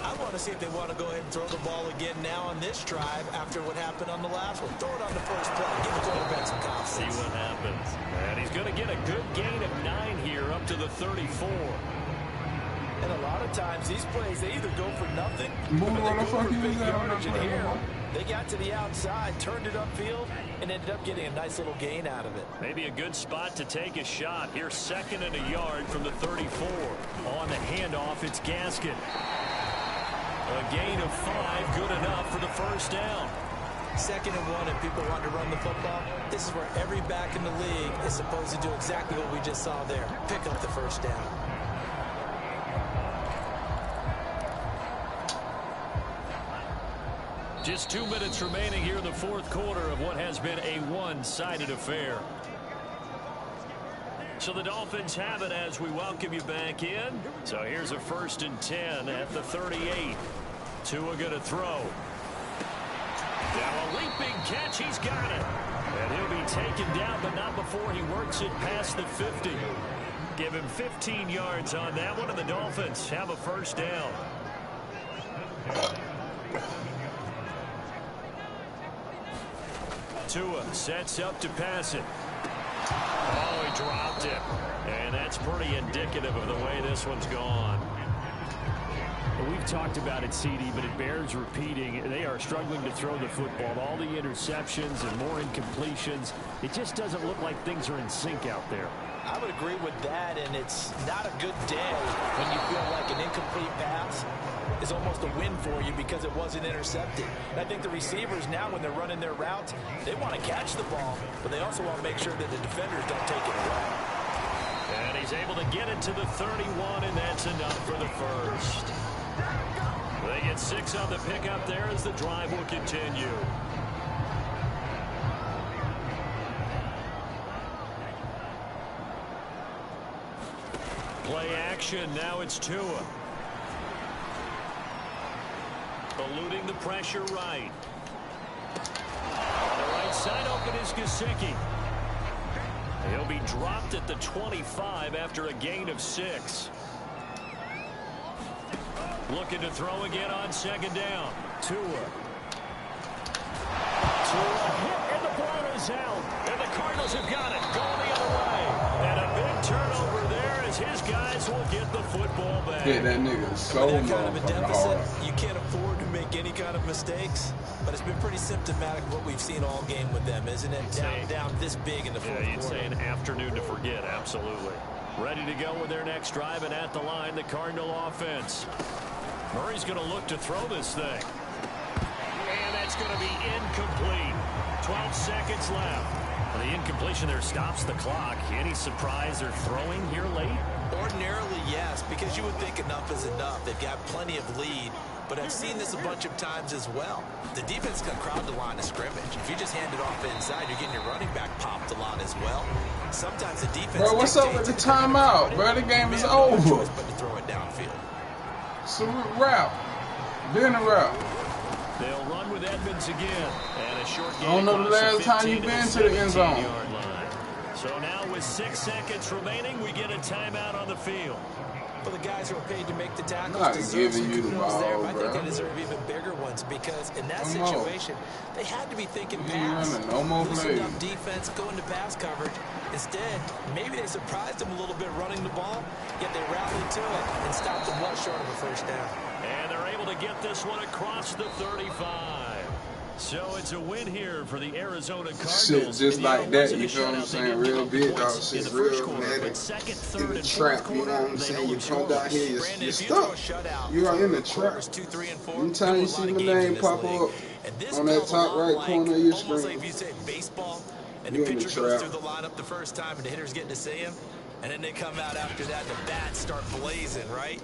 I want to see if they want to go ahead and throw the ball again now on this drive after what happened on the last one. Throw it on the first play. Give the quarterback some confidence. See what happens. And he's going to get a good gain of 9 here up to the 34. And a lot of times these plays, they either go for nothing or they Where the go fuck for you big was at on yardage. that And play, here, man? they got to the outside, turned it upfield, and ended up getting a nice little gain out of it. Maybe a good spot to take a shot. Here's 2nd and a yard from the 34. On the handoff, it's Gaskin. A gain of 5, good enough for the first down. 2nd and 1, and people want to run the football. This is where every back in the league is supposed to do exactly what we just saw there. Pick up the first down. Just 2 minutes remaining here in the fourth quarter of what has been a one-sided affair. So the Dolphins have it as we welcome you back in. So here's a 1st and 10 at the 38. Tua going to throw. Now a leaping catch, he's got it. And he'll be taken down, but not before he works it past the 50. Give him 15 yards on that one, and the Dolphins have a first down. Tua sets up to pass it. Oh, he dropped it. And that's pretty indicative of the way this one's gone. We've talked about it, CD, but it bears repeating. They are struggling to throw the football. All the interceptions and more incompletions. It just doesn't look like things are in sync out there. I would agree with that, and it's not a good day when you feel like an incomplete pass is almost a win for you because it wasn't intercepted. And I think the receivers now, when they're running their routes, they want to catch the ball, but they also want to make sure that the defenders don't take it away. And he's able to get it to the 31, and that's enough for the first. They get 6 on the pickup there as the drive will continue. Play action, now it's Tua. Eluding the pressure right. On the right side open is Gesicki. He'll be dropped at the 25 after a gain of 6. Looking to throw again on 2nd down. Tua hit, and the ball is out. And the Cardinals have got it. Going the other way. And a big turnover there as his guys will get the football back. Hit that nigga so With that kind of a deficit, hard. you can't afford to make any kind of mistakes. But it's been pretty symptomatic of what we've seen all game with them, isn't it? Down this big in the fourth quarter. You'd say an afternoon to forget, absolutely. Ready to go with their next drive, and at the line, the Cardinal offense. Murray's going to look to throw this thing. And that's going to be incomplete. 12 seconds left. The incompletion there stops the clock. Any surprise they're throwing here late? Ordinarily, yes, because you would think enough is enough. They've got plenty of lead, but I've seen this a bunch of times as well. The defense can crowd the line of scrimmage. If you just hand it off inside, you're getting your running back popped a lot as well. Sometimes the defense... Bro, what's up with the timeout, bro? The game is over. But to throw it downfield. It's a wrap. Been a wrap. They'll run with Edmonds again. And a short game. I don't know the last time you been to the end zone. So now with 6 seconds remaining, we get a timeout on the field. Well, the guys who are paid to make the tackles Not deserve some giving you the kudos there, ball, but I think bro. they deserve even bigger ones because in that Come on. situation, they had to be thinking You pass. running no more Loosen plays. up defense, go into pass coverage. Instead, maybe they surprised them a little bit running the ball, yet they rallied to it and stopped them well short of a first down. And they're able to get this one across the 35. So it's a win here for the Arizona Cardinals. Shit, just like that, you feel what I'm saying? Real big dog shit, real Madden. Second, In third, the and trap, fourth you know what I'm saying? You come down here, you're stuck. You are in the trap. Anytime you see my name pop up on that top right corner of your screen, Almost like if you say baseball, and you the in the pitcher goes trap. through the lineup the first time and the hitters getting to see him, and then they come out after that, the bats start blazing, right?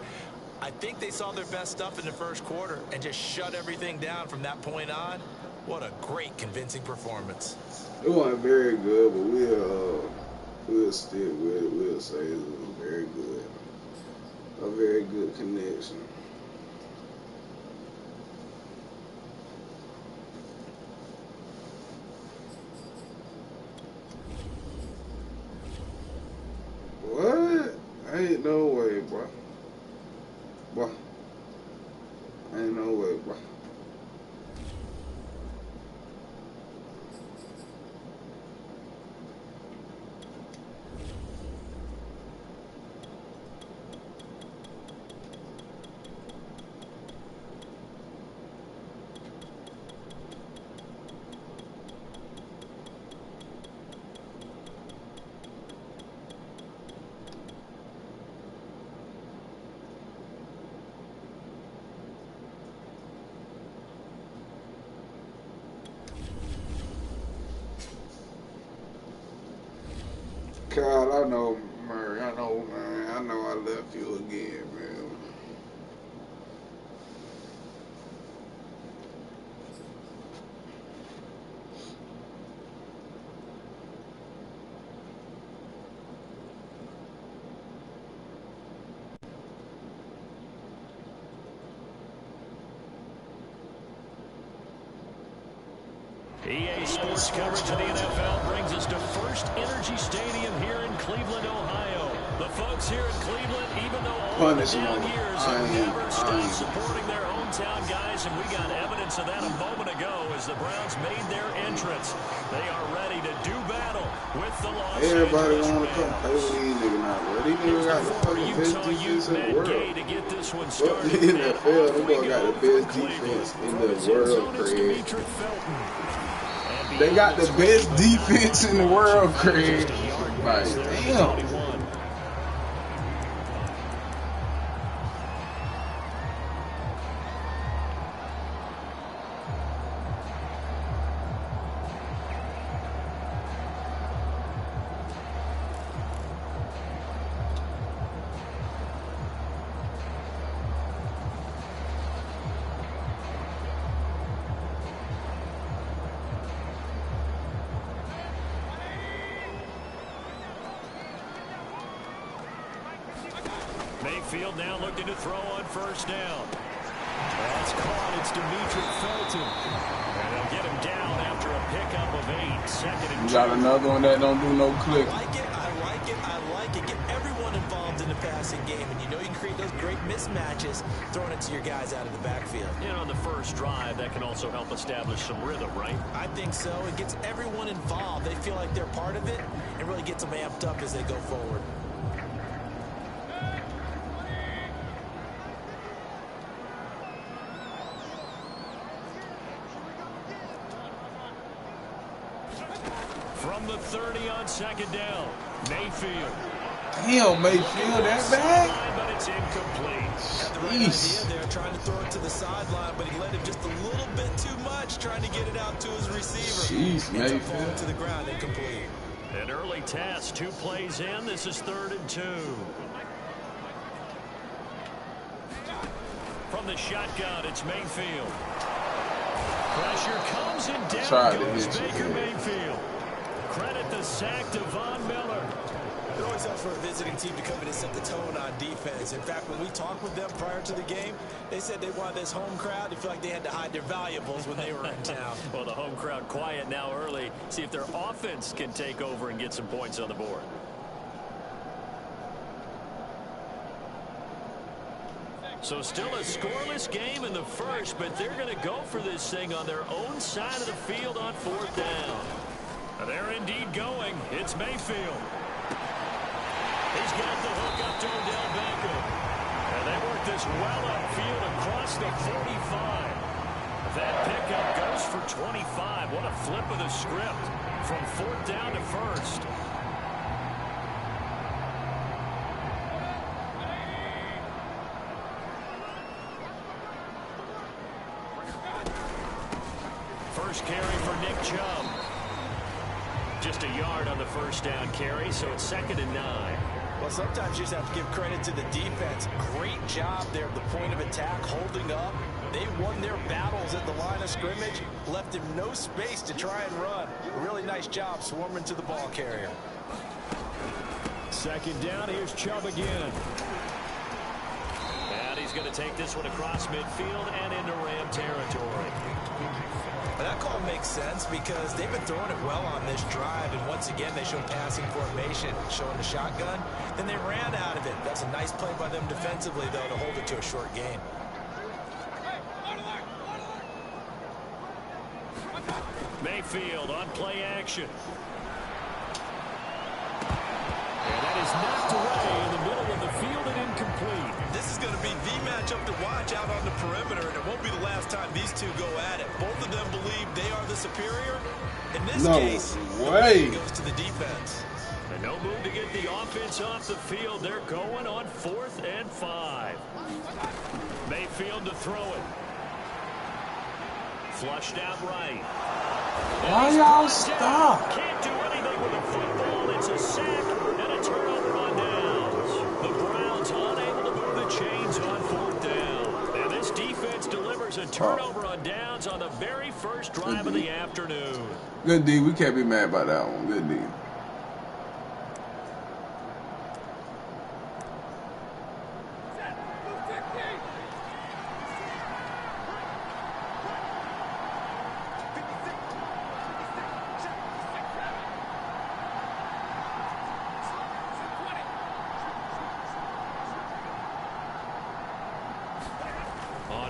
I think they saw their best stuff in the first quarter and just shut everything down from that point on. What a great, convincing performance. It wasn't very good, but we'll stick with it. We'll say it was very good. A very good connection. What? Ain't no way, bro. Boy. Ain't no way, bro. Kyle, I know, Murray. I know, man. I know I left you again, man. EA Sports coverage of the NFL brings us to First Energy Stadium here in Cleveland, Ohio. The folks here in Cleveland, even though all the down years have never stopped supporting their hometown guys, and we got evidence of that a moment ago as the Browns made their entrance. They are ready to do battle with the Los Everybody Angeles want to come play with these niggas now, bro. These niggas got the fucking best defense in the world. To get this one Fuck started. the NFL, them boys got the best defense in the world, Craig. They got the best defense in the world, Craig. Like, damn. Mayfield now looking to throw on first down. That's caught. It's Demetric Felton. And they'll get him down after a pickup of 8. Second and 2. You got another one that don't do no click. I like it. Get everyone involved in the passing game. And you know you can create those great mismatches throwing it to your guys out of the backfield. You know, on the first drive, that can also help establish some rhythm, right? I think so. It gets everyone involved. They feel like they're part of it and really gets them amped up as they go forward. From the 30 on second down, Mayfield. Damn, Mayfield, that bad? But it's incomplete. Had the right idea there, trying to throw it to the sideline, but he let him just a little bit too much, trying to get it out to his receiver. Jeez, Ends up falling Mayfield. to the ground, incomplete. An early test, 2 plays in. This is 3rd and 2. From the shotgun, it's Mayfield. Pressure comes and down goes Baker Mayfield. Credit the sack to Von Miller. It always helps for a visiting team to come in and set the tone on defense. In fact, when we talked with them prior to the game, they said they wanted this home crowd to feel like they had to hide their valuables when they were in town. Well, the home crowd quiet now early. See if their offense can take over and get some points on the board. So still a scoreless game in the first, but they're going to go for this thing on their own side of the field on 4th down. They're indeed going. It's Mayfield. He's got the hook up to Odell Beckham. And they work this well upfield across the 45. That pickup goes for 25. What a flip of the script from 4th down to 1st. First carry for Nick Chubb. Just a yard on the first down carry, so it's 2nd and 9. Well, sometimes you just have to give credit to the defense. Great job there at the point of attack, holding up. They won their battles at the line of scrimmage, left him no space to try and run. A really nice job swarming to the ball carrier. 2nd down, here's Chubb again. And he's going to take this one across midfield and into Ram territory. That call makes sense because they've been throwing it well on this drive, and once again they showed passing formation, showing the shotgun. Then they ran out of it. That's a nice play by them defensively, though, to hold it to a short game. Mayfield on play action. And that is knocked away in the middle of the field and incomplete. This is going to be the matchup to watch out on the perimeter, and it won't be the last time these two go at it. Both of them believe they are the superior. In this case, it goes to the defense. And no move to get the offense off the field. They're going on 4th and 5. Mayfield to throw it. Flushed out right. Why y'all stop? Can't do anything with the football. It's a sack and a turnover on downs. The Browns unable to move the chains on 4th down. And this defense delivers a turnover on downs on the very first drive of the afternoon. Good D. We can't be mad about that one. Good D.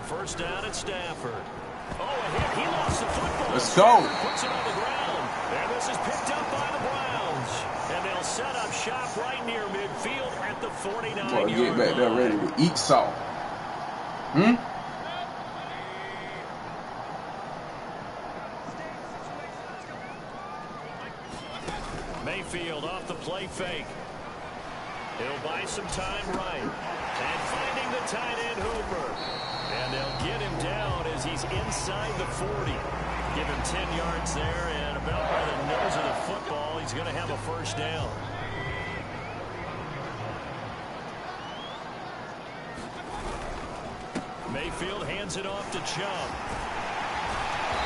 First down at Stafford. Oh, a hit. He lost the football. Let's go. Puts it on the ground. And this is picked up by the Browns. And they'll set up shop right near midfield at the 49-yard line. Get back there ready to eat salt. Mayfield off the play fake. He'll buy some time right. And finding the tight end Hooper. And they'll get him down as he's inside the 40. Give him 10 yards there, and about by the nose of the football, he's going to have a first down. Mayfield hands it off to Chubb.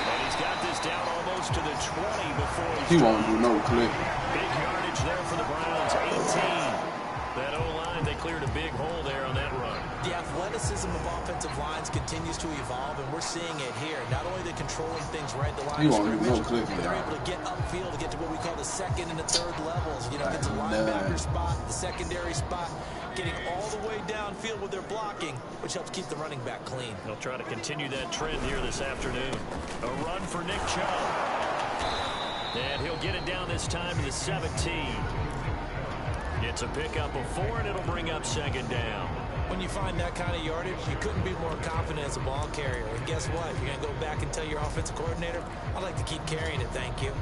And he's got this down almost to the 20 before he won't do no clip. Big yardage there for the Browns, 18. That O-line, they cleared a big hole there on that run. The athleticism of offensive lines continues to evolve, and we're seeing it here. Not only are they controlling things right at the line of scrimmage, but they're able to get upfield to get to what we call the 2nd and the 3rd levels. You know, get to the linebacker spot, the secondary spot, getting all the way downfield with their blocking, which helps keep the running back clean. They'll try to continue that trend here this afternoon. A run for Nick Chubb. And he'll get it down this time to the 17. It's a pickup of 4, and it'll bring up 2nd down. When you find that kind of yardage, you couldn't be more confident as a ball carrier. And guess what? You're going to go back and tell your offensive coordinator, I'd like to keep carrying it, thank you.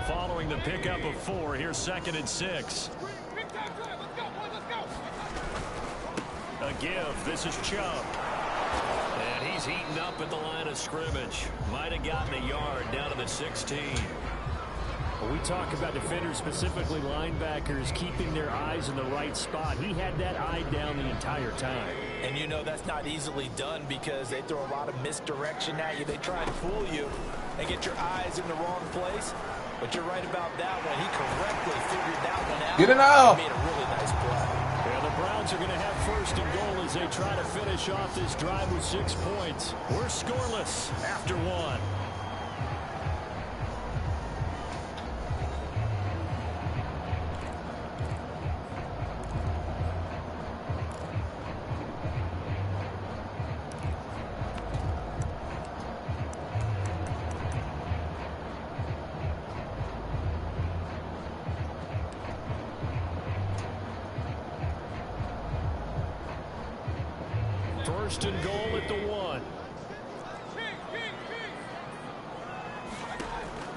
Following the pickup of 4, here's 2nd and 6. A give. This is Chubb. And he's heating up at the line of scrimmage. Might have gotten a yard down to the 16. When we talk about defenders, specifically linebackers, keeping their eyes in the right spot, he had that eye down the entire time. And you know that's not easily done because they throw a lot of misdirection at you. They try and fool you. of get your eyes in the wrong place. But you're right about that one. He correctly figured that one out. Get it out. He made a really nice play. Yeah, the Browns are going to have first and goal as they try to finish off this drive with 6 points. We're scoreless after 1. First and goal at the 1.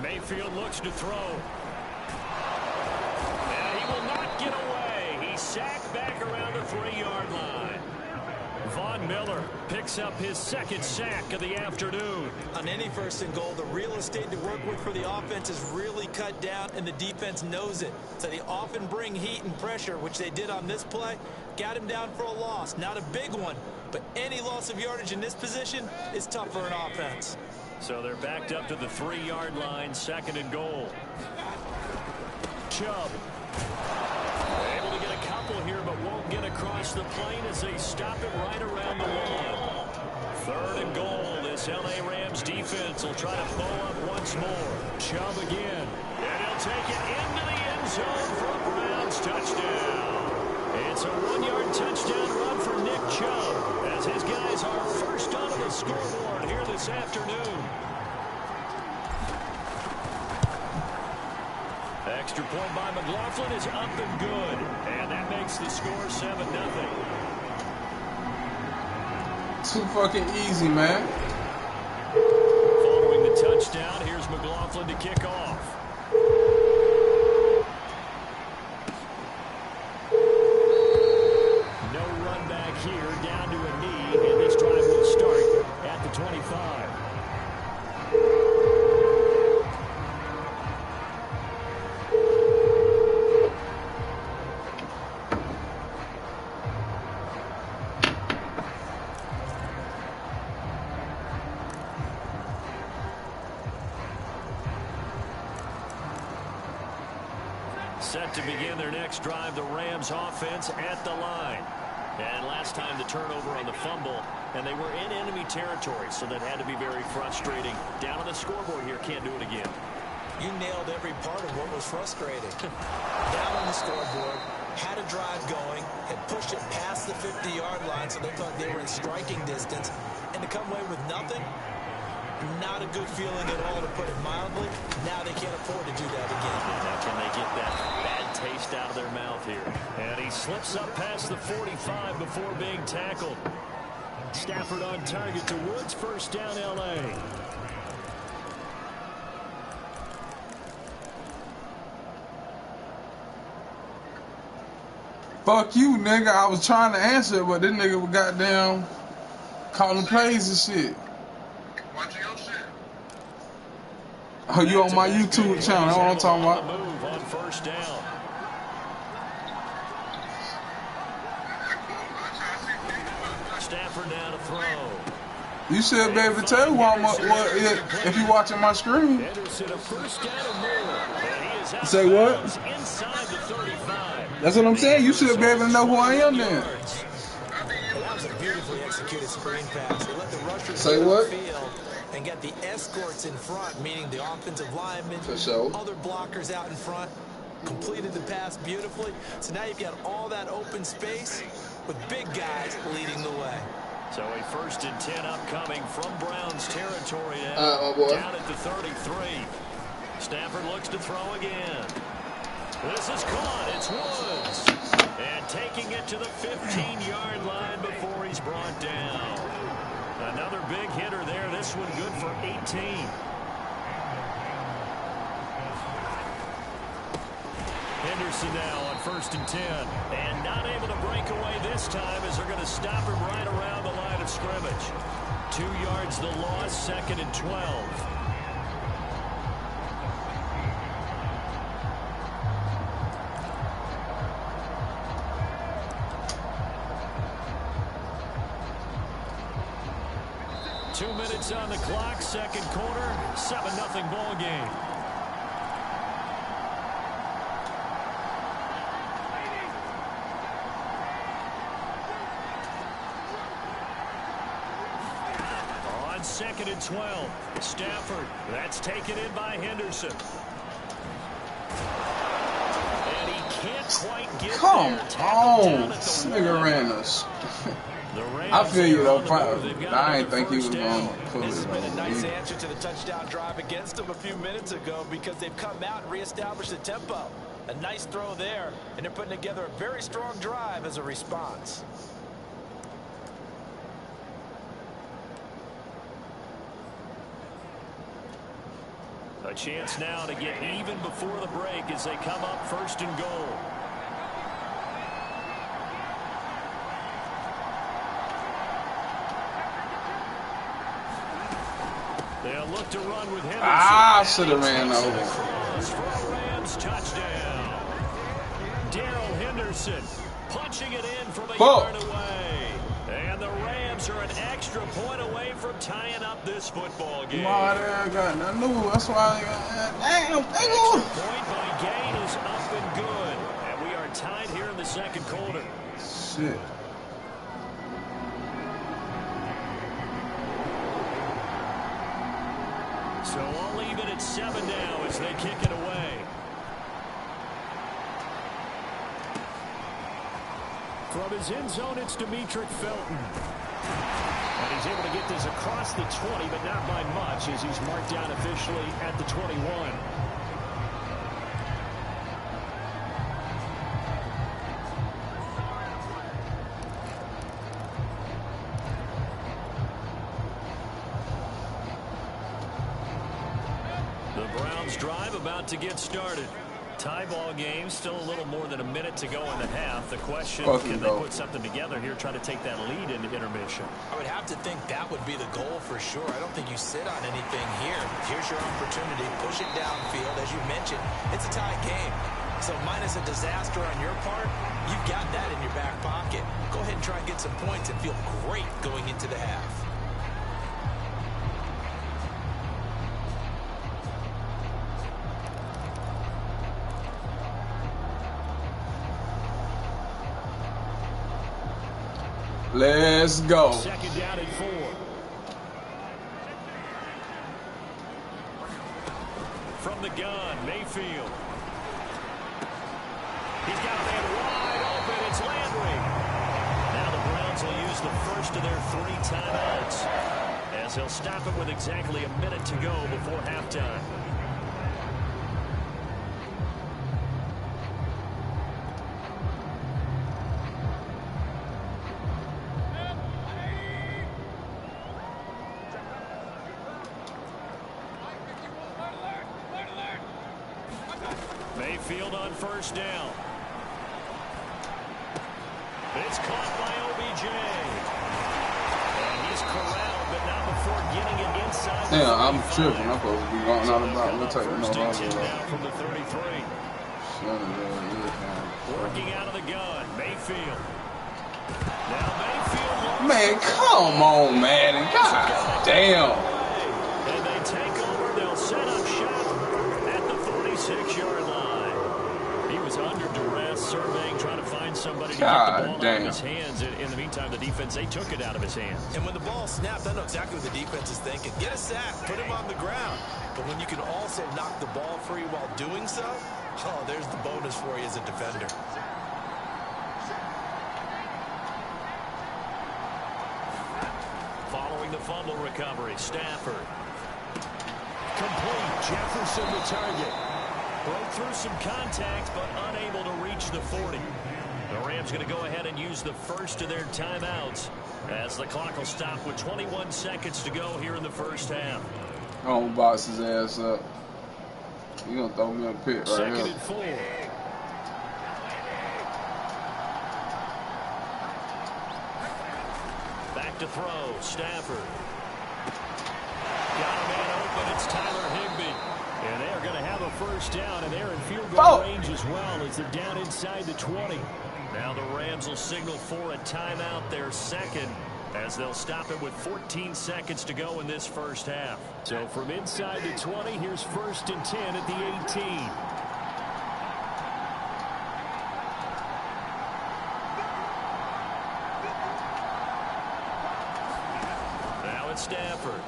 Mayfield looks to throw. And he will not get away. He's sacked back around the 3-yard line. Von Miller picks up his 2nd sack of the afternoon. On any first and goal, the real estate to work with for the offense is really cut down, and the defense knows it. So they often bring heat and pressure, which they did on this play. Got him down for a loss. Not a big one, but any loss of yardage in this position is tough for an offense. So they're backed up to the 3-yard line, 2nd and goal. Chubb. Able to get a couple here, but won't get across the plane as they stop it right around the 1. 3rd and goal. This L.A. Rams defense will try to bow up once more. Chubb again. And he'll take it into the end zone for a Browns touchdown. It's a 1-yard touchdown run for Nick Chubb as his guys are first onto the scoreboard here this afternoon. Extra point by McLaughlin is up and good. And that makes the score 7-0. Too fucking easy, man. Following the touchdown, here's McLaughlin to kick off. No run back here, down to a knee, and this drive will start at the 25. Set to begin their next drive, the Rams offense at the line. And last time the turnover on the fumble, and they were in enemy territory, so that had to be very frustrating. Down on the scoreboard here, can't do it again. You nailed every part of what was frustrating. Down on the scoreboard, had a drive going, had pushed it past the 50-yard line, so they thought they were in striking distance, and to come away with nothing, not a good feeling at all, to put it mildly. Now they can't afford to do that again. Now can they get that bad taste out of their mouth here? And he slips up past the 45 before being tackled. Stafford on target to Woods. First down, L.A. Fuck you, nigga. I was trying to answer it, but this nigga was goddamn calling plays and shit. Watching your shit. Oh, you on my YouTube channel. That's what I'm talking about. Move on first down. Stafford now to throw. You should be able to tell what if you watching my screen. Anderson, a first down and more. And he is out Say what? inside the 35. That's what I'm saying. You should be able to know who I am then. Well, that was a beautifully executed screen pass. They let the rushers Say get what? the field and get the escorts in front, meaning the offensive linemen, For sure. other blockers out in front, completed the pass beautifully. So now you've got all that open space with big guys leading the way. So a 1st and 10 upcoming from Browns territory now. My boy. Down at the 33. Stafford looks to throw again. This is caught. It's Woods. And taking it to the 15-yard line before he's brought down. Another big hitter there. This one good for 18. Henderson now on 1st and 10. And not able to break away this time as they're going to stop him right around the line of scrimmage. 2 yards the loss, 2nd and 12. 2 minutes on the clock, second quarter, 7-0 ball game. On 2nd and 12, Stafford. That's taken in by Henderson. And he can't quite get Come there. on, this nigga ran us. I feel you though. I ain't think he was going to pull it. This has been a nice answer to the touchdown drive against them a few minutes ago because they've come out and reestablished the tempo. A nice throw there, and they're putting together a very strong drive as a response. A chance now to get even before the break as they come up 1st and goal. They'll look to run with Henderson. I should have ran over. For a Rams touchdown. Darrell Henderson punching it in from a yard away. And the Rams are an extra point away from tying up this football game. I knew. That's why I got damn. Extra point by Gain is up and good. And we are tied here in the second quarter. Shit. So all even at 7 now as they kick it away. From his end zone, it's Demetric Felton. And he's able to get this across the 20, but not by much as he's marked down officially at the 21. The Browns drive about to get started. Tie ball game, still a little more than a minute to go in the half. The question, can they put something together here, try to take that lead into intermission? I would have to think that would be the goal for sure. I don't think you sit on anything here. Here's your opportunity. Push it downfield. As you mentioned, it's a tie game. So minus a disaster on your part, you've got that in your back pocket. Go ahead and try and get some points and feel great going into the half. Let's go. 2nd down and 4. From the gun, Mayfield. He's got a man wide open. It's Landry. Now the Browns will use the first of their 3 timeouts as they'll stop it with exactly a minute to go before halftime. Mayfield on 1st down. It's caught by OBJ. And he's corralled, but not before getting it inside. Yeah, I'm tripping. I'm supposed to be going out about. We'll take no longer. From the 33. Working out of the gun, Mayfield. Now Mayfield. Man, come on, man. God damn. And they take over. They'll set up shop at the 46-yard line. He was under duress, surveying, trying to find somebody to get the ball out of his hands. In the meantime, the defense, they took it out of his hands. And when the ball snapped, I know exactly what the defense is thinking. Get a sack, put him on the ground. But when you can also knock the ball free while doing so, oh, there's the bonus for you as a defender. Following the fumble recovery, Stafford. Complete. Jefferson the target. Broke through some contact, but unable to reach the 40. The Rams going to go ahead and use the first of their timeouts as the clock will stop with 21 seconds to go here in the first half. I'm gonna box his ass up. You gonna throw me a pit right here. 2nd and 4. Back to throw. Stafford. Got a man open. It's Tyler Higbee. And they're going to have a first down, and they're in field goal range as well as they're down inside the 20. Now the Rams will signal for a timeout, their second, as they'll stop it with 14 seconds to go in this first half. So from inside the 20, here's 1st and 10 at the 18. Now it's Stafford.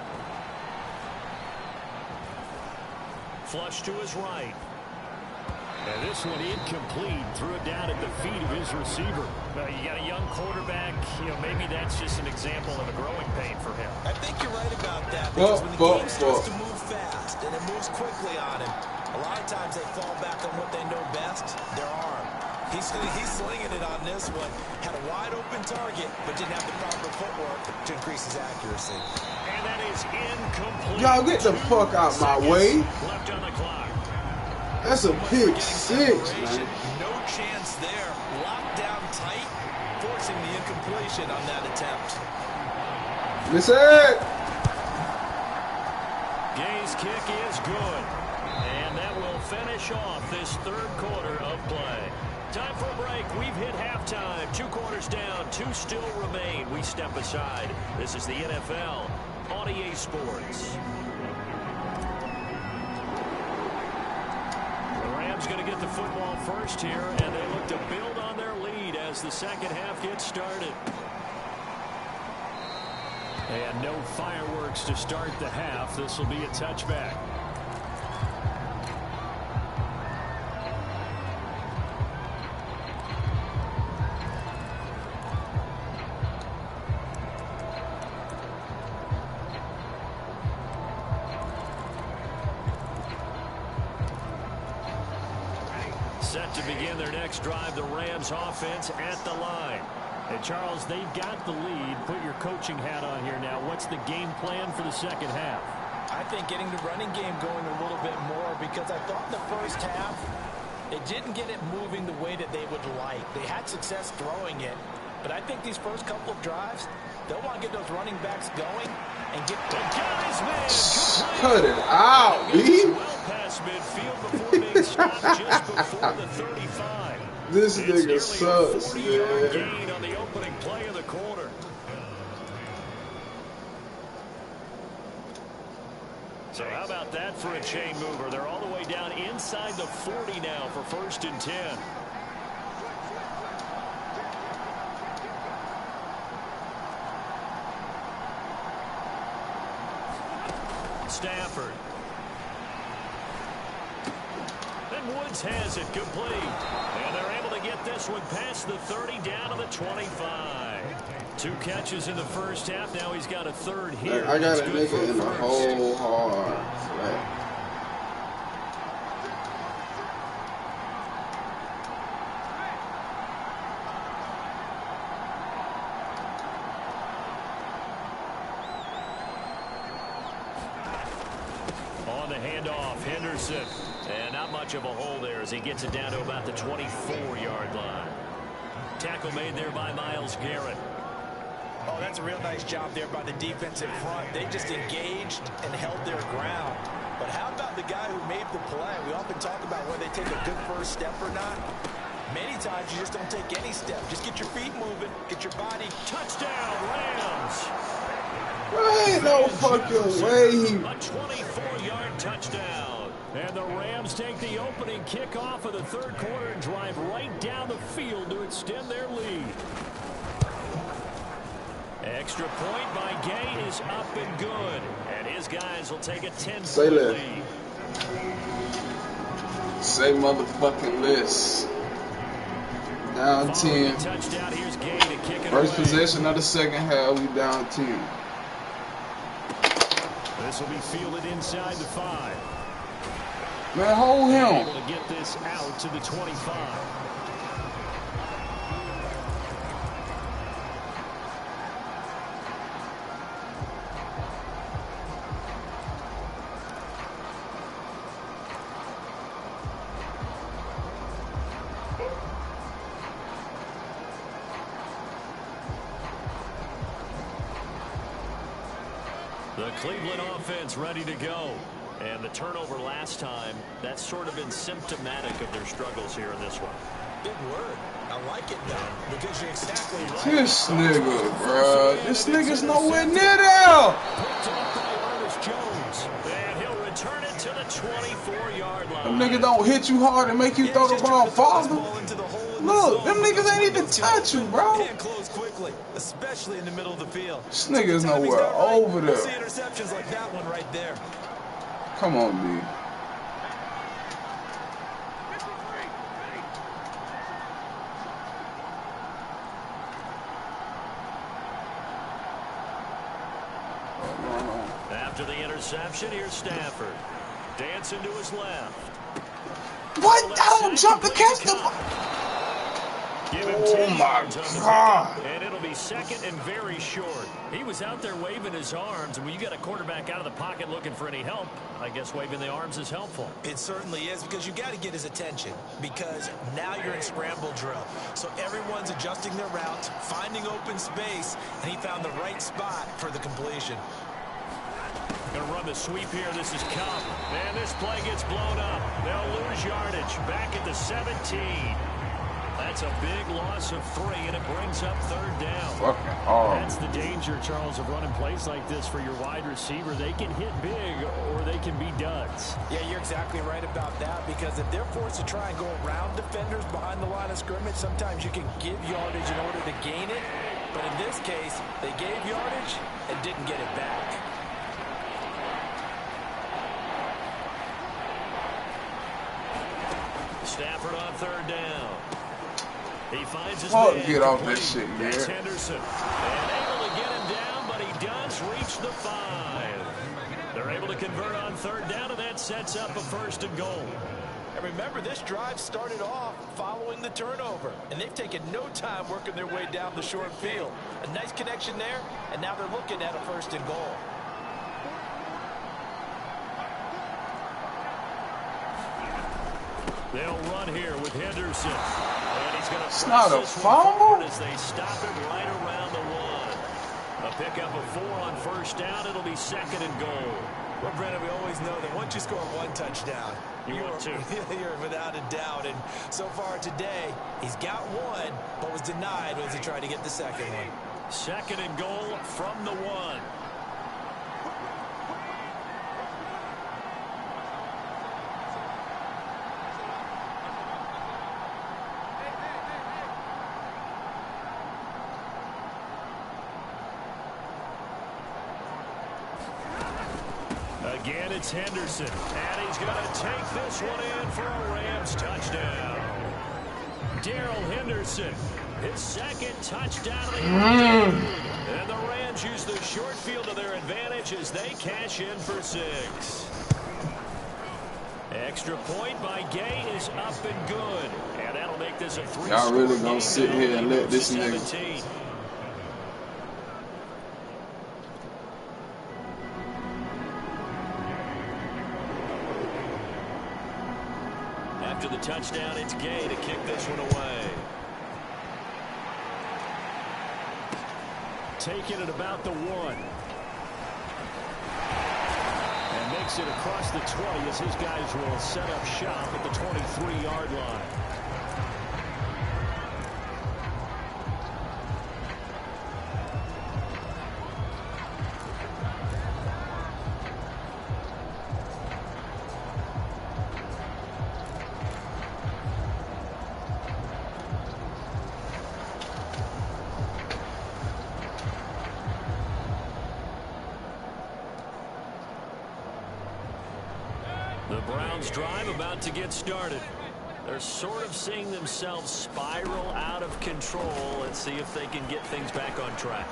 Flush to his right. And this one incomplete. Threw it down at the feet of his receiver. You got a young quarterback. Maybe that's just an example of a growing pain for him. I think you're right about that. Because when the game starts to move fast and it moves quickly on him, a lot of times they fall back on what they know best, their arm. He's slinging it on this one. Had a wide open target, but didn't have the proper footwork to increase his accuracy. And that is incomplete. Y'all get the fuck out my way. Left on the clock. That's a pick 6, man. No chance there. Locked down tight, forcing the incompletion on that attempt. Listen. Gay's kick is good. And that will finish off this 3rd quarter of play. Time for a break. We've hit halftime. 2 quarters down. 2 still remain. We step aside. This is the NFL on EA Sports. Going to get the football first here, and they look to build on their lead as the second half gets started. And no fireworks to start the half. This will be a touchback. Set to begin their next drive, the Rams offense at the line. And Charles, they've got the lead. Put your coaching hat on here now. What's the game plan for the second half? I think getting the running game going a little bit more, because I thought the first half, it didn't get it moving the way that they would like. They had success throwing it, but I think these first couple of drives, they'll want to get those running backs going and get the guys, man. Cut it out, B. Well past midfield before being stopped just before the 35. This nigga sucks, man. It's nearly a 40-yard man. gain on the opening play of the quarter. So how about that for a chain mover? They're all the way down inside the 40 now for 1st and 10. Stafford. And Woods has it complete. And they're able to get this one past the 30 down to the 25. 2 catches in the first half. Now he's got a 3rd here. I got a nigga in the whole hard flat. On the handoff, Henderson. And not much of a hole there as he gets it down to about the 24-yard line. Tackle made there by Myles Garrett. Oh, that's a real nice job there by the defense in front. They just engaged and held their ground. But how about the guy who made the play? We often talk about whether they take a good first step or not. Many times you just don't take any step. Just get your feet moving, get your body. Touchdown, Rams. Ain't no fucking way he... A 24-yard touchdown. And the Rams take the opening kickoff of the 3rd quarter and drive right down the field to extend their lead. Extra point by Gay is up and good. And his guys will take a 10-point lead. Say motherfucking list. Down 10. Touchdown, here's Gay to kick it First away. possession of the second half, we down 10. This will be fielded inside the 5. Man, hold him. Able to get this out to the 25. The Cleveland offense ready to go. And the turnover last time, that's sort of been symptomatic of their struggles here in this one. Big word. I like it, though, because you're exactly right. This nigga, bro. This nigga's nowhere near there. Picked off by Ernest Jones. And he'll return it to the 24-yard line. Them niggas don't hit you hard and make you throw the ball farther. Look, them niggas ain't even touch you, bro. And close quickly, especially in the middle of the field. This nigga's nowhere over there. We'll see interceptions like that one right there. Come on, B. After the interception, here's Stafford. Dancing to his left. What? I don't jump to catch the ball. Oh my God. And it'll be second and very short. He was out there waving his arms, and when you got a quarterback out of the pocket looking for any help, I guess waving the arms is helpful. It certainly is, because you got to get his attention, because now you're in scramble drill. So everyone's adjusting their routes, finding open space, and he found the right spot for the completion. Going to run the sweep here. This is Cup. And this play gets blown up. They'll lose yardage. Back at the 17. That's a big loss of 3, and it brings up third down. Fucking hard. That's the danger, Charles, of running plays like this for your wide receiver. They can hit big, or they can be duds. Yeah, you're exactly right about that, because if they're forced to try and go around defenders behind the line of scrimmage, sometimes you can give yardage in order to gain it. But in this case, they gave yardage and didn't get it back. Stafford on third down. He finds his Fuck, man. get off this shit, man. That's Henderson. And able to get him down, but he does reach the 5. They're able to convert on third down, and that sets up a first and goal. And remember, this drive started off following the turnover, and they've taken no time working their way down the short field. A nice connection there, and now they're looking at a first and goal. They'll run here with Henderson. And he's going to It's not a fumble. as they stop him right around the 1. A pickup of 4 on first down. It'll be second and goal. Well, Brennan, we always know that once you score 1 touchdown, You want to. You're without a doubt. And so far today, he's got 1, but was denied as he tried to get the second one. Second and goal from the 1. Again, it's Henderson, and he's going to take this one in for a Rams touchdown. Darrell Henderson, his second touchdown of the afternoon. And the Rams use the short field to their advantage as they cash in for 6. Extra point by Gay is up and good. And that'll make this a 3-score game. Y'all really gonna sit here and let this nigga... 17. After the touchdown, it's Gay to kick this one away. Taking it about the 1. And makes it across the 20 as his guys will set up shop at the 23-yard line. The Browns drive about to get started. They're sort of seeing themselves spiral out of control. Let's see if they can get things back on track.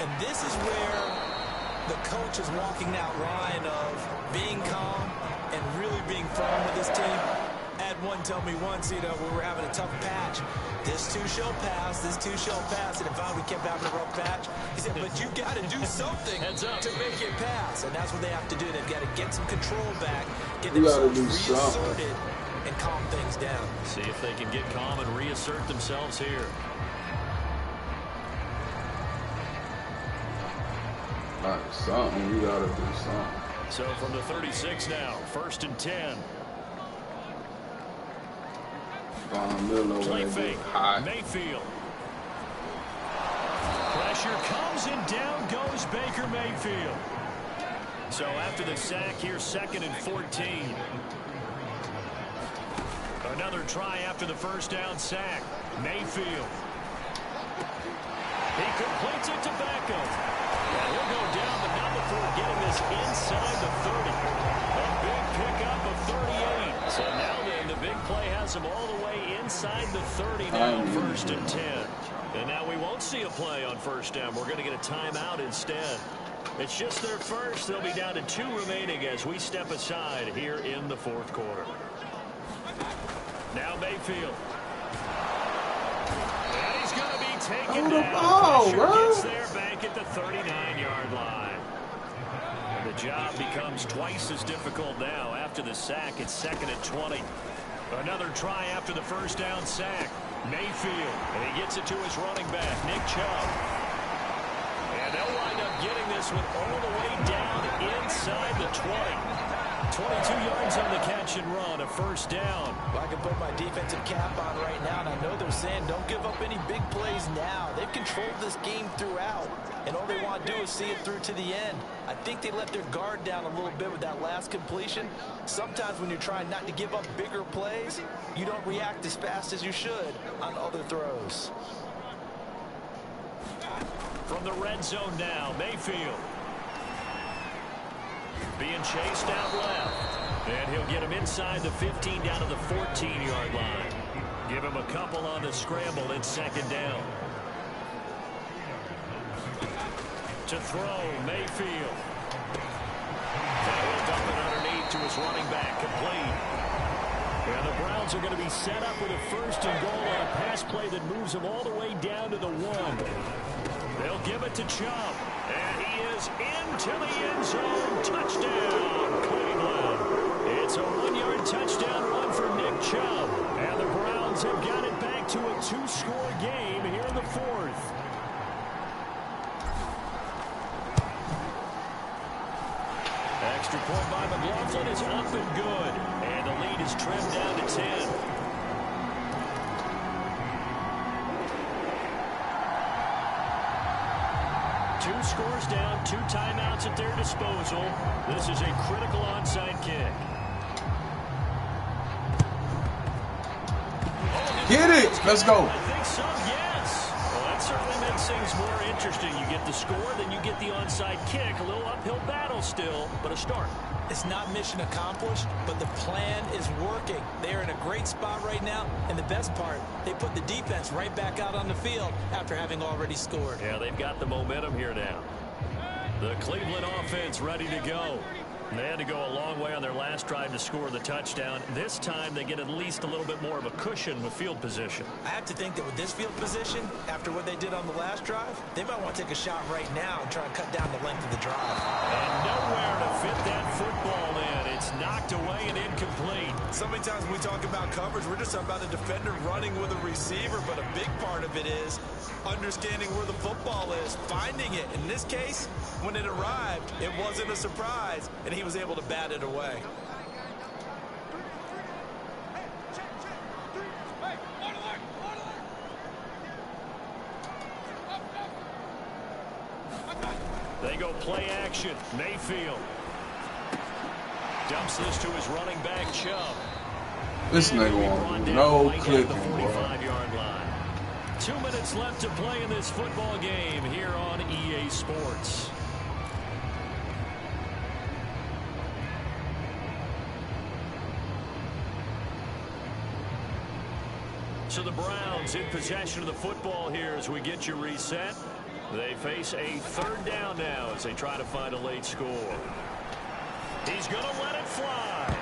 And this is where the coach is walking that line of being calm and really being firm with his team. Had one tell me once, you know, we were having a tough patch. This too shall pass, this too shall pass. And if we kept having a rough patch, he said, but you got to do something to make it pass. And that's what they have to do. They've got to get some control back, get themselves reasserted, and calm things down. See if they can get calm and reassert themselves here. Like something, we gotta do something. So from the 36 now, 1st and 10. Play fake. Mayfield. Pressure comes and down goes Baker Mayfield. So after the sack, here's 2nd and 14. Another try after the first down sack. Mayfield. He completes it to Beckham. And he'll go down, but not before getting this inside the 30. A big pickup of 38. So now then, the big play has him all the way inside the 30 now, 1st and 10. And now we won't see a play on first down. We're going to get a timeout instead. It's just their first. They'll be down to 2 remaining as we step aside here in the 4th quarter. Now Mayfield. And he's going to be taken down. Pressure gets there back at the 39-yard line. The job becomes twice as difficult now. After the sack, it's 2nd and 20. Another try after the first down sack. Mayfield, and he gets it to his running back, Nick Chubb. And they'll wind up getting this one all the way down inside the 20. 22 yards on the catch and run, a first down. Well, I can put my defensive cap on right now, and I know they're saying don't give up any big plays now. They've controlled this game throughout, and all they want to do is see it through to the end. I think they let their guard down a little bit with that last completion. Sometimes when you're trying not to give up bigger plays, you don't react as fast as you should on other throws. From the red zone now, Mayfield. Being chased out left. And he'll get him inside the 15 down to the 14-yard line. Give him a couple on the scramble and 2nd down. To throw, Mayfield. And he'll dump it underneath to his running back, complete. And the Browns are going to be set up with a 1st and goal on a pass play that moves them all the way down to the 1. They'll give it to Chubb. And he is into the end zone. Touchdown, Cleveland. It's a 1-yard touchdown run for Nick Chubb. And the Browns have got it back to a 2-score game here in the 4th. Extra point by McLaughlin is up and good. And the lead is trimmed down to 10. 2 scores down, 2 timeouts at their disposal. This is a critical onside kick. Get it! Let's go. I think so, yes. Well, that certainly makes things more interesting. You get the score, then you get the onside kick. A little uphill battle still, but a start. It's not mission accomplished, but the plan is working. They're in a great spot right now, and the best part, they put the defense right back out on the field after having already scored. Yeah, they've got the momentum here now. The Cleveland offense ready to go. They had to go a long way on their last drive to score the touchdown. This time, they get at least a little bit more of a cushion with field position. I have to think that with this field position, after what they did on the last drive, they might want to take a shot right now and try to cut down the length of the drive. And nowhere to fit that football in. It's knocked away and incomplete. So many times when we talk about coverage, we're just talking about a defender running with a receiver, but a big part of it is understanding where the football is, finding it. In this case, when it arrived, it wasn't a surprise, and he was able to bat it away. They go play action. Mayfield dumps this to his running back, Chubb. This nigga won't do no clicking, the boy. 45-yard line. 2 minutes left to play in this football game here on EA Sports. So the Browns in possession of the football here as we get you reset. They face a 3rd down now as they try to find a late score. He's going to let it fly.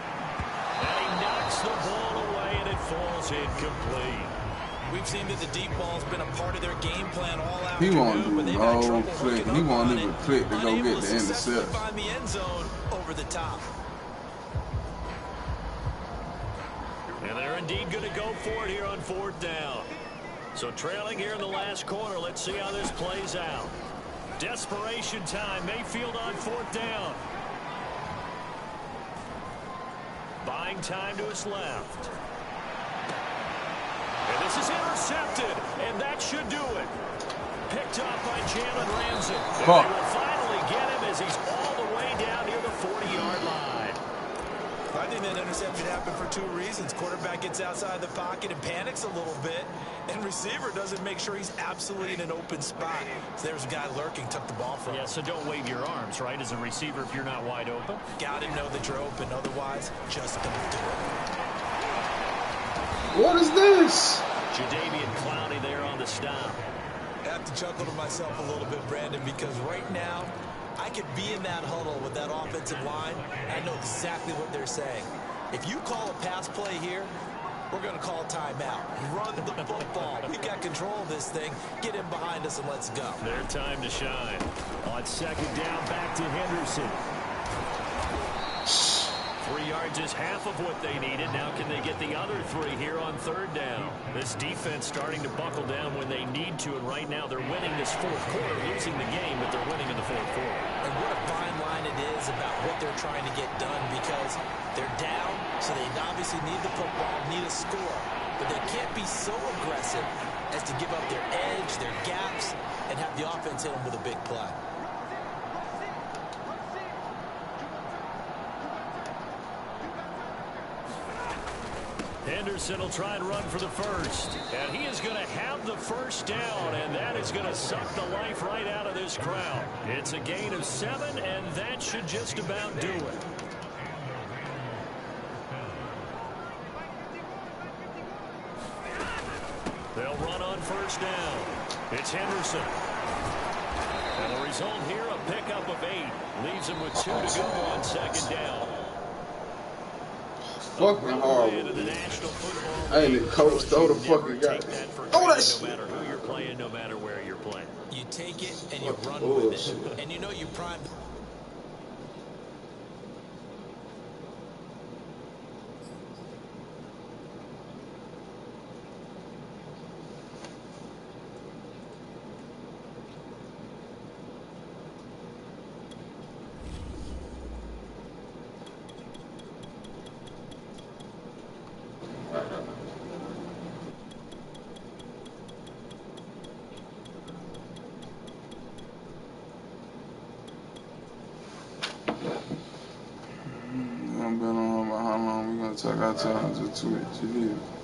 And he knocks the ball away, and it falls incomplete. We've seen that the deep ball's been a part of their game plan all He won't afternoon, but do they've had no trouble click. hooking He up won't on even it. click to go Unable get to the successfully interception. find the end zone over the top. And they're indeed going to go for it here on 4th down. So trailing here in the last quarter, let's see how this plays out. Desperation time. Mayfield on 4th down. Buying time to his left. This is intercepted, and that should do it. Picked up by Jalen Ramsey. And they will finally get him as he's all the way down near the 40-yard line. I think that interception happened for two reasons. Quarterback gets outside the pocket and panics a little bit, and receiver doesn't make sure he's absolutely in an open spot. So there's a guy lurking, took the ball from him. Yeah, so don't wave your arms, right, as a receiver if you're not wide open. Got to know that you're open, otherwise just don't do it. What is this? Jadeveon Clowney there on the stop. I have to chuckle to myself a little bit, Brandon, because right now I could be in that huddle with that offensive line, and I know exactly what they're saying. If you call a pass play here, we're going to call timeout. Run the football. We've got control of this thing. Get him behind us and let's go. Their time to shine. On second down, back to Henderson. 3 yards is half of what they needed. Now can they get the other 3 here on third down? This defense starting to buckle down when they need to, and right now they're winning this fourth quarter, losing the game, but they're winning in the fourth quarter. And what a fine line it is about what they're trying to get done, because they're down, so they obviously need the football, need a score, but they can't be so aggressive as to give up their edge, their gaps, and have the offense hit them with a big play. Henderson will try and run for the first. And he is going to have the first down, and that is going to suck the life right out of this crowd. It's a gain of 7, and that should just about do it. They'll run on first down. It's Henderson. And the result here, a pickup of 8. Leaves him with 2 to go on second down. Fucking horrible. I ain't the coach, throw the fucking guy. Throw that shit. No matter who you're playing, no matter where you're playing. You take it and you run with it. And you know you prime. I've been on about how long we gonna take our time to tweet.